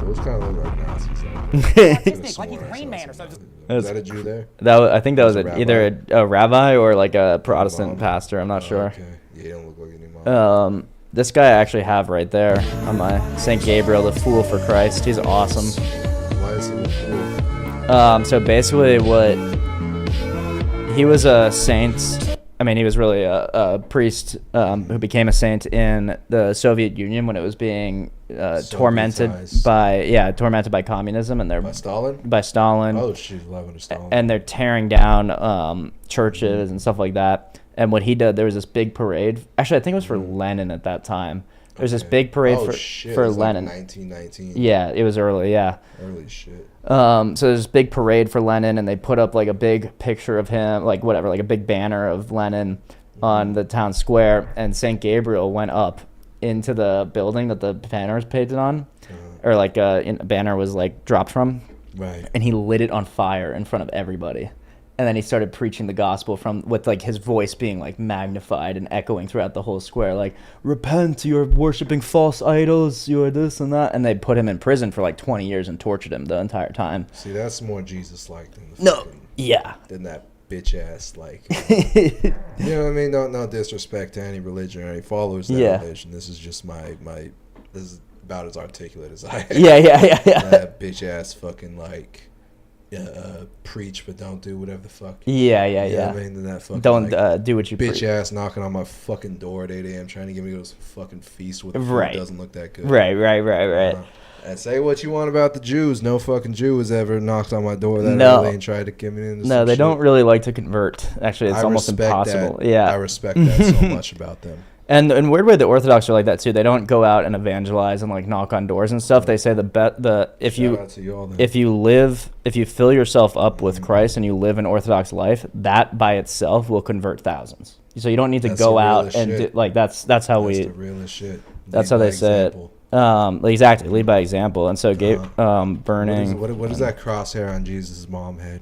Those kind of look like Nazis. Autistic, like he's Rain Man or something. Is that a Jew there? I think that was a either a rabbi or like a Protestant pastor. I'm not sure. Okay. Yeah, you don't look like any mom. This guy I actually have right there on my Saint Gabriel, the Fool for Christ. He's awesome. Why is he a fool? So basically, he was a saint. I mean, he was really a priest who became a saint in the Soviet Union when it was being tormented by communism, and By Stalin? By Stalin. Oh, she's alive under Stalin. And they're tearing down churches and stuff like that. And what he did, there was this big parade. Actually, I think it was for Lenin at that time. There was this big parade for it was Lenin. Like 1919. Yeah, it was early. Yeah. Early shit. So there's this big parade for Lenin, and they put up like a big picture of him, like whatever, like a big banner of Lenin on the town square. And Saint Gabriel went up into the building that the banner was painted on, or like a banner was like dropped from. Right. And he lit it on fire in front of everybody. And then he started preaching the gospel with like his voice being like magnified and echoing throughout the whole square, like, repent, you're worshiping false idols, you're this and that. And they put him in prison for like 20 years and tortured him the entire time. See, that's more Jesus-like than than that bitch ass like. You know what I mean? No disrespect to any religion or any followers of that religion. This is just this is about as articulate as I am. Yeah. That bitch ass fucking like preach but don't do whatever the fuck. Yeah. You know what I mean? Then that fucking, Don't like, do what you bitch preach. ass knocking on my fucking door at 8 a.m. trying to get me to go to some fucking feast with the food Right. doesn't look that good. Right. And say what you want about the Jews. No fucking Jew has ever knocked on my door that No. early and tried to get me into No, some they shit. don't really like to convert. Actually, it's I almost respect impossible. that. Yeah. I respect that so much about them. And in weird way, the Orthodox are like that too. They don't go out and evangelize and like knock on doors and stuff. They say if Shout out to y'all then. if you fill yourself up with Christ and you live an Orthodox life, that by itself will convert thousands. So you don't need to That's go the out realest and shit. do, like that's how That's we. the realest shit. That's Lead how by they say example. it. Exactly, lead by example. And so burning. What is that crosshair on Jesus' mom head?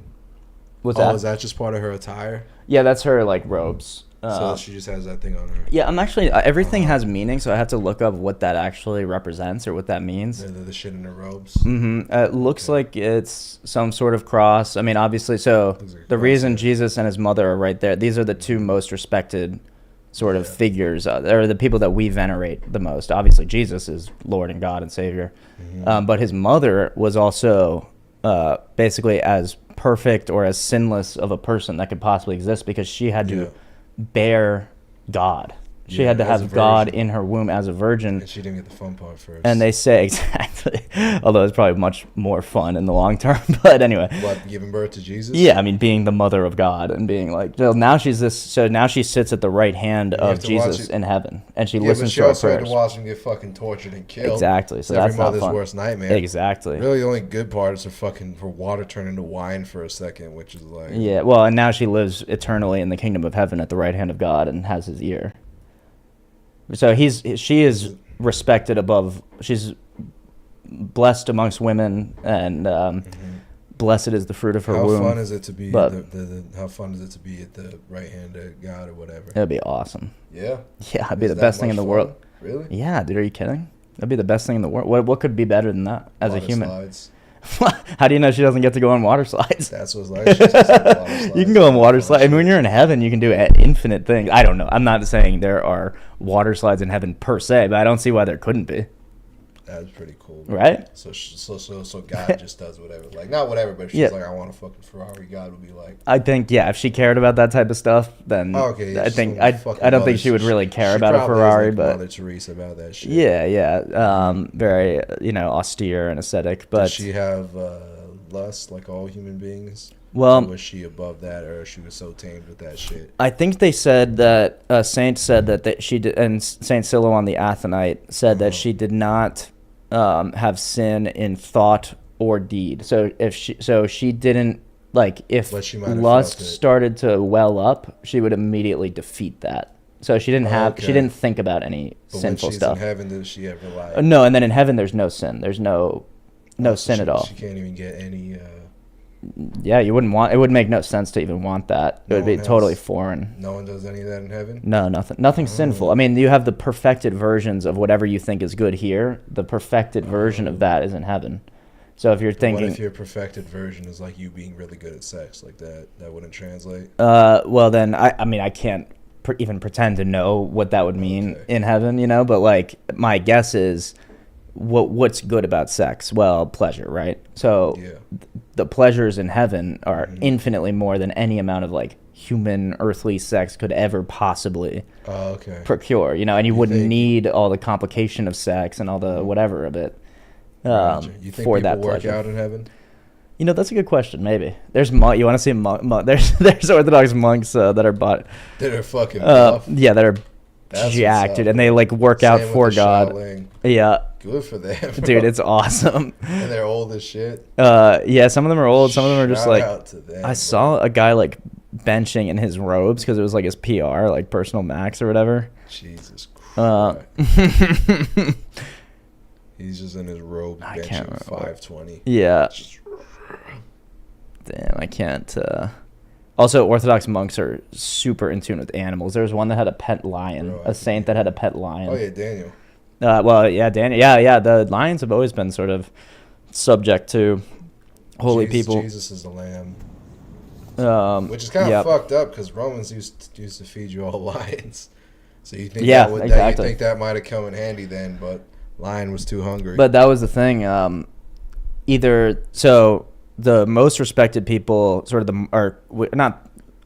What's that? Is that just part of her attire? Yeah, that's her like robes. So she just has that thing on her. Yeah, I'm actually everything has meaning, so I have to look up what that actually represents or what that means. The shit in her robes. It looks like it's some sort of cross. I mean, obviously, so the reason Jesus and his mother are right there, these are the two most respected sort of figures, or the people that we venerate the most. Obviously, Jesus is Lord and God and Savior, but his mother was also basically as perfect or as sinless of a person that could possibly exist because she had to bear God. She had to have God in her womb as a virgin. And she didn't get the fun part first. And they say exactly, although it's probably much more fun in the long term. But anyway, what, giving birth to Jesus? Yeah, I mean, being the mother of God and being like, well, now she's this. So now she sits at the right hand of Jesus in heaven, and she listens to our also had prayers. to watch him get fucking tortured and killed. Exactly. So It's that's every not mother's fun. worst nightmare. Exactly. Really, the only good part is for water turn into wine for a second, which is like. Yeah. Well, and now she lives eternally in the kingdom of heaven at the right hand of God and has his ear. So she is respected above. She's blessed amongst women, and blessed is the fruit of her womb. How fun is it to be? But how fun is it to be at the right hand of God or whatever? It'd be awesome. Yeah. Yeah, it'd be Is the that best thing much in the fun? world. Really? Yeah, dude. Are you kidding? That'd be the best thing in the world. What could be better than that as a Water human? slides. How do you know she doesn't get to go on water slides? That's what's like. She's just on water slides. You can go on water slides. I mean, when you're in heaven, you can do infinite things. I don't know. I'm not saying there are water slides in heaven per se, but I don't see why there couldn't be. That's pretty cool. Right? So God just does whatever. Like, not whatever, but if she's Yeah. like, I want a fucking Ferrari, God would be like. I think, yeah, if she cared about that type of stuff, then Okay, I she's think like I fucking don't Mother- think she would really care she about a probably is Ferrari, like but Mother Teresa about that shit. yeah, very austere and ascetic. But Does she have lust like all human beings? Well- Or was she above that, or she was so tamed with that shit? I think they said that Saint said that she did, and Saint Silouan the Athonite said that she did not have sin in thought or deed. So she didn't, like, if But she might have lust felt it. started to well up, she would immediately defeat that. So she didn't Okay. she didn't think about any But sinful when she's stuff. in heaven, does she ever like? No, and then in heaven there's no sin. There's no sin at all. She can't even get any. Yeah, you wouldn't want. It would make no sense to even want that. It No would be one totally has- foreign. No one does any of that in heaven. No, nothing sinful. I mean, you have the perfected versions of whatever you think is good here. The perfected version of that is in heaven. So if you're thinking, What if your perfected version is like you being really good at sex, like that? That wouldn't translate. well, then I mean, I can't even pretend to know what that would mean in heaven, But like, my guess is, what's good about sex? Well, pleasure, right? So the pleasures in heaven are infinitely more than any amount of like human earthly sex could ever possibly procure, and you wouldn't need all the complication of sex and all the whatever of it You think for people that work pleasure. out in heaven? That's a good question. Maybe there's you want to see there's Orthodox monks that are That are fucking buff. yeah, that are That's jacked, what's dude, up. and they like work out Same with for the God. Shaolin. Yeah, Good for them, dude. bro. It's awesome. And they're old as shit. Yeah, some of them are old. Some of them are just Shout like. out to them, I saw a guy like benching in his robes because it was like his PR, like personal max or whatever. Jesus Christ. He's just in his robe benching 520. Yeah. Damn, I can't. Also, Orthodox monks are super in tune with animals. There was one that had a pet lion, a saint that had a pet lion. Oh yeah, Daniel. Well, yeah, Daniel. Yeah. The lions have always been sort of subject to holy people. Jesus is the lamb. Which is kind of fucked up because Romans used to feed you all lions. So you think Yeah, that would, exactly. you think that might have come in handy then, but lion was too hungry. But that was the thing. the most respected people, sort of not.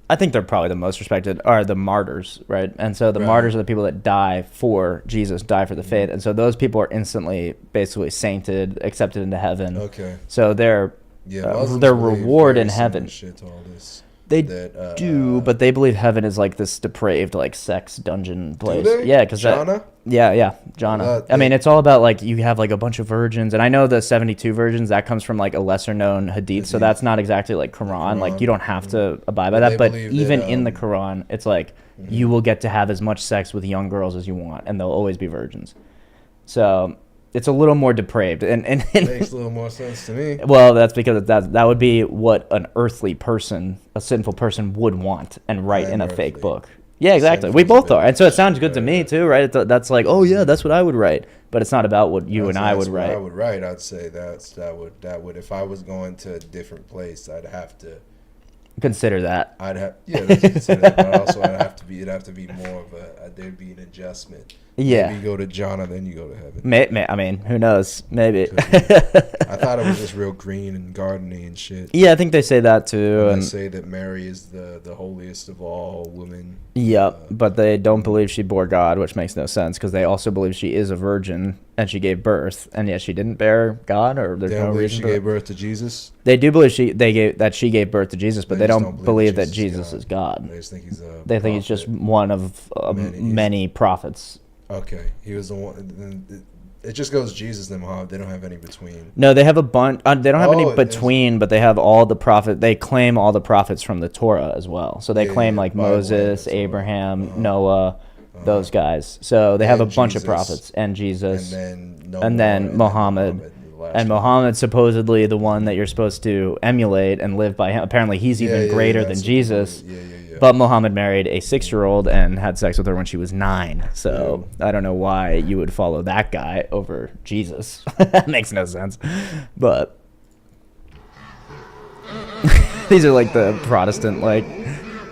I think they're probably the most respected are the martyrs, right? And so the martyrs are the people that die for Jesus, die for the faith, and so those people are instantly, basically sainted, accepted into heaven. Okay. So their reward in heaven. Shit to all this. They do, but they believe heaven is like this depraved, like sex dungeon place. Do they? Yeah, because Jannah? Jannah. I mean, it's all about like you have like a bunch of virgins, and I know the 72 virgins that comes from like a lesser known hadith, so that's not exactly like Quran. Like you don't have to abide by that, but even in the Quran, it's like you will get to have as much sex with young girls as you want, and they'll always be virgins. So it's a little more depraved, and makes a little more sense to me. Well, that's because that would be what an earthly person, a sinful person, would want and write in a fake book. Yeah, exactly. We both are, and so it sounds good to me too, right? That's like, oh yeah, that's what I would write, but it's not about what you and I would write. I would write. I'd say that would if I was going to a different place, I'd have to consider that. Consider that, but also it'd have to be more of there'd be an adjustment. Yeah. Maybe you go to Jannah, then you go to heaven. I mean, who knows? Maybe. I thought it was just real green and gardeny and shit. Yeah, I think they say that too. And they say that Mary is the holiest of all women. Yep, but they don't believe she bore God, which makes no sense because they also believe she is a virgin and she gave birth, and yet she didn't bear God, or there's no reason she gave birth to Jesus. They do believe she gave birth to Jesus, but they don't believe that Jesus is God. They just think he's a They think he's just one of many prophets. Okay, he was the one. It just goes Jesus and Muhammad. They don't have any between. No, they have a bunch. They don't have any between, but they have all the prophets. They claim all the prophets from the Torah as well. So they claim like Moses, Abraham, Noah, those guys. So they have a bunch of prophets and Jesus, and then Muhammad. And Muhammad's supposedly the one that you're supposed to emulate and live by him. Apparently, he's even greater than Jesus. But Muhammad married a 6-year-old and had sex with her when she was 9. So I don't know why you would follow that guy over Jesus. That makes no sense. But these are like the Protestant, like,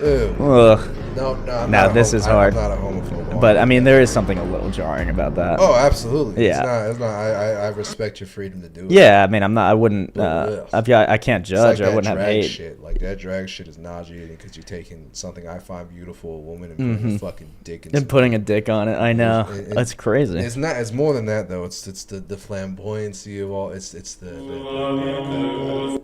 ugh. No, this is hard. I'm not a homophobe. But I mean, there is something a little jarring about that. Oh, absolutely. Yeah. It's not. I respect your freedom to do it. Yeah, I mean, I'm not. I wouldn't. I can't judge. Like I wouldn't have hate. Shit. Like that drag shit is nauseating because you're taking something I find beautiful, a woman, and putting a fucking dick in. And putting a dick on it. I know. That's crazy. It's not. It's more than that though. It's the flamboyancy of all. It's the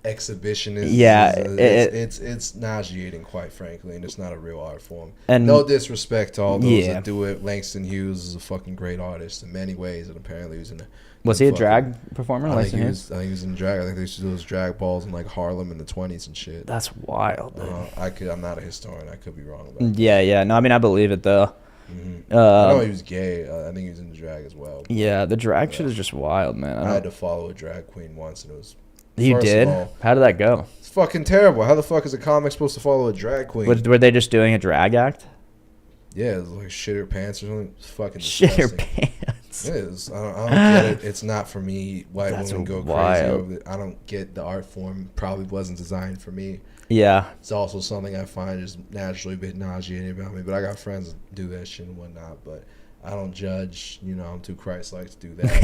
exhibitionism. Yeah, it's nauseating, quite frankly, and it's not a real art form. And no disrespect to all those that do it. Langston Hughes is a fucking great artist in many ways, and apparently he was in. Was he a drag performer? I think he was in drag. I think they used to do those drag balls in like Harlem in the 20s and shit. That's wild. I'm not a historian. I could be wrong about that. Yeah. No, I mean, I believe it though. I know he was gay. I think he was in drag as well. Yeah, the drag shit is just wild, man. I had to follow a drag queen once, and it was. You did? How did that go? It's fucking terrible. How the fuck is a comic supposed to follow a drag queen? Were they just doing a drag act? Yeah, it was like shit her pants or something. It's fucking shit her disgusting. pants. It is. I don't get it. It's not for me. White women go crazy over it. I don't get the art form. Probably wasn't designed for me. Yeah. It's also something I find is naturally a bit nauseating about me. But I got friends that do that shit and whatnot. But I don't judge. You know, I'm too Christ-like to do that.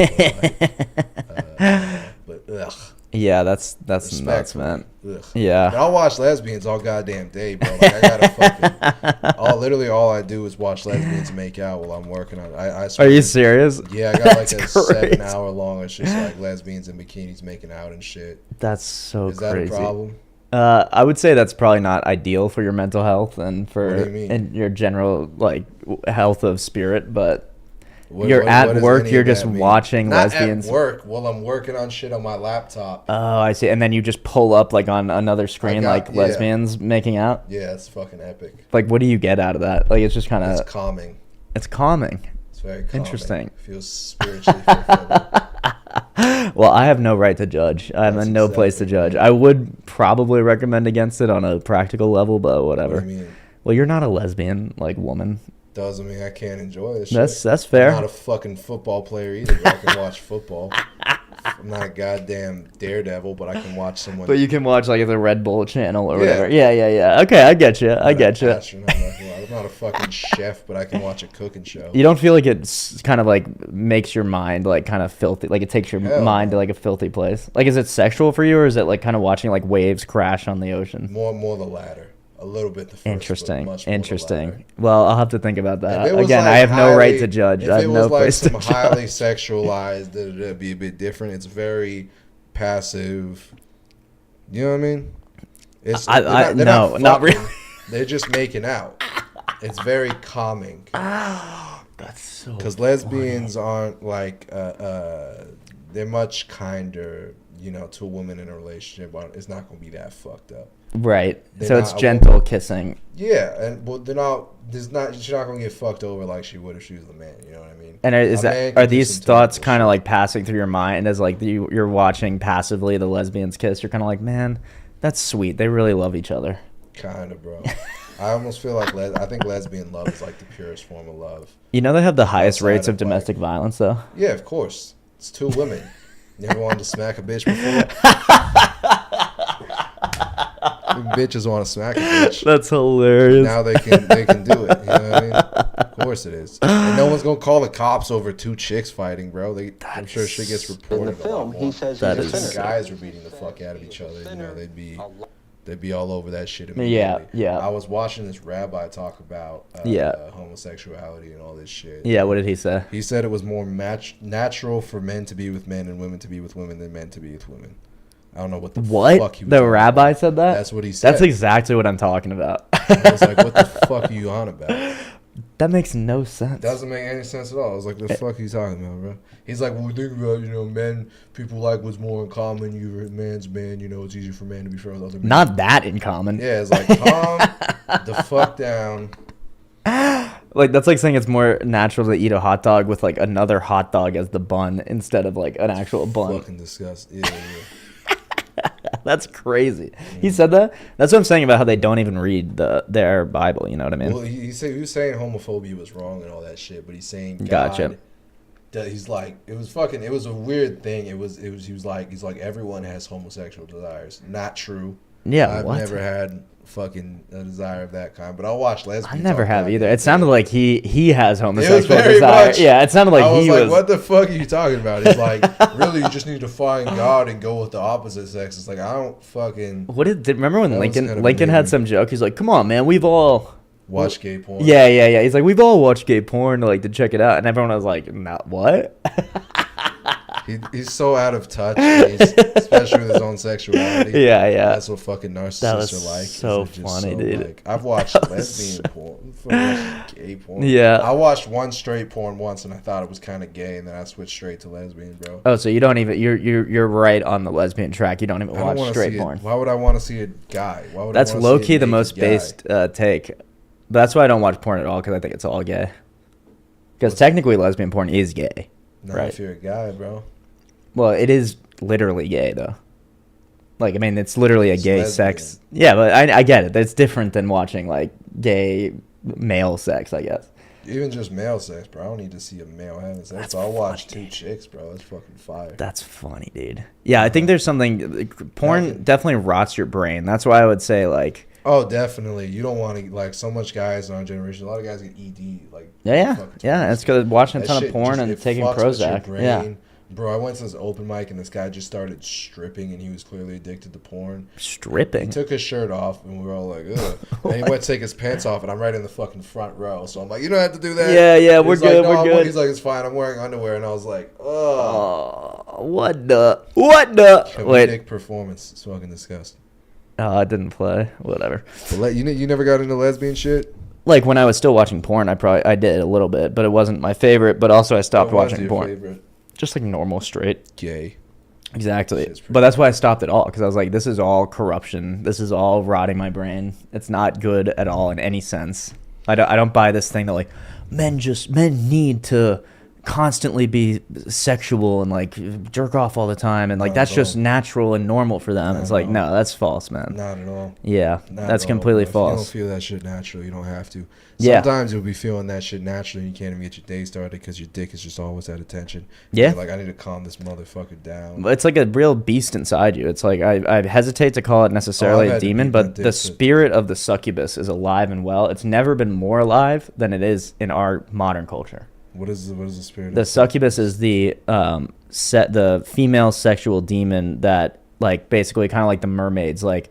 But ugh. Yeah, that's nuts, man. Ugh. Yeah. But I'll watch lesbians all goddamn day, bro. Like, I gotta fucking. Literally, all I do is watch lesbians make out while I'm working on it. Are you serious? Yeah, I got like a 7-hour long. It's just like lesbians in bikinis making out and shit. That's so crazy. Is that a problem? I would say that's probably not ideal for your mental health and for What do you mean? and your general like health of spirit, but. You're at work, you're just watching lesbians. At work while I'm working on shit on my laptop. Oh, I see. And then you just pull up like on another screen lesbians making out? Yeah, it's fucking epic. Like, what do you get out of that? Like, it's just kind of... It's calming. It's calming. It's very calming. Interesting. It feels spiritually fulfilling. Well, I have no right to judge. I'm in no place to judge. I would probably recommend against it on a practical level, but whatever. What do you mean? Well, you're not a lesbian, like, woman. Doesn't mean I can't enjoy this shit. That's fair. I'm not a fucking football player either, but I can watch football. not goddamn Daredevil, but I can watch someone. But you can watch like the Red Bull channel or whatever. Yeah. Okay, I get you. I get you. I'm not a fucking chef, but I can watch a cooking show. You don't feel like it's kind of like makes your mind like kind of filthy, like it takes your mind to like a filthy place. Like, is it sexual for you, or is it like kind of watching like waves crash on the ocean? More the latter. A little bit the first. Interesting. Well, I'll have to think about that. Again, Like I have no right to judge. I have no place to judge. If it was like some highly sexualized, it'd be a bit different. It's very passive. You know what I mean? It's not really. They're just making out. It's very calming. That's so. Because lesbians aren't like they're much kinder, you know, to a woman in a relationship. But it's not gonna be that fucked up. Right. So it's gentle kissing. Yeah, and well, they're not. She's not gonna get fucked over like she would if she was the man. You know what I mean? And are these thoughts kind of like passing through your mind as like you're watching passively the lesbians kiss? You're kind of like, man, that's sweet. They really love each other. Kind of, bro. I almost feel like I think lesbian love is like the purest form of love. You know they have the highest rates of domestic violence, though. Yeah, of course. It's 2 women. You ever wanted to smack a bitch before? Bitches want to smack a bitch. That's hilarious. Now they can do it. You know what I mean? Of course it is. And no one's gonna call the cops over 2 chicks fighting, bro. I'm sure shit gets reported. In the film, he says guys were beating the fuck out of each other. You know, they'd be all over that shit immediately. Yeah. I was watching this rabbi talk about homosexuality and all this shit. Yeah, what did he say? He said it was more natural for men to be with men and women to be with women than men to be with women. I don't know what the fuck he was The rabbi about. said that? That's what he said. That's exactly what I'm talking about. I was like, what the fuck are you on about? That makes no sense. Doesn't make any sense at all. I was like, the fuck are you talking about, bro? He's like, well, think about, you know, men, people like what's more in common. You're a man's man, you know, it's easier for men to be friends with other men. Not that in common. Yeah, it's like, calm the fuck down. Like, that's like saying it's more natural to eat a hot dog with like another hot dog as the bun instead of like an actual bun. Fucking disgusting. Yeah. That's crazy. He said that? That's what I'm saying about how they don't even read their Bible, you know what I mean? Well, he was saying homophobia was wrong and all that shit, but he's saying God, gotcha. He's like, it was a weird thing. He was like everyone has homosexual desires. Not true. Yeah, I've never had fucking a desire of that kind, but I'll watch lesbians. I never have either. It sounded like he has homosexual desire. Yeah, it sounded like he was. What the fuck are you talking about? He's like, really, you just need to find God and go with the opposite sex. It's like, I don't fucking. Remember when Lincoln had some joke? He's like, come on, man, we've all watched gay porn. Yeah. He's like, we've all watched gay porn to check it out, and everyone was like, not what? He's so out of touch, especially with his own sexuality. Yeah. That's what fucking narcissists are like. So funny, dude. Like, I've watched lesbian porn, gay porn. Yeah. I watched one straight porn once, and I thought it was kind of gay, and then I switched straight to lesbian, bro. Oh, so you don't even you're right on the lesbian track. You don't even watch straight porn. Why would I want to see a guy? Why would that's I low key the most based take. But that's why I don't watch porn at all, because I think it's all gay. Because technically, lesbian porn is gay. Not right? If you're a guy, bro. Well, it is literally gay, though. Like, I mean, it's literally a gay lesbian. sex. Yeah, but I get it. It's different than watching, like, gay male sex, I guess. Even just male sex, bro. I don't need to see a male having sex. I'll watch 2 chicks, bro. That's fucking fire. That's funny, dude. Yeah, I think there's something... Porn definitely rots your brain. That's why I would say, like... Oh, definitely. You don't want to, like, so much guys in our generation. A lot of guys get ED, like... Yeah. It's because watching a ton of porn and taking Prozac. Yeah. Bro, I went to this open mic and this guy just started stripping and he was clearly addicted to porn. Stripping? He took his shirt off and we were all like, ugh. And he went to take his pants off and I'm right in the fucking front row. So I'm like, you don't have to do that. Yeah, we're good, we're good. He's like, it's fine. I'm wearing underwear. And I was like, oh. What the? Comedic performance. It's fucking disgusting. Oh, I didn't play. Whatever. But you never got into lesbian shit? Like, when I was still watching porn, I did a little bit, but it wasn't my favorite. But also I stopped watching porn. Favorite? Just like normal straight. Gay. Exactly. But that's why I stopped it all, because I was like, this is all corruption. This is all rotting my brain. It's not good at all in any sense. I don't buy this thing that like men need to constantly be sexual and like jerk off all the time and like that's just natural and normal for them. It's like, no, that's false, man. Not at all. Yeah, Not that's at all, completely bro. false. If you don't feel that shit natural, you don't have to. Yeah. Sometimes you'll be feeling that shit naturally and you can't even get your day started because your dick is just always at attention. Yeah. You're like, I need to calm this motherfucker down. It's like a real beast inside you. It's like I hesitate to call it necessarily a demon, but the spirit of the succubus is alive and well. It's never been more alive than it is in our modern culture. What is the spirit? The succubus is the the female sexual demon that like basically kind of like the mermaids, like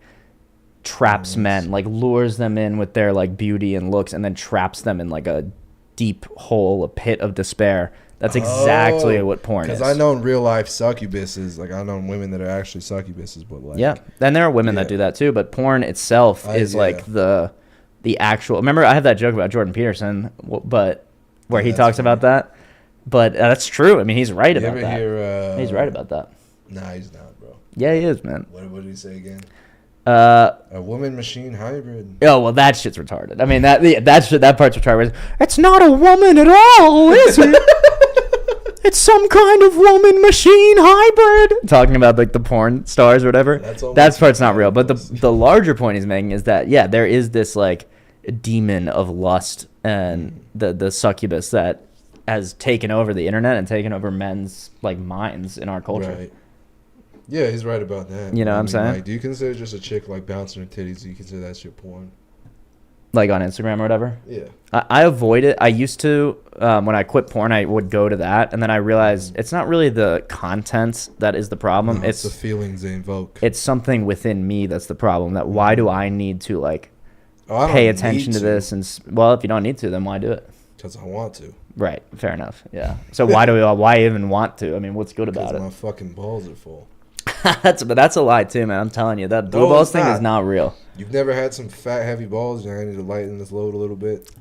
traps men, like lures them in with their like beauty and looks and then traps them in like a deep hole, a pit of despair. That's exactly what porn is. Because I know in real life succubuses, like I know women that are actually succubuses, but like yeah, and there are women that do that too. But porn itself is like the actual. Remember, I have that joke about Jordan Peterson, but where he talks about that. But that's true. I mean, he's right about that. He's right about that. Nah, he's not, bro. Yeah, he is, man. What did he say again? A woman machine hybrid. Oh well, that shit's retarded. I mean that part's retarded. It's not a woman at all, is it? It's some kind of woman machine hybrid. Talking about like the porn stars or whatever. That part's not real. But the larger point he's making is that yeah, there is this like demon of lust and the succubus that has taken over the internet and taken over men's like minds in our culture. Right. Yeah, he's right about that. You know what I'm saying? Like, do you consider just a chick like bouncing her titties? Do you consider that shit porn? Like on Instagram or whatever? Yeah. I avoid it. I used to, when I quit porn, I would go to that. And then I realized it's not really the content that is the problem. No, it's the feelings they invoke. It's something within me that's the problem. That why do I need to like pay attention to this? And well, if you don't need to, then why do it? Because I want to. Right. Fair enough. Yeah. So why even want to? I mean, what's good about it? My fucking balls are full. But that's a lie too, man. I'm telling you, that blue balls thing is not real. You've never had some fat, heavy balls? I need to lighten this load a little bit.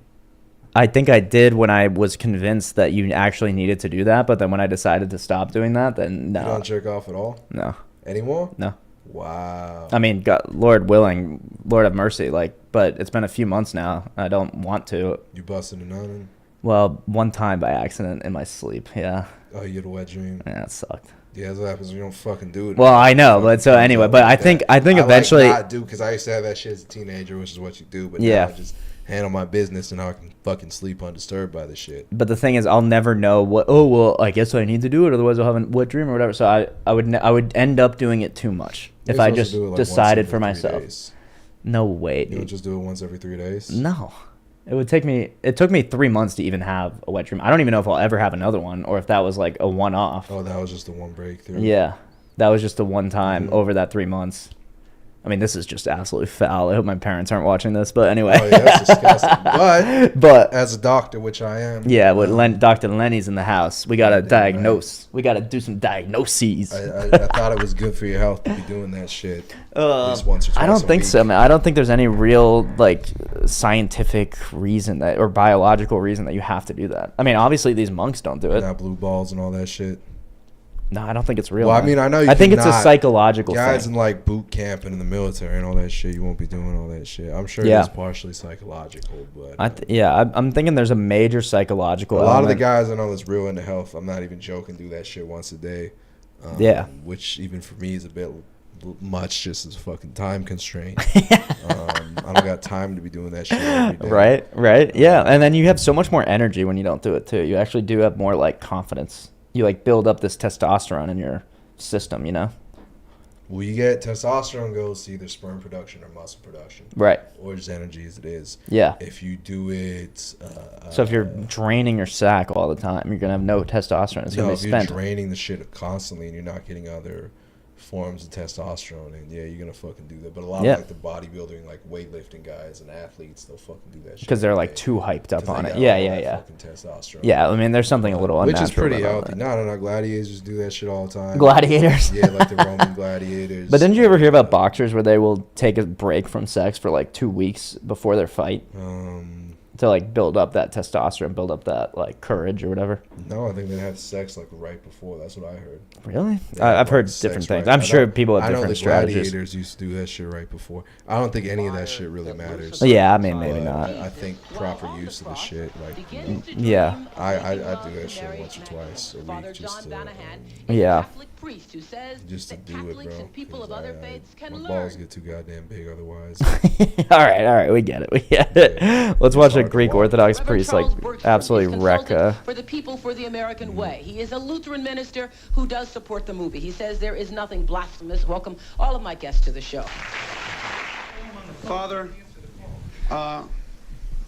I think I did when I was convinced that you actually needed to do that, but then when I decided to stop doing that, then no. You don't jerk off at all? No. Anymore? No. Wow. I mean, God, Lord willing, Lord have mercy, like, but it's been a few months now. I don't want to. You busted a nut in? Well, one time by accident in my sleep, yeah. Oh, you had a wet dream? Yeah, it sucked. Yeah, that's what happens when you don't fucking do it. Well, I know, but so anyway, but I think eventually I do because I used to have that shit as a teenager, which is what you do. But now I just handle my business and I can fucking sleep undisturbed by the shit. But the thing is, I'll never know what. Oh well, I guess I need to do it, otherwise I'll have a wet dream or whatever. So I would end up doing it too much if I just decided for myself. No way, dude. You don't just do it once every 3 days? No. It took me 3 months to even have a wet dream. I don't even know if I'll ever have another one or if that was like a one-off. Oh, that was just the one breakthrough. Yeah, that was just the one time over that 3 months. I mean, this is just absolutely foul. I hope my parents aren't watching this, but anyway. Oh, yeah, that's disgusting. But as a doctor, which I am. Yeah, with Dr. Lenny's in the house. We got to diagnose. We got to do some diagnoses. I thought it was good for your health to be doing that shit. At least once or twice I don't think so, man. I don't think there's any real, like, scientific reason that, or biological reason that you have to do that. I mean, obviously these monks don't do it. Not blue balls and all that shit. No, I don't think it's real. Well, man. I mean, I know I think it's a psychological guys thing. in like boot camp and in the military and all that shit. You won't be doing all that shit. I'm sure it's partially psychological, but I'm thinking there's a major psychological. A lot of the guys I know that's real into health. I'm not even joking. Do that shit once a day. Which even for me is a bit much, just as a fucking time constraint. I don't got time to be doing that shit every day. Right. Yeah, and then you have so much more energy when you don't do it too. You actually do have more like confidence. You like build up this testosterone in your system, you know? Well, you get testosterone goes to either sperm production or muscle production. Right. Or just energy as it is. Yeah. If you do it... so if you're draining your sack all the time, you're going to have no testosterone. It's going to be spent. If you're draining the shit constantly and you're not getting other forms of testosterone, and yeah, you're going to fucking do that. But a lot of like the bodybuilding, like weightlifting guys and athletes, they'll fucking do that shit. Because they're like too hyped up on it. Yeah. Fucking testosterone. Yeah, I mean, there's something a little unnatural. Which is pretty healthy. No, gladiators do that shit all the time. Gladiators? Yeah, like the Roman gladiators. But didn't you ever hear about boxers where they will take a break from sex for like 2 weeks before their fight? to like build up that testosterone, build up that like courage or whatever? No, I think they had sex like right before. That's what I heard. Really? They had, I've heard sex different things. right- I'm I sure know- people have I know different the strategies. gladiators used to do that shit right before. I don't think any of that shit really matters. Yeah, I mean, maybe But not. I think proper use of the shit, like, Yeah. I do that shit once or twice a week just to, Yeah. just to do it, bro. 'Cause my balls get too goddamn big otherwise. all right, we get it. We get it. Let's watch a Greek Orthodox priest like absolutely wreck. For the people, for the American way. He is a Lutheran minister who does support the movie. He says there is nothing blasphemous. Welcome all of my guests to the show. Father,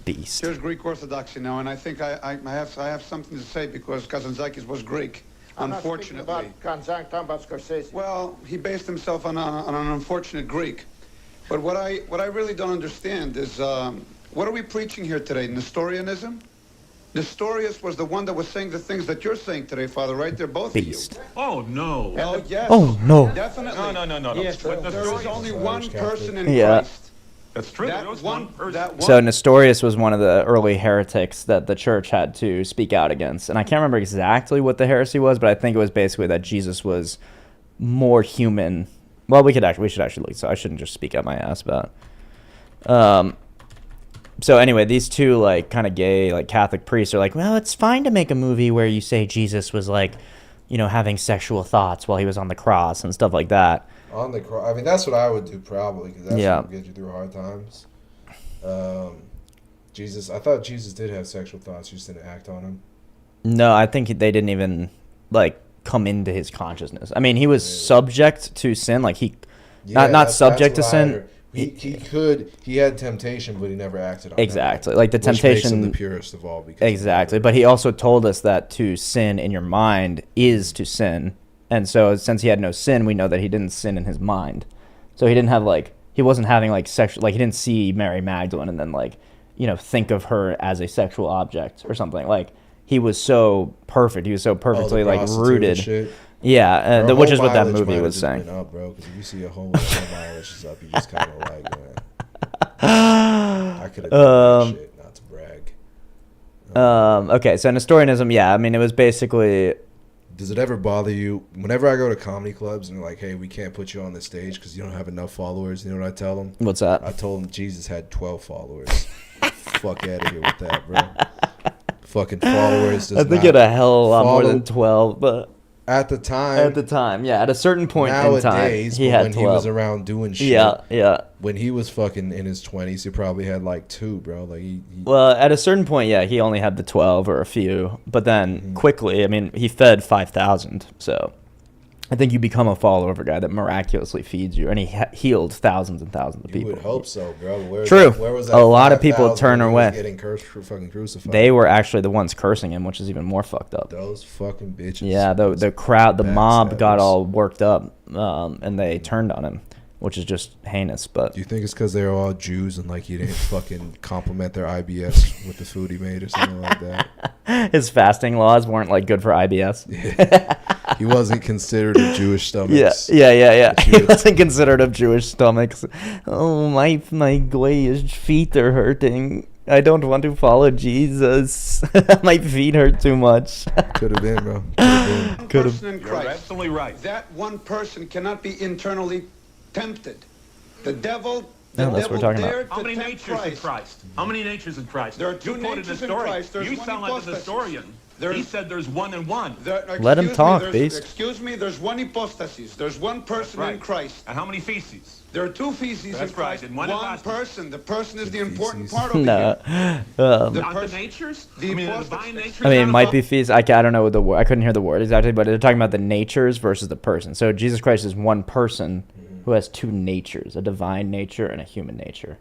Beast. Here's Greek Orthodoxy now, and I think I have something to say because Kazantzakis was Greek. Unfortunately. about Kazan, talking about Scorsese. Well, he based himself on an unfortunate Greek. But what I really don't understand is what are we preaching here today? Nestorianism? Nestorius was the one that was saying the things that you're saying today, Father, right? They're both Beast. of you. Oh, no. Oh, yes. Oh, no. Definitely. No. Yes, there is only one person in Yeah. Christ. That's true. There was one person. So Nestorius was one of the early heretics that the church had to speak out against, and I can't remember exactly what the heresy was, but I think it was basically that Jesus was more human. Well, we should actually look. So I shouldn't just speak out my ass about. So anyway, these two like kind of gay like Catholic priests are like, well, it's fine to make a movie where you say Jesus was like, you know, having sexual thoughts while he was on the cross and stuff like that. On the cross, I mean, that's what I would do probably, because that's Yeah. what will get you through hard times. Jesus, I thought Jesus did have sexual thoughts, you just didn't act on them. No, I think they didn't even like come into his consciousness. I mean, he was subject to sin, like he, not subject to that's what I sin. heard. He had temptation, but he never acted on it. Exactly, like the Which makes temptation. him the purest of all. Because Exactly, but he also told us that to sin in your mind is to sin, and so since he had no sin, we know that he didn't sin in his mind. So he didn't have like he wasn't having like sexual, like he didn't see Mary Magdalene and then like, you know, think of her as a sexual object or something. Like he was so perfect. He was so perfectly like rooted. Shit. Yeah, Bro, which is what that mileage movie might was have just saying. been up, bro, because if you see a whole mileage is up, you just kind of like, man, I could have done that shit, not to brag. Okay, so Nestorianism, yeah, I mean, it was basically. Does it ever bother you whenever I go to comedy clubs and they're like, hey, we can't put you on the stage because you don't have enough followers? You know what I tell them? What's that? I told them Jesus had 12 followers. Fuck out of here with that, bro. Fucking followers. I think he had a hell of a lot more than 12, but. At the time, yeah. At a certain point nowadays, in time, he had when 12. he was around doing shit. Yeah. When he was fucking in his 20s, he probably had like 2, bro. Like Well, at a certain point, yeah, he only had the 12 or a few. But then quickly, I mean, he fed 5,000. So I think you become a follower of a guy that miraculously feeds you. And he healed thousands and thousands of people. You would hope so, bro. True. Where was that a lot of people turn when he away. was getting cursed for fucking crucified? They were actually the ones cursing him, which is even more fucked up. Those fucking bitches. Yeah, the crowd, the mob got all worked up, and they turned on him, which is just heinous. But do you think it's because they were all Jews and like he didn't fucking compliment their IBS with the food he made or something like that? His fasting laws weren't like good for IBS. He wasn't considered of Jewish stomachs. Yeah. He wasn't considered of Jewish stomachs. Oh, my glazed feet are hurting. I don't want to follow Jesus. My feet hurt too much. Could have been, bro. Could Person in have. Christ. absolutely right. That one person cannot be internally tempted. The devil. No, that's what we're talking about. How many natures in Christ? How many natures in Christ? There are two you quoted natures the in story. Christ. There's You one sound like a hypostasis. historian. He said there's one and one. Let him talk, Beast. Excuse me, there's one hypostasis. There's one person in Christ. And how many feces? There are two feces That's in Christ. right, and one person. The person is the important part of No. Not the natures? I mean, the divine natures? I mean, it might be fees. I don't know the word. I couldn't hear the word exactly, but they're talking about the natures versus the person. So Jesus Christ is one person who has two natures, a divine nature and a human nature.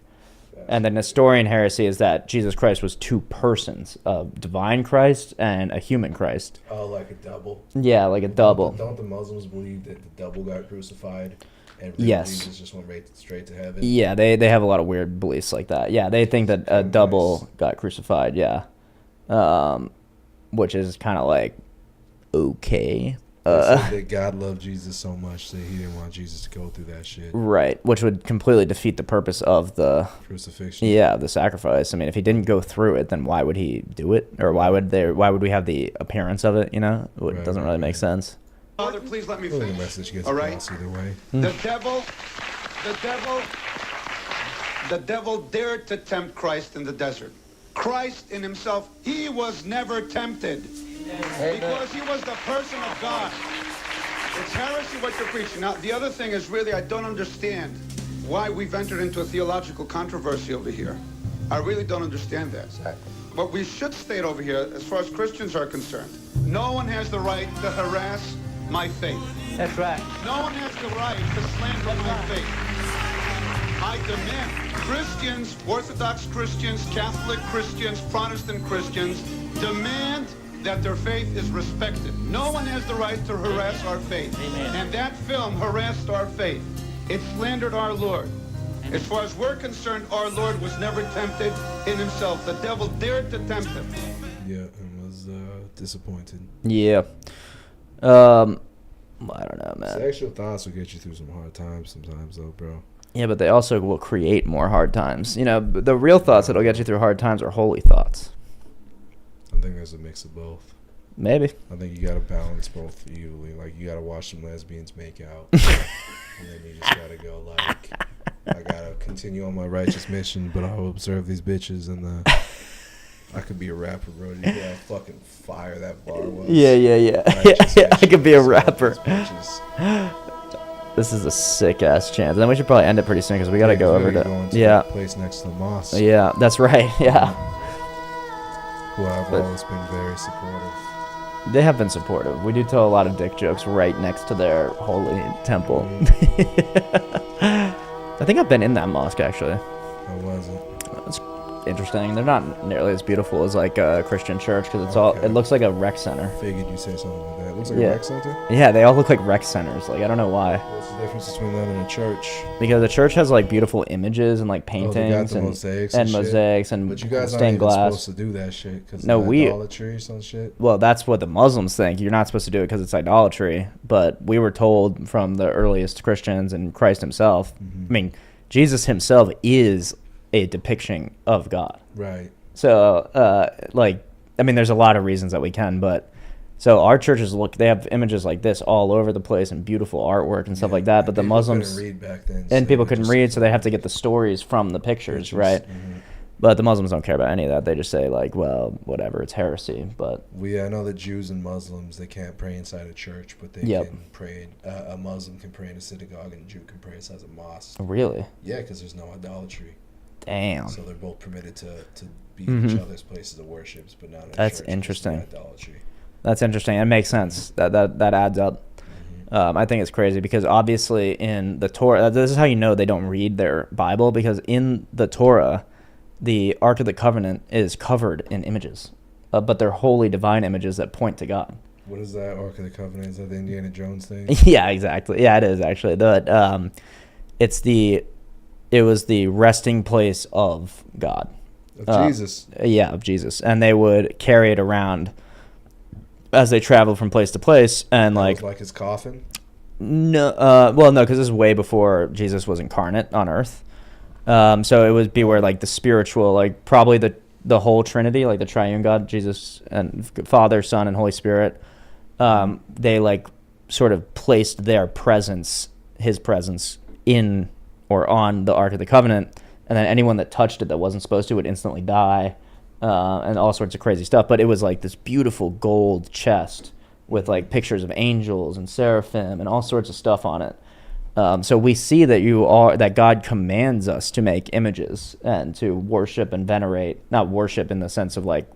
And the Nestorian heresy is that Jesus Christ was two persons, a divine Christ and a human Christ. Oh, like a double? Yeah, like a double. Don't the Muslims believe that the double got crucified and real Yes. Jesus just went straight to heaven? Yeah, they have a lot of weird beliefs like that. Yeah, they think that a double got crucified, yeah. Which is kind of like, okay. They said that God loved Jesus so much that he didn't want Jesus to go through that shit. Right, which would completely defeat the purpose of the crucifixion. Yeah, the sacrifice. I mean, if he didn't go through it, then why would he do it? Or why would we have the appearance of it, you know? It doesn't really make sense. Father, please let me The finish. message gets All right? across either way. The devil dared to tempt Christ in the desert. Christ in himself, he was never tempted. Because he was the person of God. It's heresy what you're preaching. Now, the other thing is really, I don't understand why we've entered into a theological controversy over here. I really don't understand that. But we should state over here, as far as Christians are concerned, no one has the right to harass my faith. That's right. No one has the right to slander my faith. I demand Christians, Orthodox Christians, Catholic Christians, Protestant Christians, demand that their faith is respected. No one has the right to harass our faith. Amen. And that film harassed our faith. It slandered our Lord. Amen. As far as we're concerned, our Lord was never tempted in himself. The devil dared to tempt him. Yeah, and was disappointed. Yeah. I don't know, man. Sexual thoughts will get you through some hard times sometimes, though, bro. Yeah, but they also will create more hard times. You know, the real thoughts that'll get you through hard times are holy thoughts. I think there's a mix of both. Maybe. I think you gotta balance both evenly. Like, you gotta watch some lesbians make out, and then you just gotta go like, I gotta continue on my righteous mission, but I'll observe these bitches, and I could be a rapper, bro. You know how fucking fire that bar was. Yeah. I could be a rapper. This is a sick ass chance. And then we should probably end it pretty soon because we gotta go over to the place next to the mosque. Yeah, that's right. Yeah. Who I've always been very supportive. They have been supportive. We do tell a lot of dick jokes right next to their holy temple. I think I've been in that mosque actually. I wasn't. It's interesting. They're not nearly as beautiful as like a Christian church because it's all. It looks like a rec center. Figured you say something like that. It looks like a rec center. Yeah, they all look like rec centers. Like I don't know why. What's the difference between that and a church? Because the church has like beautiful images and like paintings and mosaics and but you guys stained aren't even glass. supposed to do that shit because idolatry or some shit. Well, that's what the Muslims think. You're not supposed to do it because it's idolatry. But we were told from the earliest Christians and Christ himself. I mean, Jesus himself is a depiction of God. Right. So, I mean, there's a lot of reasons that we can, but so our churches they have images like this all over the place and beautiful artwork and stuff like that. But the Muslims couldn't read back then, and people couldn't read, so they have to get the stories from the pictures, right? Mm-hmm. But the Muslims don't care about any of that. They just say like, well, whatever, it's heresy. But I know that Jews and Muslims, they can't pray inside a church, but they can pray. A Muslim can pray in a synagogue, and a Jew can pray inside a mosque. Really? Yeah, because there's no idolatry. Damn. So they're both permitted to be each other's places of worship, but not in a That's church. interesting. Idolatry. That's interesting. It makes sense. That adds up. I think it's crazy because obviously in the Torah, this is how you know they don't read their Bible, because in the Torah, the Ark of the Covenant is covered in images, but they're holy divine images that point to God. What is that Ark of the Covenant? Is that the Indiana Jones thing? Yeah, exactly. Yeah, it is actually. It was the resting place of God. Of Jesus. Yeah, of Jesus. And they would carry it around as they traveled from place to place, and like his coffin. No, no, because this is way before Jesus was incarnate on Earth. So it would be where like the spiritual, like probably the whole Trinity, like the triune God, Jesus and Father, Son, and Holy Spirit. They like sort of placed their presence, his presence, in or on the Ark of the Covenant, and then anyone that touched it that wasn't supposed to would instantly die. And all sorts of crazy stuff. But it was like this beautiful gold chest with like pictures of angels and seraphim and all sorts of stuff on it. So we see that God commands us to make images and to worship and venerate. Not worship in the sense of like,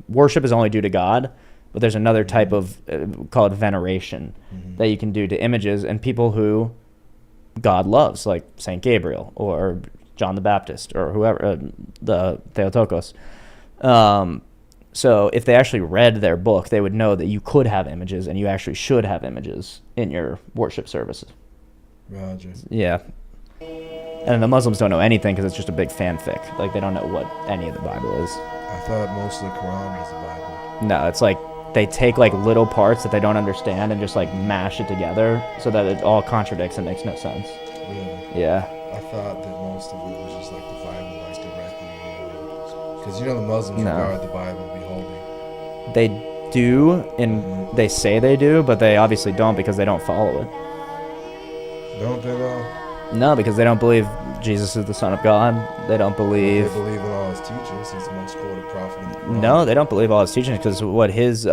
worship is only due to God, but there's another type of called veneration that you can do to images and people who God loves, like Saint Gabriel or John the Baptist or whoever, the Theotokos. So if they actually read their book, they would know that you could have images and you actually should have images in your worship services. Roger. Yeah. And the Muslims don't know anything because it's just a big fanfic. Like, they don't know what any of the Bible is. I thought most of the Quran was the Bible. No, it's like they take like little parts that they don't understand and just like mash it together so that it all contradicts and makes no sense. Really? Yeah. I thought that most of it was just like the Bible, like directly, because the Muslims regard the Bible to be holy. They do, and they say they do, but they obviously don't because they don't follow it. Don't they though? No, because they don't believe Jesus is the Son of God. They don't believe. They believe in all his teachings. He's the most quoted prophet in the Quran. No, they don't believe all his teachings because what his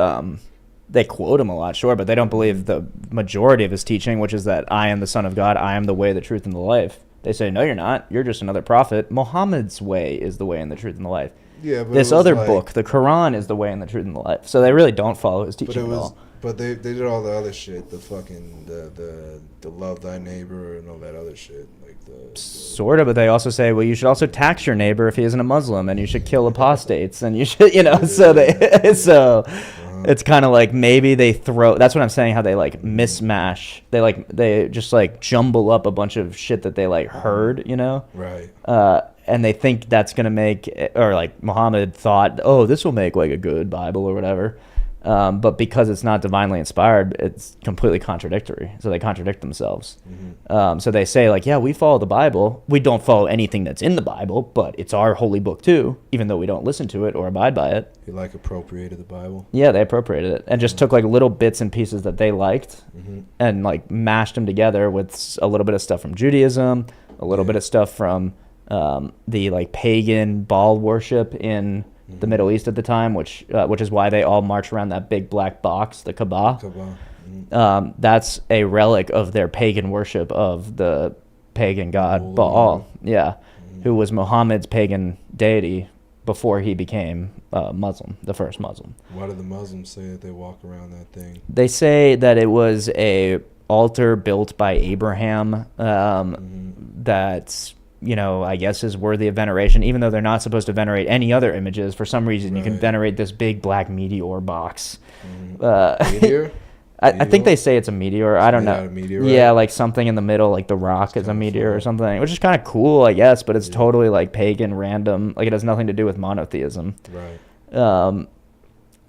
they quote him a lot, sure, but they don't believe the majority of his teaching, which is that I am the Son of God, I am the way, the truth, and the life. They say, no, you're not. You're just another prophet. Muhammad's way is the way and the truth and the life. Yeah, but this other book, the Quran, is the way and the truth and the life. So they really don't follow his teaching at all. But they did all the other shit, the fucking the love thy neighbor and all that other shit, like the sort of. But they also say, well, you should also tax your neighbor if he isn't a Muslim, and you should kill apostates, and you should, So it's kind of like maybe they throw. That's what I'm saying. How they like mismash. They just like jumble up a bunch of shit that they like heard, Right. And they think that's gonna make, or like Muhammad thought, oh, this will make like a good Bible or whatever. But because it's not divinely inspired, it's completely contradictory. So they contradict themselves. Mm-hmm. So they say like, yeah, we follow the Bible. We don't follow anything that's in the Bible, but it's our holy book too, even though we don't listen to it or abide by it. He like appropriated the Bible. Yeah, they appropriated it and just took like little bits and pieces that they liked and like mashed them together with a little bit of stuff from Judaism, a little bit of stuff from the like pagan Baal worship in the Middle East at the time, which is why they all march around that big black box, the Kaaba. That's a relic of their pagan worship of the pagan god Baal, who was Muhammad's pagan deity before he became Muslim, the first Muslim. Why do the Muslims say that they walk around that thing? They say that it was a altar built by Abraham that's I guess is worthy of veneration, even though they're not supposed to venerate any other images. For some reason, you can venerate this big black meteor box. Meteor? I think they say it's a meteor. I don't know. Meteorite? Yeah, like something in the middle, like the rock is a meteor or something, which is kind of cool, I guess, but it's totally like pagan, random. Like it has nothing to do with monotheism. Right.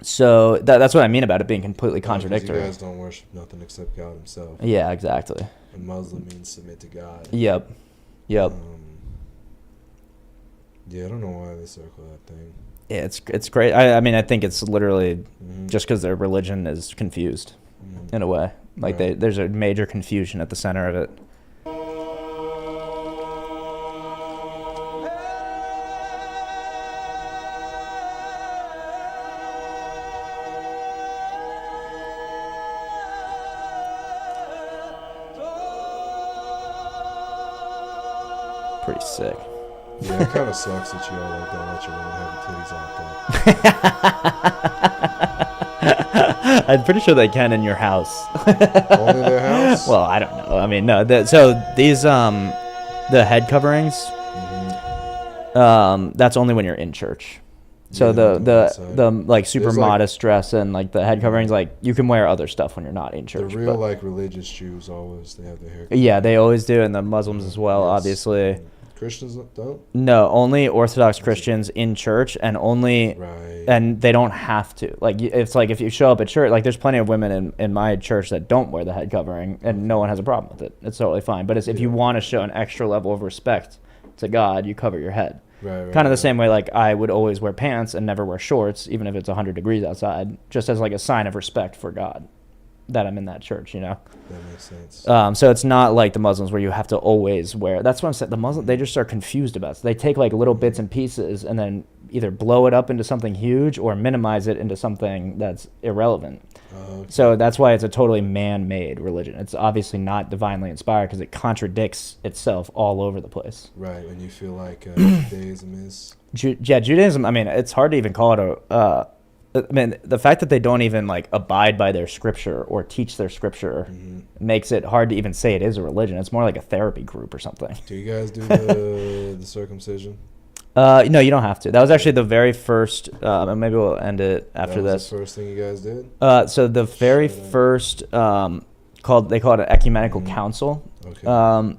So that's what I mean about it being completely contradictory. You guys don't worship nothing except God himself. Yeah, exactly. And Muslim means submit to God. Yep. Yeah, I don't know why they circle that thing. Yeah, it's great. I mean, I think it's literally just because their religion is confused in a way. Like there's a major confusion at the center of it. Pretty sick. Yeah, it kind of sucks that you all like don't let your women have your titties out though. I'm pretty sure they can in your house. Only their house? Well, I don't know. I mean, no. So these the head coverings, that's only when you're in church. So the like super modest dress and like the head coverings, like you can wear other stuff when you're not in church. The real like religious Jews always they have their hair. Yeah, they always do, and the Muslims as well, obviously. Christians don't? No, only Orthodox Christians in church, and only, and they don't have to. Like, it's like if you show up at church, like there's plenty of women in my church that don't wear the head covering, and no one has a problem with it. It's totally fine. But if you want to show an extra level of respect to God, you cover your head. Kind of the same way, like I would always wear pants and never wear shorts, even if it's 100 degrees outside, just as like a sign of respect for God that I'm in that church, That makes sense. So it's not like the Muslims where you have to always wear. That's what I'm saying. The Muslims, they just are confused about it. So they take like little bits and pieces and then either blow it up into something huge or minimize it into something that's irrelevant. So that's why it's a totally man-made religion. It's obviously not divinely inspired because it contradicts itself all over the place. Right, and you feel like Judaism is... Judaism, I mean, it's hard to even call it I mean, the fact that they don't even like abide by their scripture or teach their scripture makes it hard to even say it is a religion. It's more like a therapy group or something. Do you guys do the circumcision? No, you don't have to. That was actually the very first. And maybe we'll end it after that was this. The first thing you guys did. So the very first they call it an ecumenical council.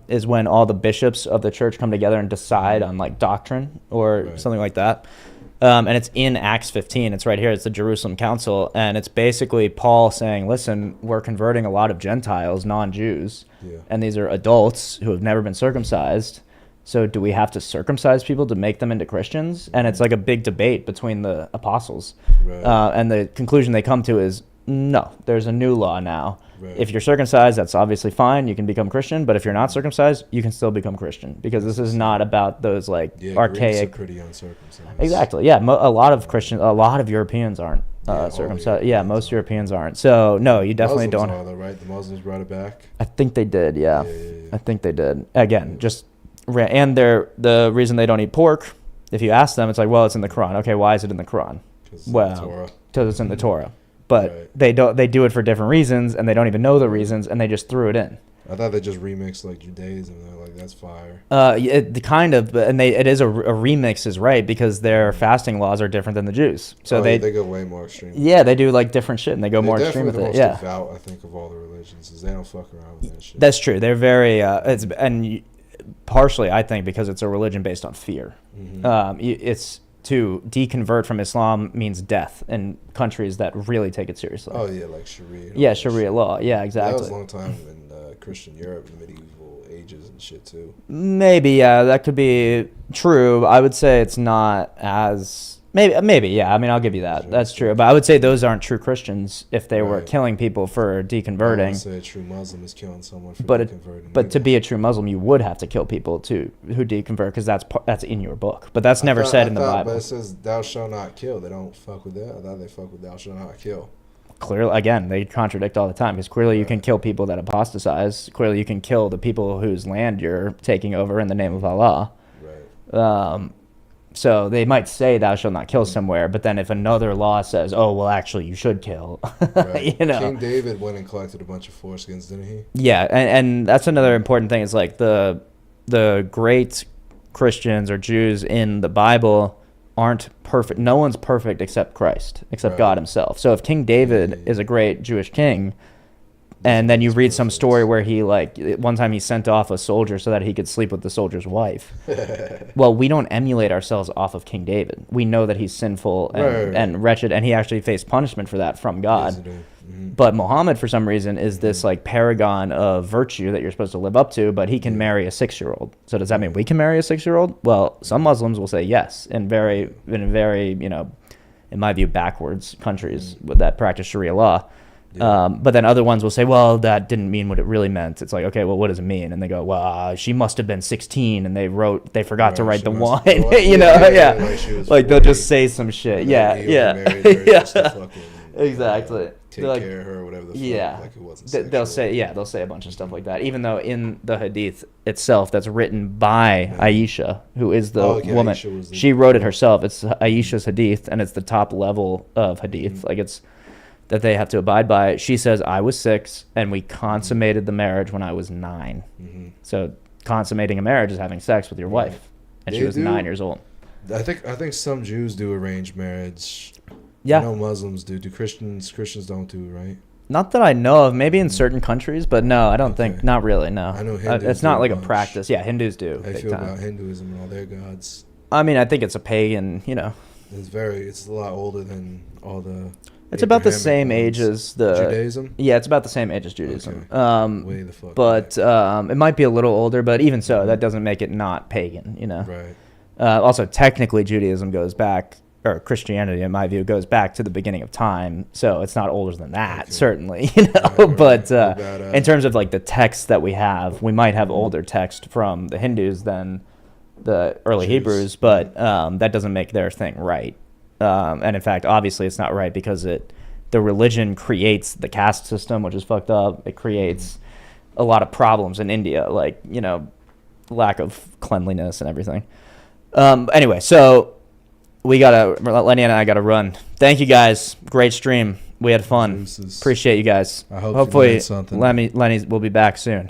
Is when all the bishops of the church come together and decide on like doctrine or something like that. And it's in Acts 15. It's right here. It's the Jerusalem Council. And it's basically Paul saying, listen, we're converting a lot of Gentiles, non-Jews. Yeah. And these are adults who have never been circumcised. So do we have to circumcise people to make them into Christians? And it's like a big debate between the apostles. Right. And the conclusion they come to is, no, there's a new law now. Right. If you're circumcised, that's obviously fine. You can become Christian. But if you're not circumcised, you can still become Christian. Because this is not about those like archaic. Greeks are pretty uncircumcised. Exactly. Yeah. A lot of Europeans aren't circumcised. Yeah, most Europeans aren't. So no, you definitely Muslims don't. Are, though, right? The Muslims brought it back. I think they did. Yeah. I think they did. Again, just and the reason they don't eat pork, if you ask them, it's like, well, it's in the Quran. Okay, why is it in the Quran? Well, because it's in the Torah. But they do it for different reasons, and they don't even know the reasons, and they just threw it in. I thought they just remixed like Judaism. They're like, that's fire. Kind of, and it is a remix is right because their fasting laws are different than the Jews. So they go way more extreme. Yeah, they do like different shit, and they go more extreme with it. Yeah, devout, I think, of all the religions is they don't fuck around with that shit. That's true. They're very partially, I think, because it's a religion based on fear. Mm-hmm. It's to deconvert from Islam means death in countries that really take it seriously. Oh yeah, like Sharia. Yeah, Sharia law. Yeah, exactly. That was a long time in Christian Europe, in the medieval ages and shit too. Maybe, yeah, that could be true. I would say it's not as maybe, yeah. I mean, I'll give you that. That's true. But I would say those aren't true Christians if they were killing people for deconverting. I would say a true Muslim is killing someone for deconverting. But to be a true Muslim, you would have to kill people who deconvert because that's in your book. But that's never said in the Bible. But it says thou shalt not kill. They don't fuck with that. I thought they fuck with thou shalt not kill. Clearly, again, they contradict all the time because clearly you can kill people that apostatize. Clearly, you can kill the people whose land you're taking over in the name of Allah. Right. So they might say thou shalt not kill somewhere, but then if another law says, oh, well, actually, you should kill, right. you know. King David went and collected a bunch of foreskins, didn't he? Yeah, and that's another important thing is like the great Christians or Jews in the Bible aren't perfect. No one's perfect except Christ, except God himself. So if King David is a great Jewish king, and then you read some story where he one time he sent off a soldier so that he could sleep with the soldier's wife. Well, we don't emulate ourselves off of King David. We know that he's sinful and wretched, and he actually faced punishment for that from God. But Muhammad, for some reason, is this like paragon of virtue that you're supposed to live up to, but he can marry a 6-year-old. So does that mean we can marry a 6-year-old? Well, some Muslims will say yes in very, in my view, backwards countries that practice Sharia law. Yeah. But then other ones will say, well, that didn't mean what it really meant. It's like, okay, well, what does it mean? And they go, well, she must have been 16 and they forgot to write the one, like they'll just say some shit. Yeah. Exactly. Take care of her or whatever the fuck, like it wasn't they'll say a bunch of stuff like that, even though in the hadith itself that's written by Aisha, who is the woman, she wrote it herself. It's Aisha's hadith, and it's the top level of hadith. Like it's that they have to abide by. She says, I was 6 and we consummated the marriage when I was 9. So consummating a marriage is having sex with your wife, and she was 9 years old. I think some Jews do arranged marriage. Yeah. I know Muslims do. Do Christians don't do, right? Not that I know of. Maybe in certain countries, but no, I don't think. Not really. No. I know Hindus it's not like a practice. Yeah, Hindus do. How do you feel about Hinduism and all their gods? I mean, I think it's a pagan. It's a lot older than all the. It's about the same age as the Judaism. Yeah, it's about the same age as Judaism. Okay. Way the fuck. But it might be a little older, but even so, that doesn't make it not pagan. Right. Also, technically, Judaism goes back. Or Christianity, in my view, goes back to the beginning of time, so it's not older than that, certainly, Right. But in terms of like the text that we have, we might have older text from the Hindus than the early Hebrews, but that doesn't make their thing right. And in fact, obviously, it's not right because the religion creates the caste system, which is fucked up. It creates a lot of problems in India, like lack of cleanliness and everything. Anyway, so. Lenny and I gotta run. Thank you guys. Great stream. We had fun. Appreciate you guys. I hope hopefully something. Lenny will be back soon.